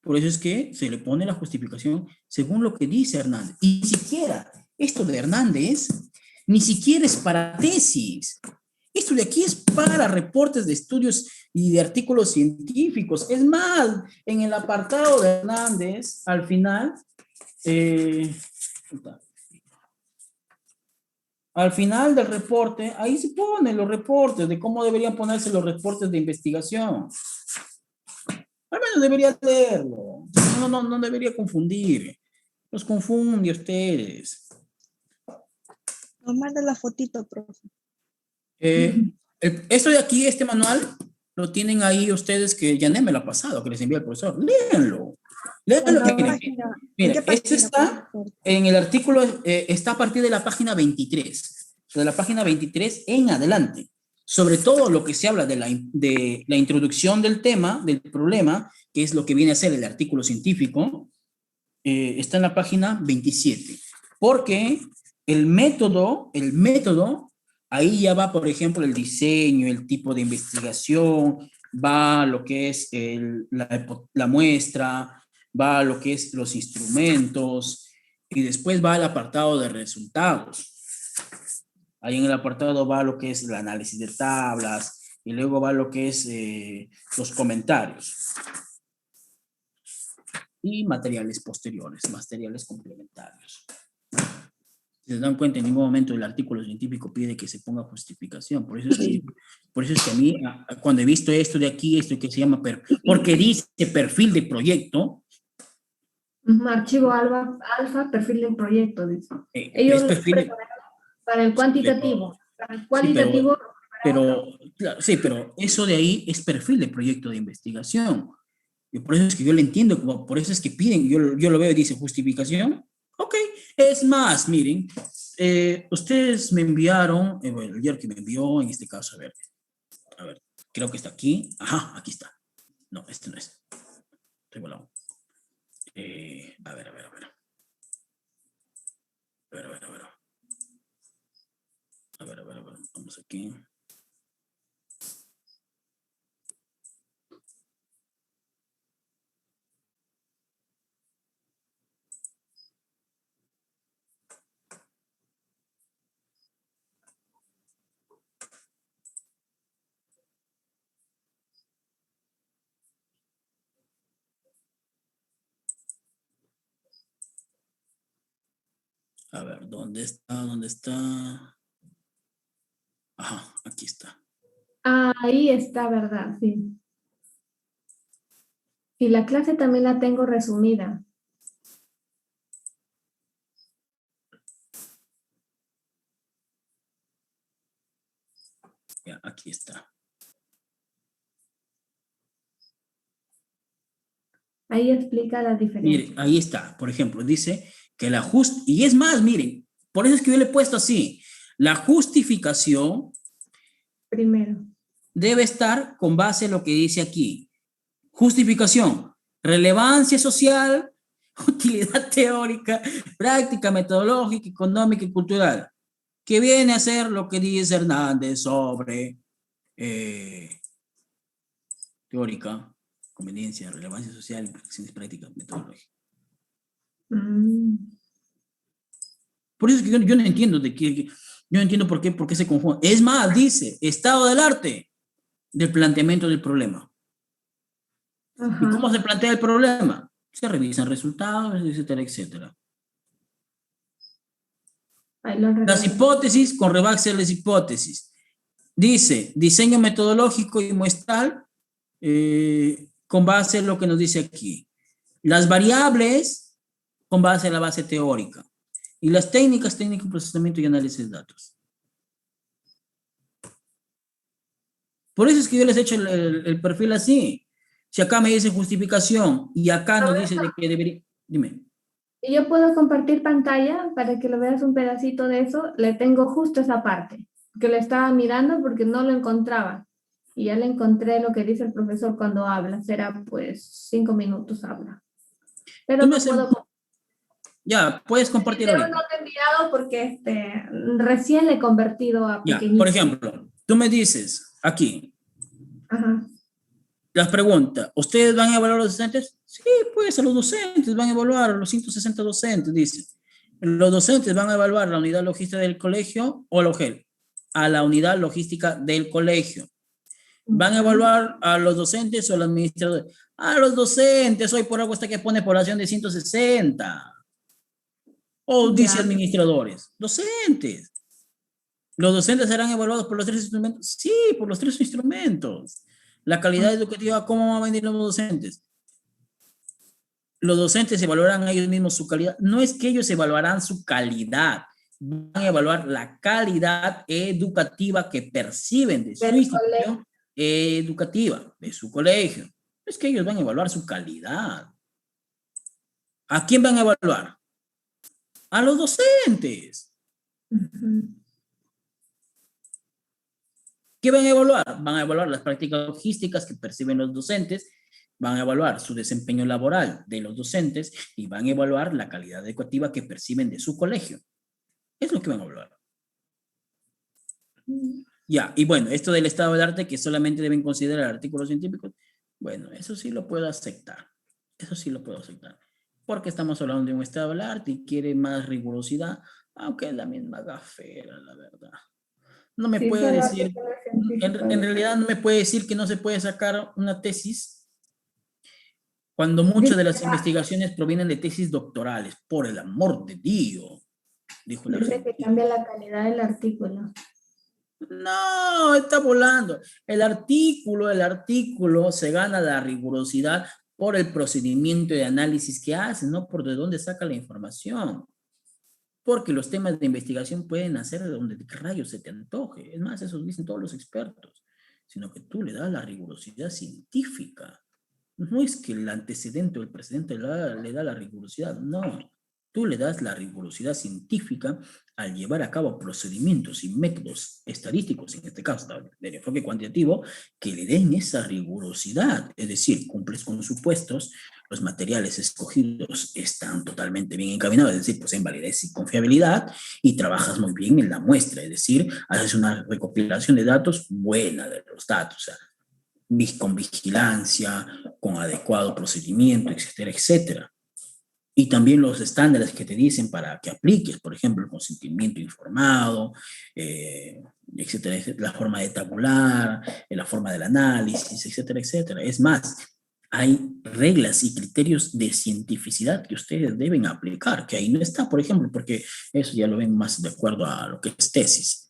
Speaker 3: Por eso es que se le pone la justificación según lo que dice Hernández. Y ni siquiera esto de Hernández, ni siquiera es para tesis. Esto de aquí es para reportes de estudios y de artículos científicos. Es más, en el apartado de Hernández, al final, al final del reporte, ahí se ponen los reportes de cómo deberían ponerse los reportes de investigación. Al menos debería leerlo. No debería confundir. Los confunde a ustedes.
Speaker 1: Nos manda la fotito, profe.
Speaker 3: Esto de aquí, este manual, lo tienen ahí ustedes que Yané me lo ha pasado, que les envía el profesor. Léanlo. Léanlo. Miren, este está en el artículo, está a partir de la página 23. De la página 23 en adelante. Sobre todo lo que se habla de la introducción del tema, del problema, que es lo que viene a ser el artículo científico, está en la página 27. Porque el método, ahí ya va, por ejemplo, el diseño, el tipo de investigación, va lo que es la muestra, va lo que es los instrumentos, y después va el apartado de resultados. Ahí en el apartado va lo que es el análisis de tablas, y luego va lo que es los comentarios. Y materiales posteriores, materiales complementarios. Si se dan cuenta, en ningún momento el artículo científico pide que se ponga justificación. Por eso es que a mí, cuando he visto esto de aquí, esto que se llama, porque dice perfil de proyecto.
Speaker 2: Archivo alfa, perfil del proyecto, dice.
Speaker 3: Ellos
Speaker 2: para el cuantitativo, para el cualitativo.
Speaker 3: Sí, pero eso de ahí es perfil de proyecto de investigación. Y por eso es que yo lo entiendo, por eso es que piden, yo lo veo y dice justificación. Ok, es más, miren, ustedes me enviaron, bueno, el día que me envió, en este caso, a ver, creo que está aquí. Ajá, aquí está. No, este no es. Estoy volado. A ver. Vamos aquí. A ver, ¿dónde está? Ajá, aquí está.
Speaker 2: Ahí está, ¿verdad? Sí. Y la clase también la tengo resumida.
Speaker 3: Ya, aquí está.
Speaker 2: Ahí explica la diferencia.
Speaker 3: Mire, ahí está. Por ejemplo, dice que y es más, miren, por eso es que yo le he puesto así. La justificación
Speaker 2: primero
Speaker 3: debe estar con base en lo que dice aquí. Justificación, relevancia social, utilidad teórica, práctica metodológica, económica y cultural, que viene a ser lo que dice Hernández sobre teórica, conveniencia, relevancia social, implicaciones prácticas, metodológicas. Por eso es que yo no entiendo yo no entiendo por qué se confunde. Es más, dice, estado del arte del planteamiento del problema.
Speaker 2: Ajá.
Speaker 3: ¿Y cómo se plantea el problema? Se revisan resultados, etcétera, etcétera.
Speaker 2: Ahí lo
Speaker 3: Las
Speaker 2: arreglamos.
Speaker 3: hipótesis con rebaxe de las hipótesis. Dice, diseño metodológico y muestral con base en lo que nos dice aquí. Las variables con base en la base teórica. Y las técnicas, técnico, procesamiento y análisis de datos. Por eso es que yo les he hecho el perfil así. Si acá me dice justificación y acá nos dice de que debería... Dime.
Speaker 2: Y yo puedo compartir pantalla para que lo veas un pedacito de eso. Le tengo justo esa parte, que le estaba mirando porque no lo encontraba. Y ya le encontré lo que dice el profesor cuando habla. Será pues 5 minutos habla. Pero
Speaker 3: Tú me
Speaker 2: no
Speaker 3: haces-
Speaker 2: puedo.
Speaker 3: Ya, puedes
Speaker 2: El
Speaker 3: compartir
Speaker 2: video
Speaker 3: ahorita.
Speaker 2: no te he enviado porque recién le he convertido a
Speaker 3: Ya,
Speaker 2: pequeñito.
Speaker 3: por ejemplo, tú me dices aquí,
Speaker 2: Ajá.
Speaker 3: las preguntas, ¿ustedes van a evaluar a los docentes? Sí, pues a los docentes van a evaluar, a los 160 docentes, dice. Los docentes van a evaluar la unidad logística del colegio o la UGEL, a la unidad logística del colegio. Van a evaluar a los docentes o al administrador. A los docentes, hoy por algo está que pone población de 160. O dice
Speaker 2: Ya.
Speaker 3: administradores, docentes. ¿Los docentes serán evaluados por los 3 instrumentos? Sí, por los 3 instrumentos. La calidad educativa, ¿cómo van a venir los docentes? Los docentes evaluarán a ellos mismos su calidad. No es que ellos evaluarán su calidad, van a evaluar la calidad educativa que perciben de su
Speaker 2: Del
Speaker 3: institución educativa, de su colegio. No es que ellos van a evaluar su calidad. ¿A quién van a evaluar? A los docentes.
Speaker 2: Ujú.
Speaker 3: ¿Qué van a evaluar? Van a evaluar las prácticas logísticas que perciben los docentes, van a evaluar su desempeño laboral de los docentes y van a evaluar la calidad educativa que perciben de su colegio. Es lo que van a evaluar. Ya, y bueno, esto del estado del arte que solamente deben considerar artículos científicos, bueno, eso sí lo puedo aceptar. Eso sí lo puedo aceptar. Porque estamos hablando de un estado del arte y quiere más rigurosidad, aunque es la misma gafera, la verdad. No me
Speaker 2: Sí,
Speaker 3: puede
Speaker 2: solo
Speaker 3: decir,
Speaker 2: artículos científicos.
Speaker 3: en realidad no me puede decir que no se puede sacar una tesis cuando muchas
Speaker 2: Dice,
Speaker 3: de las investigaciones provienen de tesis doctorales. Por el amor de Dios, dijo el
Speaker 2: dice que
Speaker 3: argentino.
Speaker 2: cambia la calidad del artículo.
Speaker 3: No, está volando. El artículo se gana la rigurosidad por el procedimiento de análisis que hace, no por de dónde saca la información. Porque los temas de investigación pueden hacer de donde rayos se te antoje. Es más, eso dicen todos los expertos. Sino que tú le das la rigurosidad científica. No es que el antecedente o el precedente le da la rigurosidad, no. Tú le das la rigurosidad científica al llevar a cabo procedimientos y métodos estadísticos, en este caso del enfoque cuantitativo, que le den esa rigurosidad. Es decir, cumples con los supuestos, los materiales escogidos están totalmente bien encaminados, es decir, poseen validez y confiabilidad, y trabajas muy bien en la muestra, es decir, haces una recopilación de datos buena de los datos, o sea, con vigilancia, con adecuado procedimiento, etcétera, etcétera. Y también los estándares que te dicen para que apliques, por ejemplo, el consentimiento informado, etcétera, etcétera, la forma de tabular, la forma del análisis, etcétera, etcétera. Es más, hay reglas y criterios de cientificidad que ustedes deben aplicar, que ahí no está, por ejemplo, porque eso ya lo ven más de acuerdo a lo que es tesis.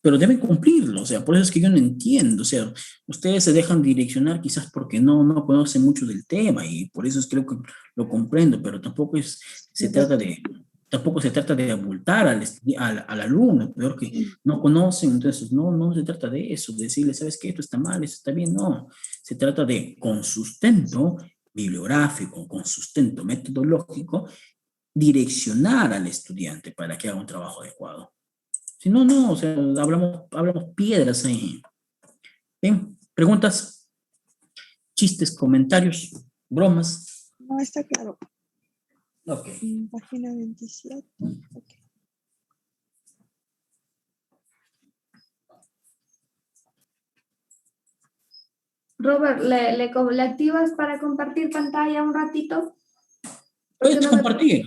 Speaker 3: Pero deben cumplirlo, o sea, por eso es que yo no entiendo, o sea, ustedes se dejan direccionar quizás porque no conocen mucho del tema y por eso es que lo comprendo, pero tampoco se trata de abultar al alumno, peor que no conocen, entonces no se trata de eso, de decirle, ¿sabes qué? Esto está mal, esto está bien, no. Se trata de, con sustento bibliográfico, con sustento metodológico, direccionar al estudiante para que haga un trabajo adecuado. Si no, o sea, hablamos piedras ahí. Bien, preguntas, chistes, comentarios, bromas.
Speaker 1: No, está claro.
Speaker 3: Ok.
Speaker 1: Página 27. Okay.
Speaker 2: Robert, ¿le activas para compartir pantalla un ratito?
Speaker 3: ¿Puedes compartir?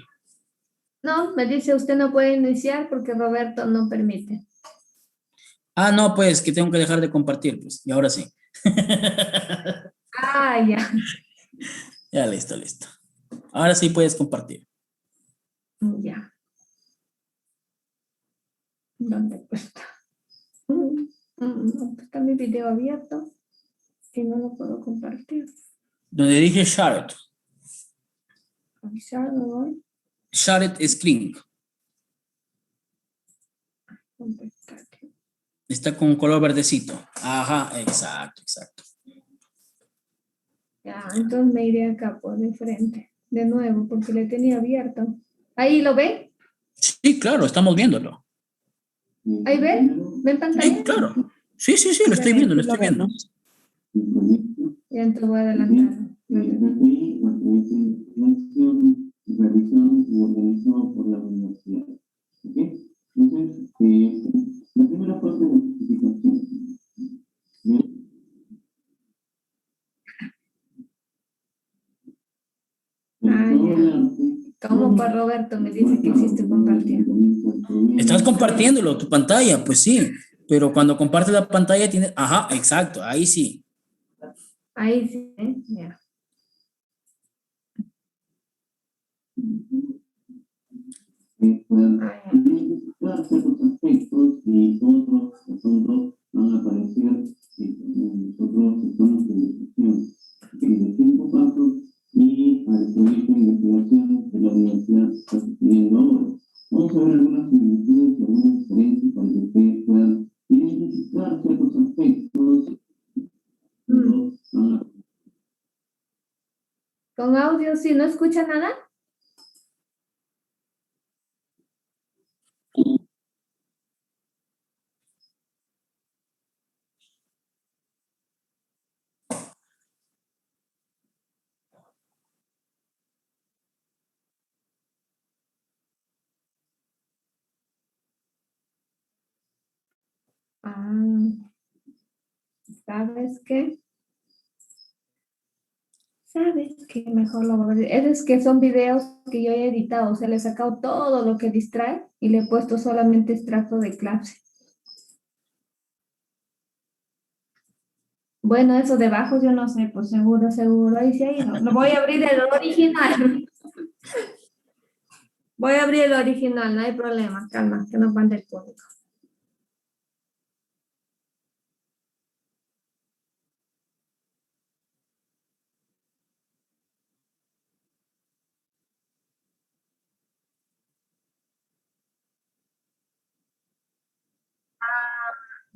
Speaker 2: No, me dice usted no puede iniciar porque Roberto no permite.
Speaker 3: Ah, no, pues que tengo que dejar de compartir, pues. Y ahora sí.
Speaker 2: Ah, ya.
Speaker 3: Ya, listo. Ahora sí puedes compartir.
Speaker 2: Ya. ¿Dónde está? Está mi video abierto y no lo puedo compartir.
Speaker 3: Donde dije share it.
Speaker 2: Avisar, ¿no voy?
Speaker 3: Share it screen.
Speaker 2: ¿Dónde está aquí?
Speaker 3: Está con color verdecito. Ajá, exacto, exacto.
Speaker 2: Ya, entonces me iré acá por de frente. De nuevo, porque le tenía abierto. ¿Ahí lo ve?
Speaker 3: Sí, claro, estamos viéndolo.
Speaker 2: ¿Ahí ve? ¿Ve en pantalla?
Speaker 3: Sí, claro. Sí, sí, sí, lo estoy
Speaker 2: Ya,
Speaker 3: viendo, lo
Speaker 2: aquí
Speaker 3: estoy viendo.
Speaker 2: vemos. Ya entonces voy a adelantar.
Speaker 4: El PPI, la proyecto de investigación realizado y organizado por la universidad. ¿Ok? Entonces, la primera parte de la justificación. Bien.
Speaker 2: ¿Cómo para Roberto me dice que hiciste compartir?
Speaker 3: Estás compartiéndolo, tu pantalla, pues sí. Pero cuando compartes la pantalla tienes... Ajá, exacto, ahí sí.
Speaker 2: Ahí sí, ¿eh? Ya.
Speaker 4: Puedan
Speaker 2: Ah, ya.
Speaker 4: identificar ciertos aspectos y otros asuntos van a aparecer en otros sistemas de investigación. De 5 pasos y al proyecto de investigación de la universidad está sucediendo ahora. Vamos a ver algunas similitudes y algunas diferencias para que ustedes puedan identificar ciertos aspectos.
Speaker 2: Con audio, si no escucha nada. Ah, ¿sabes qué? ¿Sabes qué? Mejor lo voy a ver. Es que son videos que yo he editado, o sea, le he sacado todo lo que distrae y le he puesto solamente extracto de clase. Bueno, eso de bajos yo no sé, pues seguro, seguro. Ahí sí, ahí no. Lo voy a abrir el original. Voy a abrir el original, no hay problema. Calma, que no mande el público.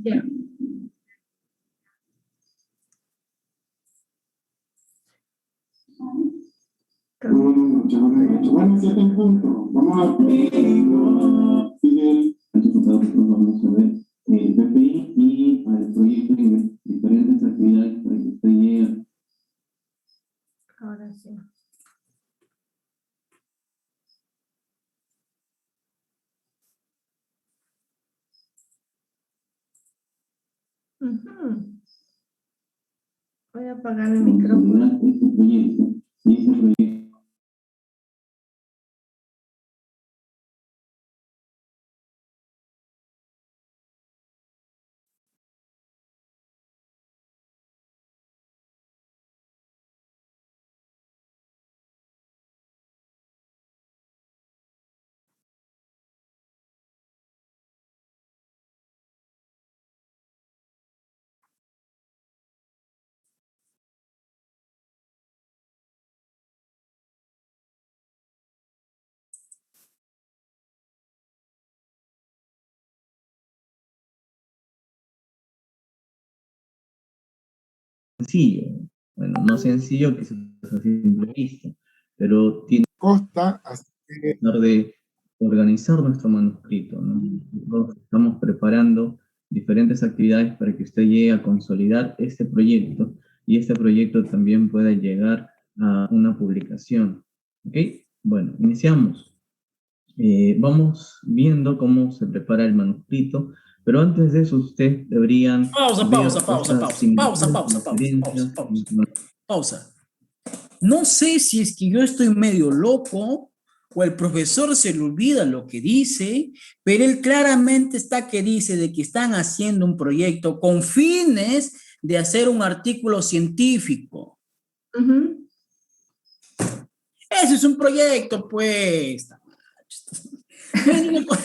Speaker 2: Ya.
Speaker 4: Bueno, 7 en punto. Vamos a Fidel. Vamos a ver el PPI y al proyecto de diferentes actividades para que usted llegue.
Speaker 2: Ahora sí. Ujú. Voy a apagar el micrófono.
Speaker 4: Este proyecto y este proyecto.
Speaker 5: Sencillo, bueno, no sencillo que se a simple vista, pero tiene
Speaker 6: Costa, así que
Speaker 5: que tratar de organizar nuestro manuscrito, ¿no? Nosotros estamos preparando diferentes actividades para que usted llegue a consolidar este proyecto y este proyecto también pueda llegar a una publicación. ¿Ok? Bueno, iniciamos. Vamos viendo cómo se prepara el manuscrito, pero antes de eso ustedes deberían
Speaker 3: Pausa,
Speaker 5: ver
Speaker 3: pausa, pausa,
Speaker 5: estas
Speaker 3: pausa, pausa,
Speaker 5: similitudes y
Speaker 3: pausa, pausa, pausa,
Speaker 5: diferencias.
Speaker 3: pausa. Pausa. No sé si es que yo estoy medio loco o el profesor se le olvida lo que dice, pero él claramente está que dice de que están haciendo un proyecto con fines de hacer un artículo científico.
Speaker 2: Ujú.
Speaker 3: Ese es un proyecto, pues. No hay ningún...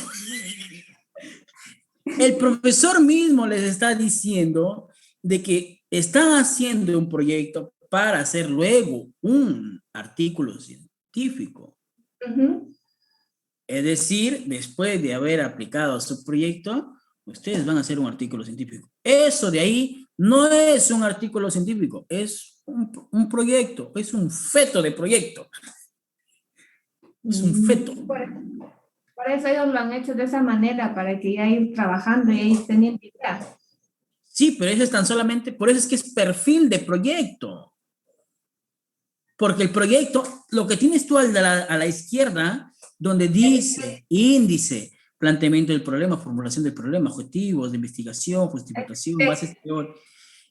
Speaker 3: El profesor mismo les está diciendo de que están haciendo un proyecto para hacer luego un artículo científico.
Speaker 2: Ujú.
Speaker 3: Es decir, después de haber aplicado su proyecto, ustedes van a hacer un artículo científico. Eso de ahí no es un artículo científico, es un proyecto, es un feto de proyecto. Es un feto.
Speaker 2: Por eso ellos lo han hecho de esa manera, para que ya ir trabajando y ir teniendo ideas.
Speaker 3: Sí, pero eso es tan solamente, por eso es que es perfil de proyecto. Porque el proyecto, lo que tienes tú a la izquierda, donde dice índice, planteamiento del problema, formulación del problema, objetivos de investigación, justificación, bases teóricas.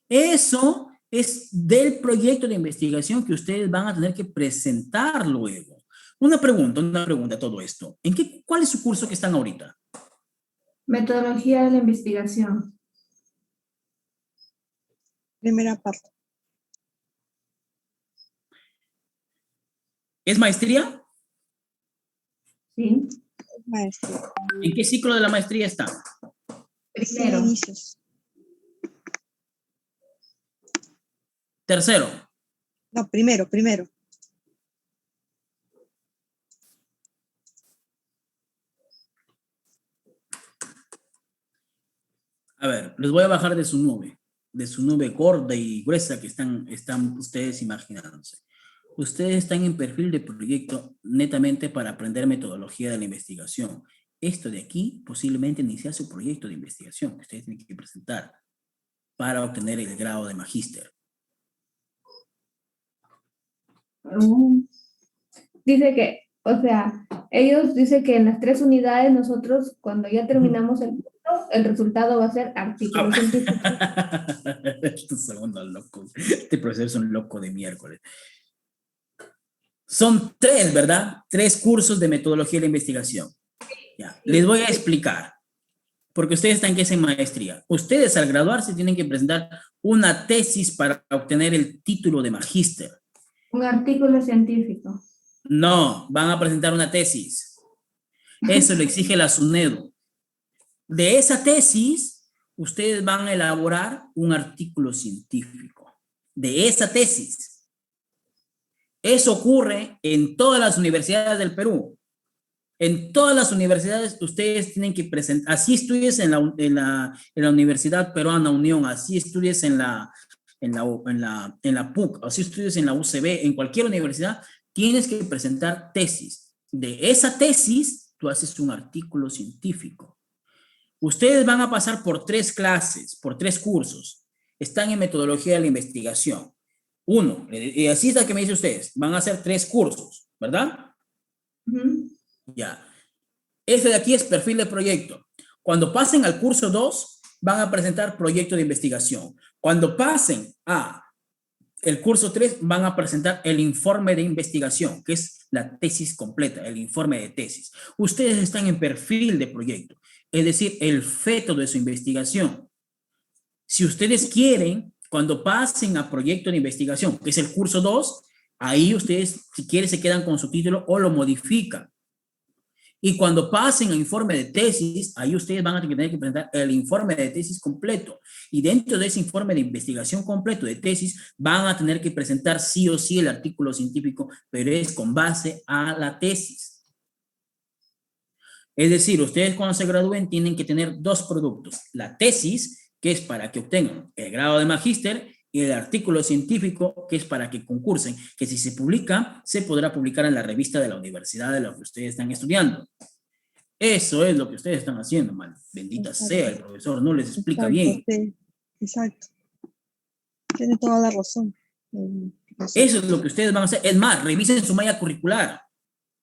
Speaker 3: Eso es del proyecto de investigación que ustedes van a tener que presentar luego. Una pregunta a todo esto. ¿Cuál es su curso que están ahorita?
Speaker 2: Metodología de la investigación.
Speaker 1: Primera parte.
Speaker 3: ¿Es maestría?
Speaker 2: Sí.
Speaker 1: Maestría.
Speaker 3: ¿En qué ciclo de la maestría está?
Speaker 2: Primero.
Speaker 1: Inicios.
Speaker 3: Tercero.
Speaker 1: No, primero.
Speaker 3: A ver, les voy a bajar de su nube gorda y gruesa que están ustedes imaginándose. Ustedes están en perfil de proyecto netamente para aprender metodología de la investigación. Esto de aquí posiblemente inicia su proyecto de investigación que ustedes tienen que presentar para obtener el grado de magíster.
Speaker 2: Dice que, o sea, ellos dicen que en las 3 unidades nosotros, cuando ya terminamos el curso, el resultado va a ser artículo científico.
Speaker 3: Estos son unos locos. Este profesor es un loco de miércoles. Son 3, ¿verdad? 3 cursos de metodología de la investigación. Ya, les voy a explicar. Porque ustedes están que es en maestría. Ustedes al graduarse tienen que presentar una tesis para obtener el título de magíster.
Speaker 2: Un artículo científico.
Speaker 3: No, van a presentar una tesis. Eso lo exige la SUNEDU. De esa tesis, ustedes van a elaborar un artículo científico. De esa tesis. Eso ocurre en todas las universidades del Perú. En todas las universidades ustedes tienen que presentar, así estudies en la Universidad Peruana Unión, así estudies en la PUC, así estudies en la UCB, en cualquier universidad, tienes que presentar tesis. De esa tesis, tú haces un artículo científico. Ustedes van a pasar por 3 clases, por 3 cursos. Están en metodología de la investigación. 1, y así es la que me dice ustedes, van a hacer 3 cursos, ¿verdad? Ya. Este de aquí es perfil de proyecto. Cuando pasen al curso 2, van a presentar proyecto de investigación. Cuando pasen a el curso 3, van a presentar el informe de investigación, que es la tesis completa, el informe de tesis. Ustedes están en perfil de proyecto, es decir, el feto de su investigación. Si ustedes quieren, cuando pasen a proyecto de investigación, que es el curso 2, ahí ustedes, si quieren, se quedan con su título o lo modifican. Y cuando pasen al informe de tesis, ahí ustedes van a tener que presentar el informe de tesis completo. Y dentro de ese informe de investigación completo de tesis, van a tener que presentar sí o sí el artículo científico, pero es con base a la tesis. Es decir, ustedes cuando se gradúen tienen que tener 2 productos. La tesis, que es para que obtengan el grado de magíster, y el artículo científico, que es para que concursen, que si se publica, se podrá publicar en la revista de la universidad de la que ustedes están estudiando. Eso es lo que ustedes están haciendo, man. Bendita sea, el profesor no les explica bien.
Speaker 1: Sí, exacto. Tiene toda la razón.
Speaker 3: Eso es lo que ustedes van a hacer. Es más, revisen su malla curricular.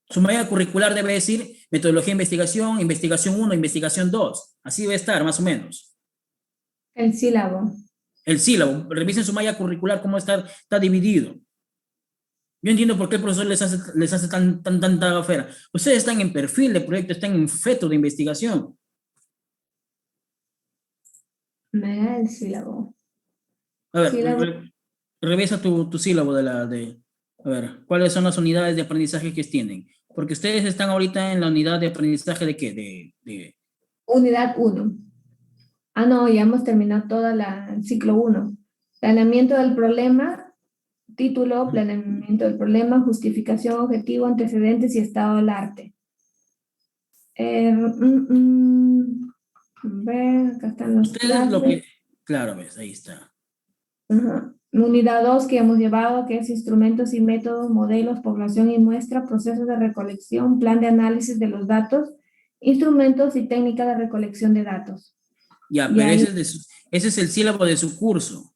Speaker 3: Su malla curricular debe decir metodología de investigación, investigación 1, investigación 2. Así debe estar, más o menos.
Speaker 2: El sílabo.
Speaker 3: El sílabo. Revisen su malla curricular, cómo está dividido. Yo entiendo por qué el profesor les hace tanta gafera. Ustedes están en perfil de proyecto, están en feto de investigación.
Speaker 2: Me da el sílabo.
Speaker 3: A ver,
Speaker 2: Sílabo.
Speaker 3: revisa tu sílabo a ver, ¿cuáles son las unidades de aprendizaje que tienen? Porque ustedes están ahorita en la unidad de aprendizaje ¿de qué?
Speaker 2: Unidad 1. Ah, no, ya hemos terminado toda el ciclo 1. Planeamiento del problema, título, planeamiento del problema, justificación, objetivo, antecedentes y estado del arte. A ver, acá están los
Speaker 3: Ustedes lo que...
Speaker 2: clases.
Speaker 3: Claro, ves, ahí está.
Speaker 2: Ajá. Unidad 2 que hemos llevado, que es instrumentos y métodos, modelos, población y muestra, procesos de recolección, plan de análisis de los datos, instrumentos y técnica de recolección de datos.
Speaker 3: Ya,
Speaker 2: Y
Speaker 3: pero
Speaker 2: ahí,
Speaker 3: ese es el sílabo de su curso.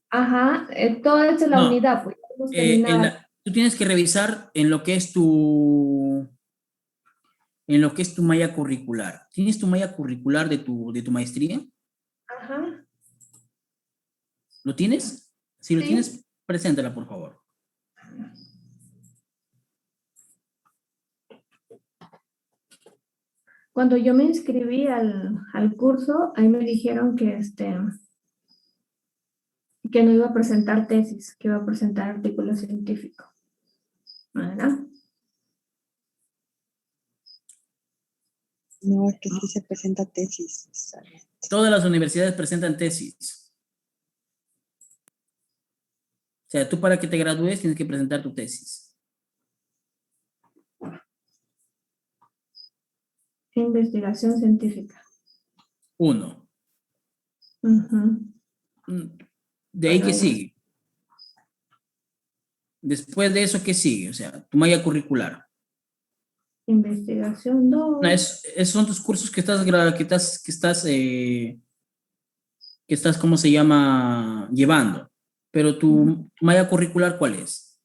Speaker 2: ajá, toda esta es la
Speaker 3: No,
Speaker 2: unidad, pues hemos terminado.
Speaker 3: tú tienes que revisar en lo que es tu malla curricular. ¿Tienes tu malla curricular de tu maestría?
Speaker 2: Ajá,
Speaker 3: ¿Lo tienes? Si lo
Speaker 2: sí.
Speaker 3: tienes, preséntala, por favor.
Speaker 2: Cuando yo me inscribí al curso, ahí me dijeron que no iba a presentar tesis, que iba a presentar artículo científico. ¿Verdad?
Speaker 1: No, es que sí se presenta tesis.
Speaker 3: Todas las universidades presentan tesis. O sea, tú para que te gradúes tienes que presentar tu tesis.
Speaker 2: Investigación científica.
Speaker 3: 1.
Speaker 2: Ujú.
Speaker 3: De ahí,
Speaker 2: Bueno,
Speaker 3: ¿qué
Speaker 2: ya.
Speaker 3: sigue? Después de eso, ¿qué sigue? O sea, tu malla curricular.
Speaker 2: Investigación 2.
Speaker 3: No, esos son tus cursos que estás, ¿cómo se llama? Llevando. Pero tu malla curricular, ¿cuál es?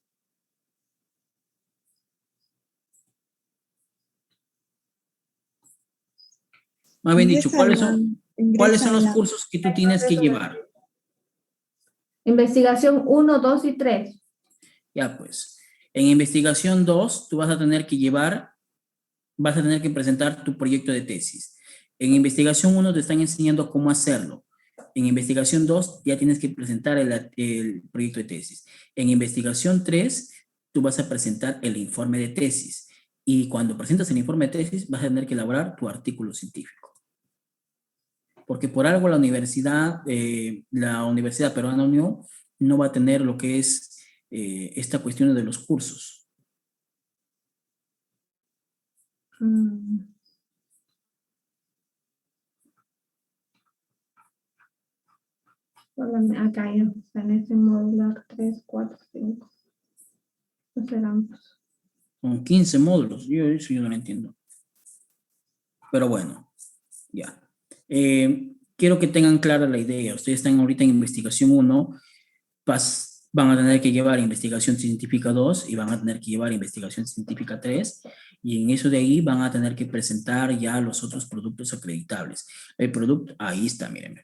Speaker 3: Más bien dicho, ¿cuáles son los cursos que tú tienes que llevar?
Speaker 2: Investigación 1, 2 y 3.
Speaker 3: Ya, pues, en investigación 2, tú vas a tener que presentar tu proyecto de tesis. En investigación 1 te están enseñando cómo hacerlo. En investigación 2 ya tienes que presentar el proyecto de tesis. En investigación 3 tú vas a presentar el informe de tesis. Y cuando presentas el informe de tesis vas a tener que elaborar tu artículo científico. Porque por algo la Universidad Peruana Unión no va a tener lo que es esta cuestión de los cursos.
Speaker 2: Acá ya están ese módulo 3, 4, 5. No serán.
Speaker 3: Son 15 módulos. Eso yo no lo entiendo. Pero bueno, ya. Quiero que tengan clara la idea. Ustedes están ahorita en investigación 1, van a tener que llevar investigación científica 2 y van a tener que llevar investigación científica 3 y en eso de ahí van a tener que presentar ya los otros productos acreditables. El producto, ahí está, miren.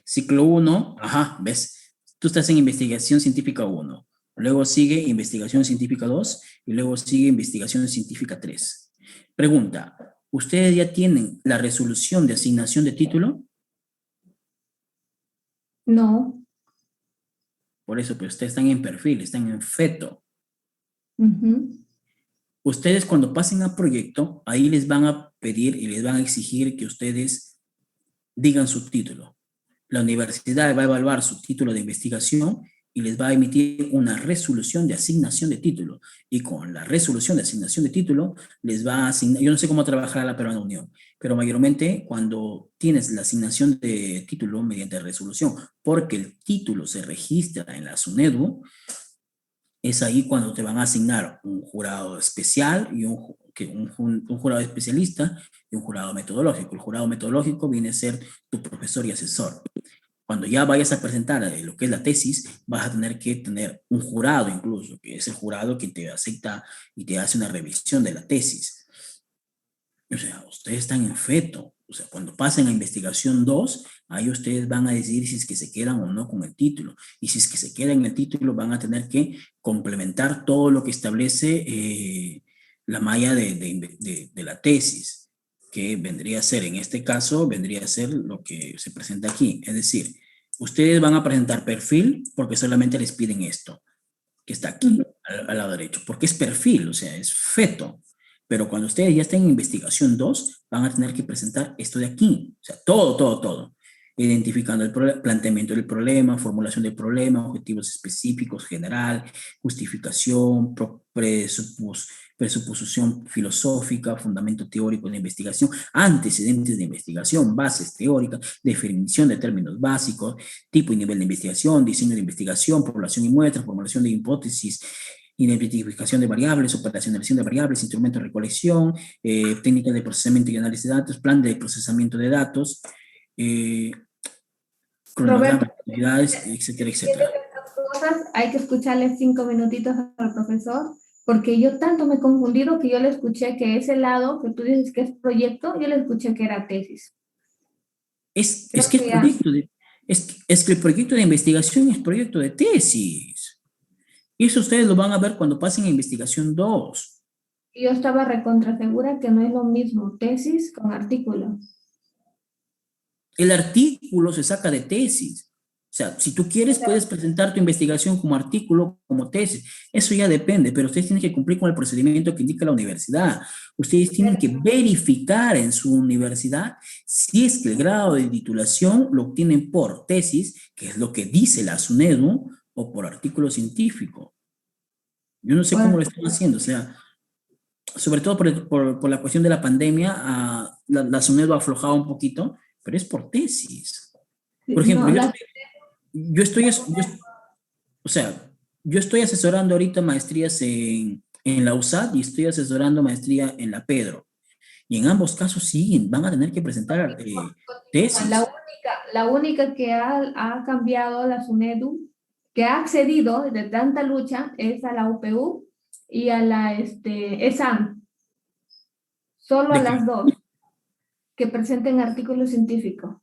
Speaker 3: Ciclo 1, ajá, ves, tú estás en investigación científica 1, luego sigue investigación científica 2 y luego sigue investigación científica 3. Pregunta, ¿ustedes ya tienen la resolución de asignación de título?
Speaker 2: No.
Speaker 3: Por eso, pues ustedes están en perfil, están en feto.
Speaker 2: Ujú.
Speaker 3: Ustedes cuando pasen a proyecto, ahí les van a pedir y les van a exigir que ustedes digan su título. La universidad va a evaluar su título de investigación y les va a emitir una resolución de asignación de título. Y con la resolución de asignación de título, les va a asignar, yo no sé cómo trabajará la Peruana Unión, pero mayormente cuando tienes la asignación de título mediante resolución, porque el título se registra en la SUNEDU, es ahí cuando te van a asignar un jurado especial y un jurado especialista y un jurado metodológico. El jurado metodológico viene a ser tu profesor y asesor. Cuando ya vayas a presentar lo que es la tesis, vas a tener que tener un jurado incluso, que es el jurado que te acepta y te hace una revisión de la tesis. O sea, ustedes están en feto. O sea, cuando pasen a investigación 2, ahí ustedes van a decidir si es que se quedan o no con el título. Y si es que se quedan en el título, van a tener que complementar todo lo que establece la malla de la tesis, que vendría a ser, en este caso, vendría a ser lo que se presenta aquí. Es decir, ustedes van a presentar perfil porque solamente les piden esto, que está aquí, al lado derecho, porque es perfil, o sea, es feto. Pero cuando ustedes ya estén en investigación 2, van a tener que presentar esto de aquí. O sea, todo. identificando el planteamiento del problema, formulación del problema, objetivos específicos, general, justificación, presuposición filosófica, fundamento teórico de la investigación, antecedentes de investigación, bases teóricas, definición de términos básicos, tipo y nivel de investigación, diseño de investigación, población y muestras, formulación de hipótesis, identificación de variables, operacionalización de variables, instrumentos de recolección, técnicas de procesamiento y análisis de datos, plan de procesamiento de datos, cronograma de actividades, etcétera, etcétera.
Speaker 2: Cosas, hay que escucharle 5 minutitos al profesor, porque yo tanto me he confundido que yo le escuché que ese lado que tú dices que es proyecto, yo le escuché que era tesis.
Speaker 3: Es que el proyecto de investigación es proyecto de tesis. Y eso ustedes lo van a ver cuando pasen a investigación 2.
Speaker 2: Yo estaba recontra segura que no es lo mismo tesis con artículo.
Speaker 3: El artículo se saca de tesis. O sea, si tú quieres, puedes presentar tu investigación como artículo, como tesis. Eso ya depende, pero ustedes tienen que cumplir con el procedimiento que indica la universidad. Ustedes tienen que verificar en su universidad si es que el grado de titulación lo obtienen por tesis, que es lo que dice la SUNEDU, o por artículo científico. Yo no sé cómo lo están haciendo, o sea, sobre todo por la cuestión de la pandemia, la SUNEDU ha aflojado un poquito, pero es por tesis. Por ejemplo, yo estoy asesorando ahorita maestrías en la USAD y estoy asesorando maestría en la Pedro. Y en ambos casos sí, van a tener que presentar tesis.
Speaker 2: La única que ha cambiado la SUNEDU, que ha accedido de tanta lucha, es a la UPU y a la ESAM. Solo a las dos que presenten artículos científicos.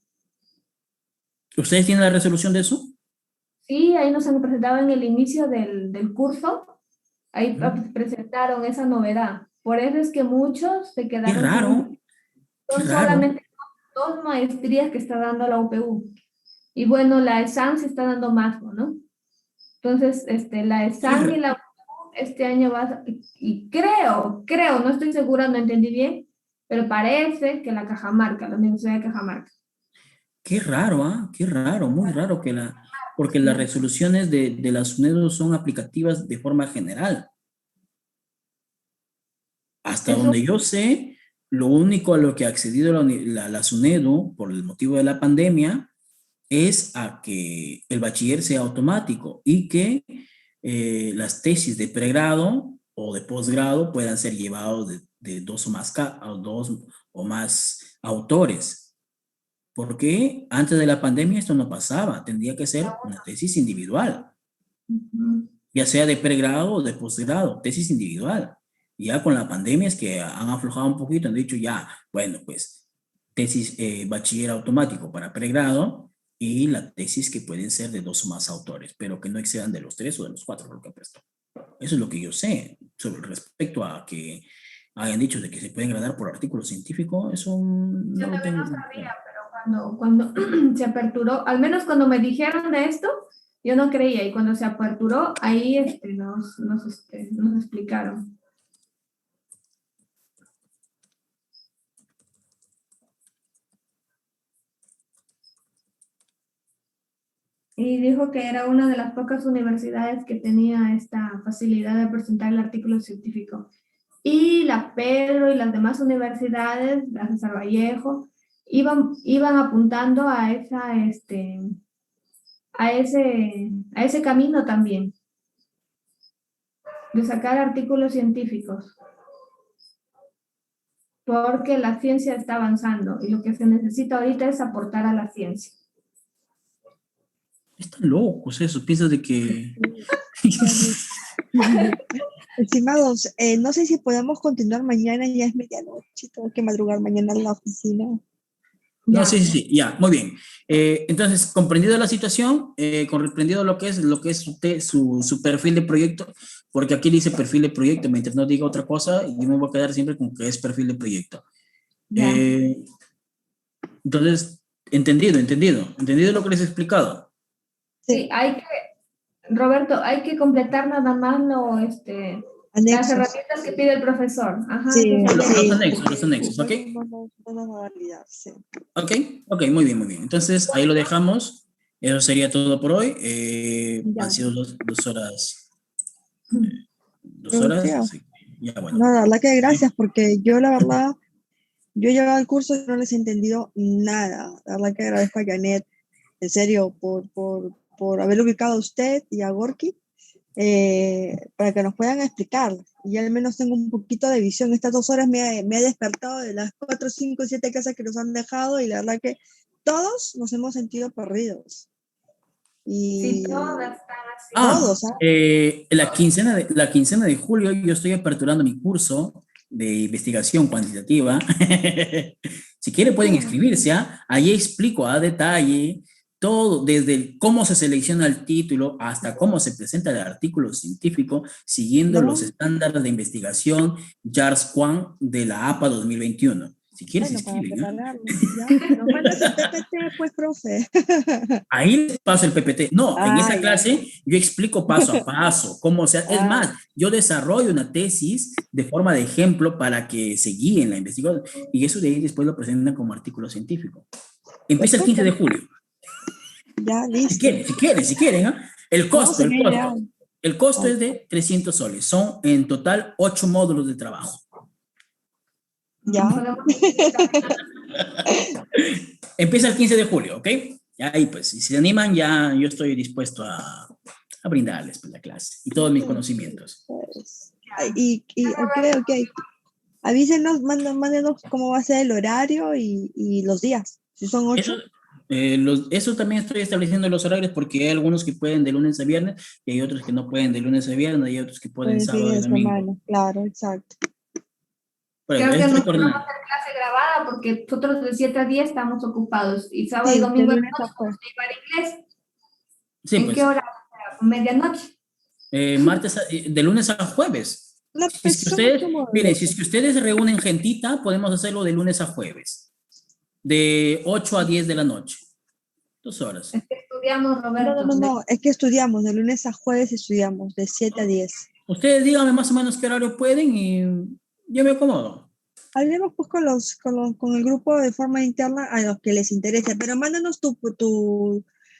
Speaker 3: ¿Ustedes tienen la resolución de eso?
Speaker 2: Sí, ahí nos han presentado en el inicio del curso. Ahí presentaron esa novedad. Por eso es que muchos se quedaron.
Speaker 3: Qué raro.
Speaker 2: Son solamente 2 maestrías que está dando la UPU. Y bueno, la ESAM se está dando más, ¿no? Entonces, la ESAM y la UPU este año y creo, no estoy segura, no entendí bien, pero parece que la Cajamarca, la Universidad de Cajamarca.
Speaker 3: Qué raro, ¿ah? Qué raro, muy raro porque las resoluciones de la SUNEDU son aplicativas de forma general. Hasta donde yo sé, lo único a lo que ha accedido la SUNEDU por el motivo de la pandemia es a que el bachiller sea automático y que las tesis de pregrado o de posgrado puedan ser llevados de 2 o más autores. Porque antes de la pandemia esto no pasaba, tendría que ser una tesis individual, ya sea de pregrado o de posgrado, tesis individual. Y ya con la pandemia es que han aflojado un poquito, han dicho ya, bueno, pues tesis bachiller automático para pregrado y la tesis que pueden ser de 2 o más autores, pero que no excedan de los 3 o de los 4, lo que prestó. Eso es lo que yo sé sobre respecto a que hayan dicho de que se pueden gradar por artículo científico, eso no lo tengo.
Speaker 2: Yo no sabía, pero cuando se aperturó, al menos cuando me dijeron de esto, yo no creía, y cuando se aperturó, ahí nos explicaron. Y dijo que era una de las pocas universidades que tenía esta facilidad de presentar el artículo científico. Y la Pedro y las demás universidades, la César Vallejo, iban apuntando a ese camino también, de sacar artículos científicos, porque la ciencia está avanzando y lo que se necesita ahorita es aportar a la ciencia.
Speaker 3: Están locos eso, piensas de que...
Speaker 1: Estimados, no sé si podemos continuar mañana, ya es medianoche, tengo que madrugar mañana a la oficina.
Speaker 3: No, sí, ya, muy bien. Entonces, comprendido la situación, comprendido lo que es su perfil de proyecto, porque aquí dice perfil de proyecto, mientras no diga otra cosa, yo me voy a quedar siempre con que es perfil de proyecto. Entonces, entendido lo que les he explicado.
Speaker 2: Sí, Roberto, hay que completar nada más Las
Speaker 1: Anexos.
Speaker 2: herramientas que pide el profesor. Ajá,
Speaker 1: Sí,
Speaker 2: entonces,
Speaker 1: sí.
Speaker 3: Los anexos, ¿ok?
Speaker 1: No nos va a olvidar, sí.
Speaker 3: Ok, muy bien, muy bien. Entonces, ahí lo dejamos. Eso sería todo por hoy.
Speaker 1: Ya.
Speaker 3: Han sido 2 horas. 2
Speaker 1: Pero,
Speaker 3: horas.
Speaker 1: tío,
Speaker 3: Sí. Ya, bueno.
Speaker 1: no, la verdad que gracias, porque yo la verdad, yo he llevado el curso y no les he entendido nada. La verdad que agradezco a Janet, en serio, por haber ubicado a usted y a Gorky, para que nos puedan explicar. Y al menos tengo un poquito de visión. Estas 2 horas me he despertado de las 4, 5, 7 casas que nos han dejado y la verdad que todos nos hemos sentido perdidos.
Speaker 2: sí,
Speaker 1: Y
Speaker 2: todas están así.
Speaker 1: todos, ¿ah?
Speaker 3: La quincena de julio yo estoy aperturando mi curso de investigación cuantitativa. Si quiere pueden inscribirse, ¿ah? Ahí explico a detalle todo, desde cómo se selecciona el título hasta cómo se presenta el artículo científico, siguiendo
Speaker 1: ¿No?
Speaker 3: los estándares de investigación JARS Quant de la APA 2021. Si quieres, se
Speaker 1: Bueno, para
Speaker 3: inscriben, ¿ah?
Speaker 1: prepararnos, ¿ya? Nos mandas el PPT, pues, profe.
Speaker 3: Ahí les paso el PPT. No, en esa
Speaker 1: Ya.
Speaker 3: clase yo explico paso a paso cómo se hace. Es más, yo desarrollo una tesis de forma de ejemplo para que se guíen la investigación y eso de ahí después lo presentan como artículo científico. Empieza el 15 de julio.
Speaker 1: Ya,
Speaker 3: Si
Speaker 1: listo.
Speaker 3: quieren, si quieren, ¿no? El
Speaker 1: No,
Speaker 3: costo,
Speaker 1: sería ideal.
Speaker 3: el costo es de 300 soles. Son en total 8 módulos de trabajo.
Speaker 1: Ya.
Speaker 3: Empieza el 15 de julio, ¿ok? Ya ahí pues, si se animan, ya yo estoy dispuesto a brindarles pues, la clase y todos mis conocimientos.
Speaker 1: Pues, ok. Avísenos, mándenos cómo va a ser el horario y los días. Si son 8.
Speaker 3: Eso también estoy estableciendo los horarios porque hay algunos que pueden de lunes a viernes y hay otros que no pueden de lunes a viernes y hay otros que pueden
Speaker 1: Pues
Speaker 3: sábado y
Speaker 1: fines de
Speaker 3: domingo.
Speaker 1: semana, claro, exacto.
Speaker 3: Por eso,
Speaker 2: Creo que
Speaker 3: estoy
Speaker 2: no podemos
Speaker 3: coordinando.
Speaker 2: hacer clase grabada porque nosotros de 7 a 10 estamos ocupados y sábado y
Speaker 1: Sí, de
Speaker 2: domingo
Speaker 1: lunes a
Speaker 2: vamos
Speaker 1: jueves.
Speaker 2: a llevar inglés.
Speaker 3: Sí,
Speaker 2: ¿En
Speaker 3: pues,
Speaker 2: qué hora? ¿Medianoche?
Speaker 3: de lunes a jueves.
Speaker 1: La
Speaker 3: Si es que
Speaker 1: persona
Speaker 3: ustedes,
Speaker 1: como
Speaker 3: miren, si es que ustedes reúnen gentita, podemos hacerlo de lunes a jueves, de 8 a 10 de la noche, 2 horas.
Speaker 2: Es que estudiamos, Roberto.
Speaker 1: No, es que estudiamos, de lunes a jueves estudiamos, de 7 a 10.
Speaker 3: Ustedes díganme más o menos qué horario pueden y yo me acomodo.
Speaker 1: Hablemos pues con el grupo de forma interna a los que les interese, pero mándanos tu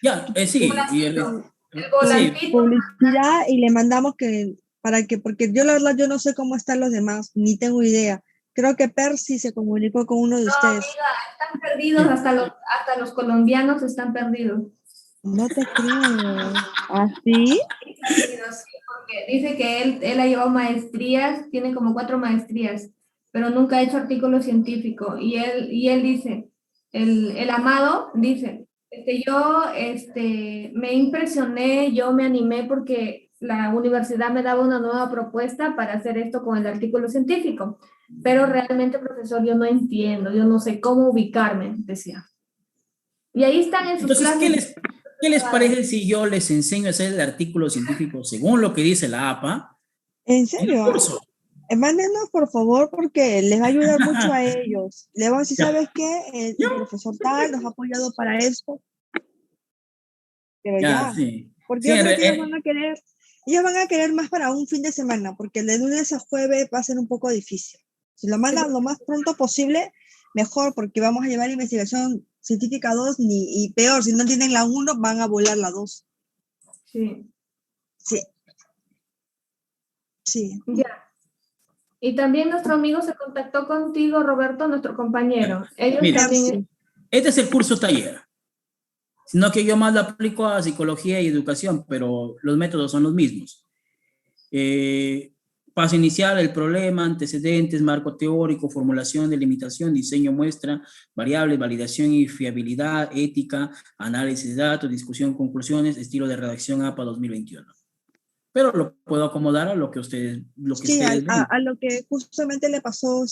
Speaker 3: Ya, sí,
Speaker 2: El
Speaker 3: sí,
Speaker 2: volantito.
Speaker 1: publicidad y le mandamos porque yo la verdad yo no sé cómo están los demás, ni tengo idea. Creo que Percy se comunicó con uno de
Speaker 2: No,
Speaker 1: ustedes.
Speaker 2: amiga, están perdidos, hasta los colombianos están perdidos.
Speaker 1: No te creo. ¿Así?
Speaker 2: Perdidos, sí, porque dice que él ha llevado maestrías, tiene como 4 maestrías, pero nunca ha hecho artículo científico. Y él dice, el amado dice, yo me impresioné, yo me animé porque la universidad me daba una nueva propuesta para hacer esto con el artículo científico. Pero realmente, profesor, yo no entiendo, yo no sé cómo ubicarme, decía. Y ahí están en sus
Speaker 3: Entonces,
Speaker 2: clases.
Speaker 3: ¿qué les parece si yo les enseño a hacer el artículo científico según lo que dice la APA
Speaker 1: ¿En
Speaker 3: en el
Speaker 1: serio?
Speaker 3: curso?
Speaker 1: Mándenos, por favor, porque les va a ayudar mucho a ellos. Le vamos a decir,
Speaker 3: Ya.
Speaker 1: ¿sabes qué? El profesor tal nos ha apoyado para esto. Pero
Speaker 3: Ya,
Speaker 1: ya,
Speaker 3: sí.
Speaker 1: porque
Speaker 3: Sí,
Speaker 1: yo creo que ellos van a querer más para un fin de semana, porque el de lunes a jueves va a ser un poco difícil. Si lo mandan lo más pronto posible, mejor, porque vamos a llevar investigación científica 2 y peor, si no tienen la 1, van a volar la 2.
Speaker 2: Sí.
Speaker 1: Sí.
Speaker 2: Ya. Y también nuestro amigo se contactó contigo, Roberto, nuestro compañero. Ellos
Speaker 3: Mira,
Speaker 2: también.
Speaker 3: este es el curso taller, sino que yo más lo aplico a psicología y educación, pero los métodos son los mismos. Paso inicial, el problema, antecedentes, marco teórico, formulación, delimitación, diseño, muestra, variables, validación y fiabilidad, ética, análisis de datos, discusión, conclusiones, estilo de redacción APA 2021. Pero lo puedo acomodar a lo que ustedes ven.
Speaker 1: A lo que justamente le pasó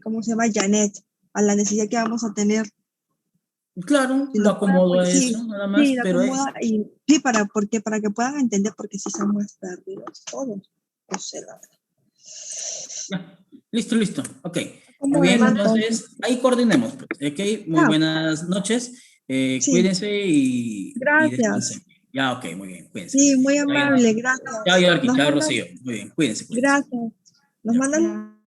Speaker 1: ¿cómo se llama? Janet, a la necesidad que vamos a tener.
Speaker 3: Claro, lo acomodo a eso, nada más,
Speaker 1: sí,
Speaker 3: pero
Speaker 1: para que puedan entender, porque si somos perdidos todos. O sea,
Speaker 3: ya. Listo, ok.
Speaker 1: ¿cómo
Speaker 3: Muy bien,
Speaker 1: es,
Speaker 3: entonces ahí coordinemos, pues, ok, muy buenas noches,
Speaker 1: sí,
Speaker 3: cuídense y
Speaker 1: gracias.
Speaker 3: descansen. Ya, ok, muy bien, cuídense.
Speaker 1: Sí, muy
Speaker 3: Ya,
Speaker 1: amable, gracias.
Speaker 3: Chao, Yorkie,
Speaker 1: Nos
Speaker 3: chao,
Speaker 1: mandan-
Speaker 3: Rocío. Muy bien, cuídense.
Speaker 1: Gracias. Nos
Speaker 3: Ya.
Speaker 1: mandan
Speaker 2: Ya.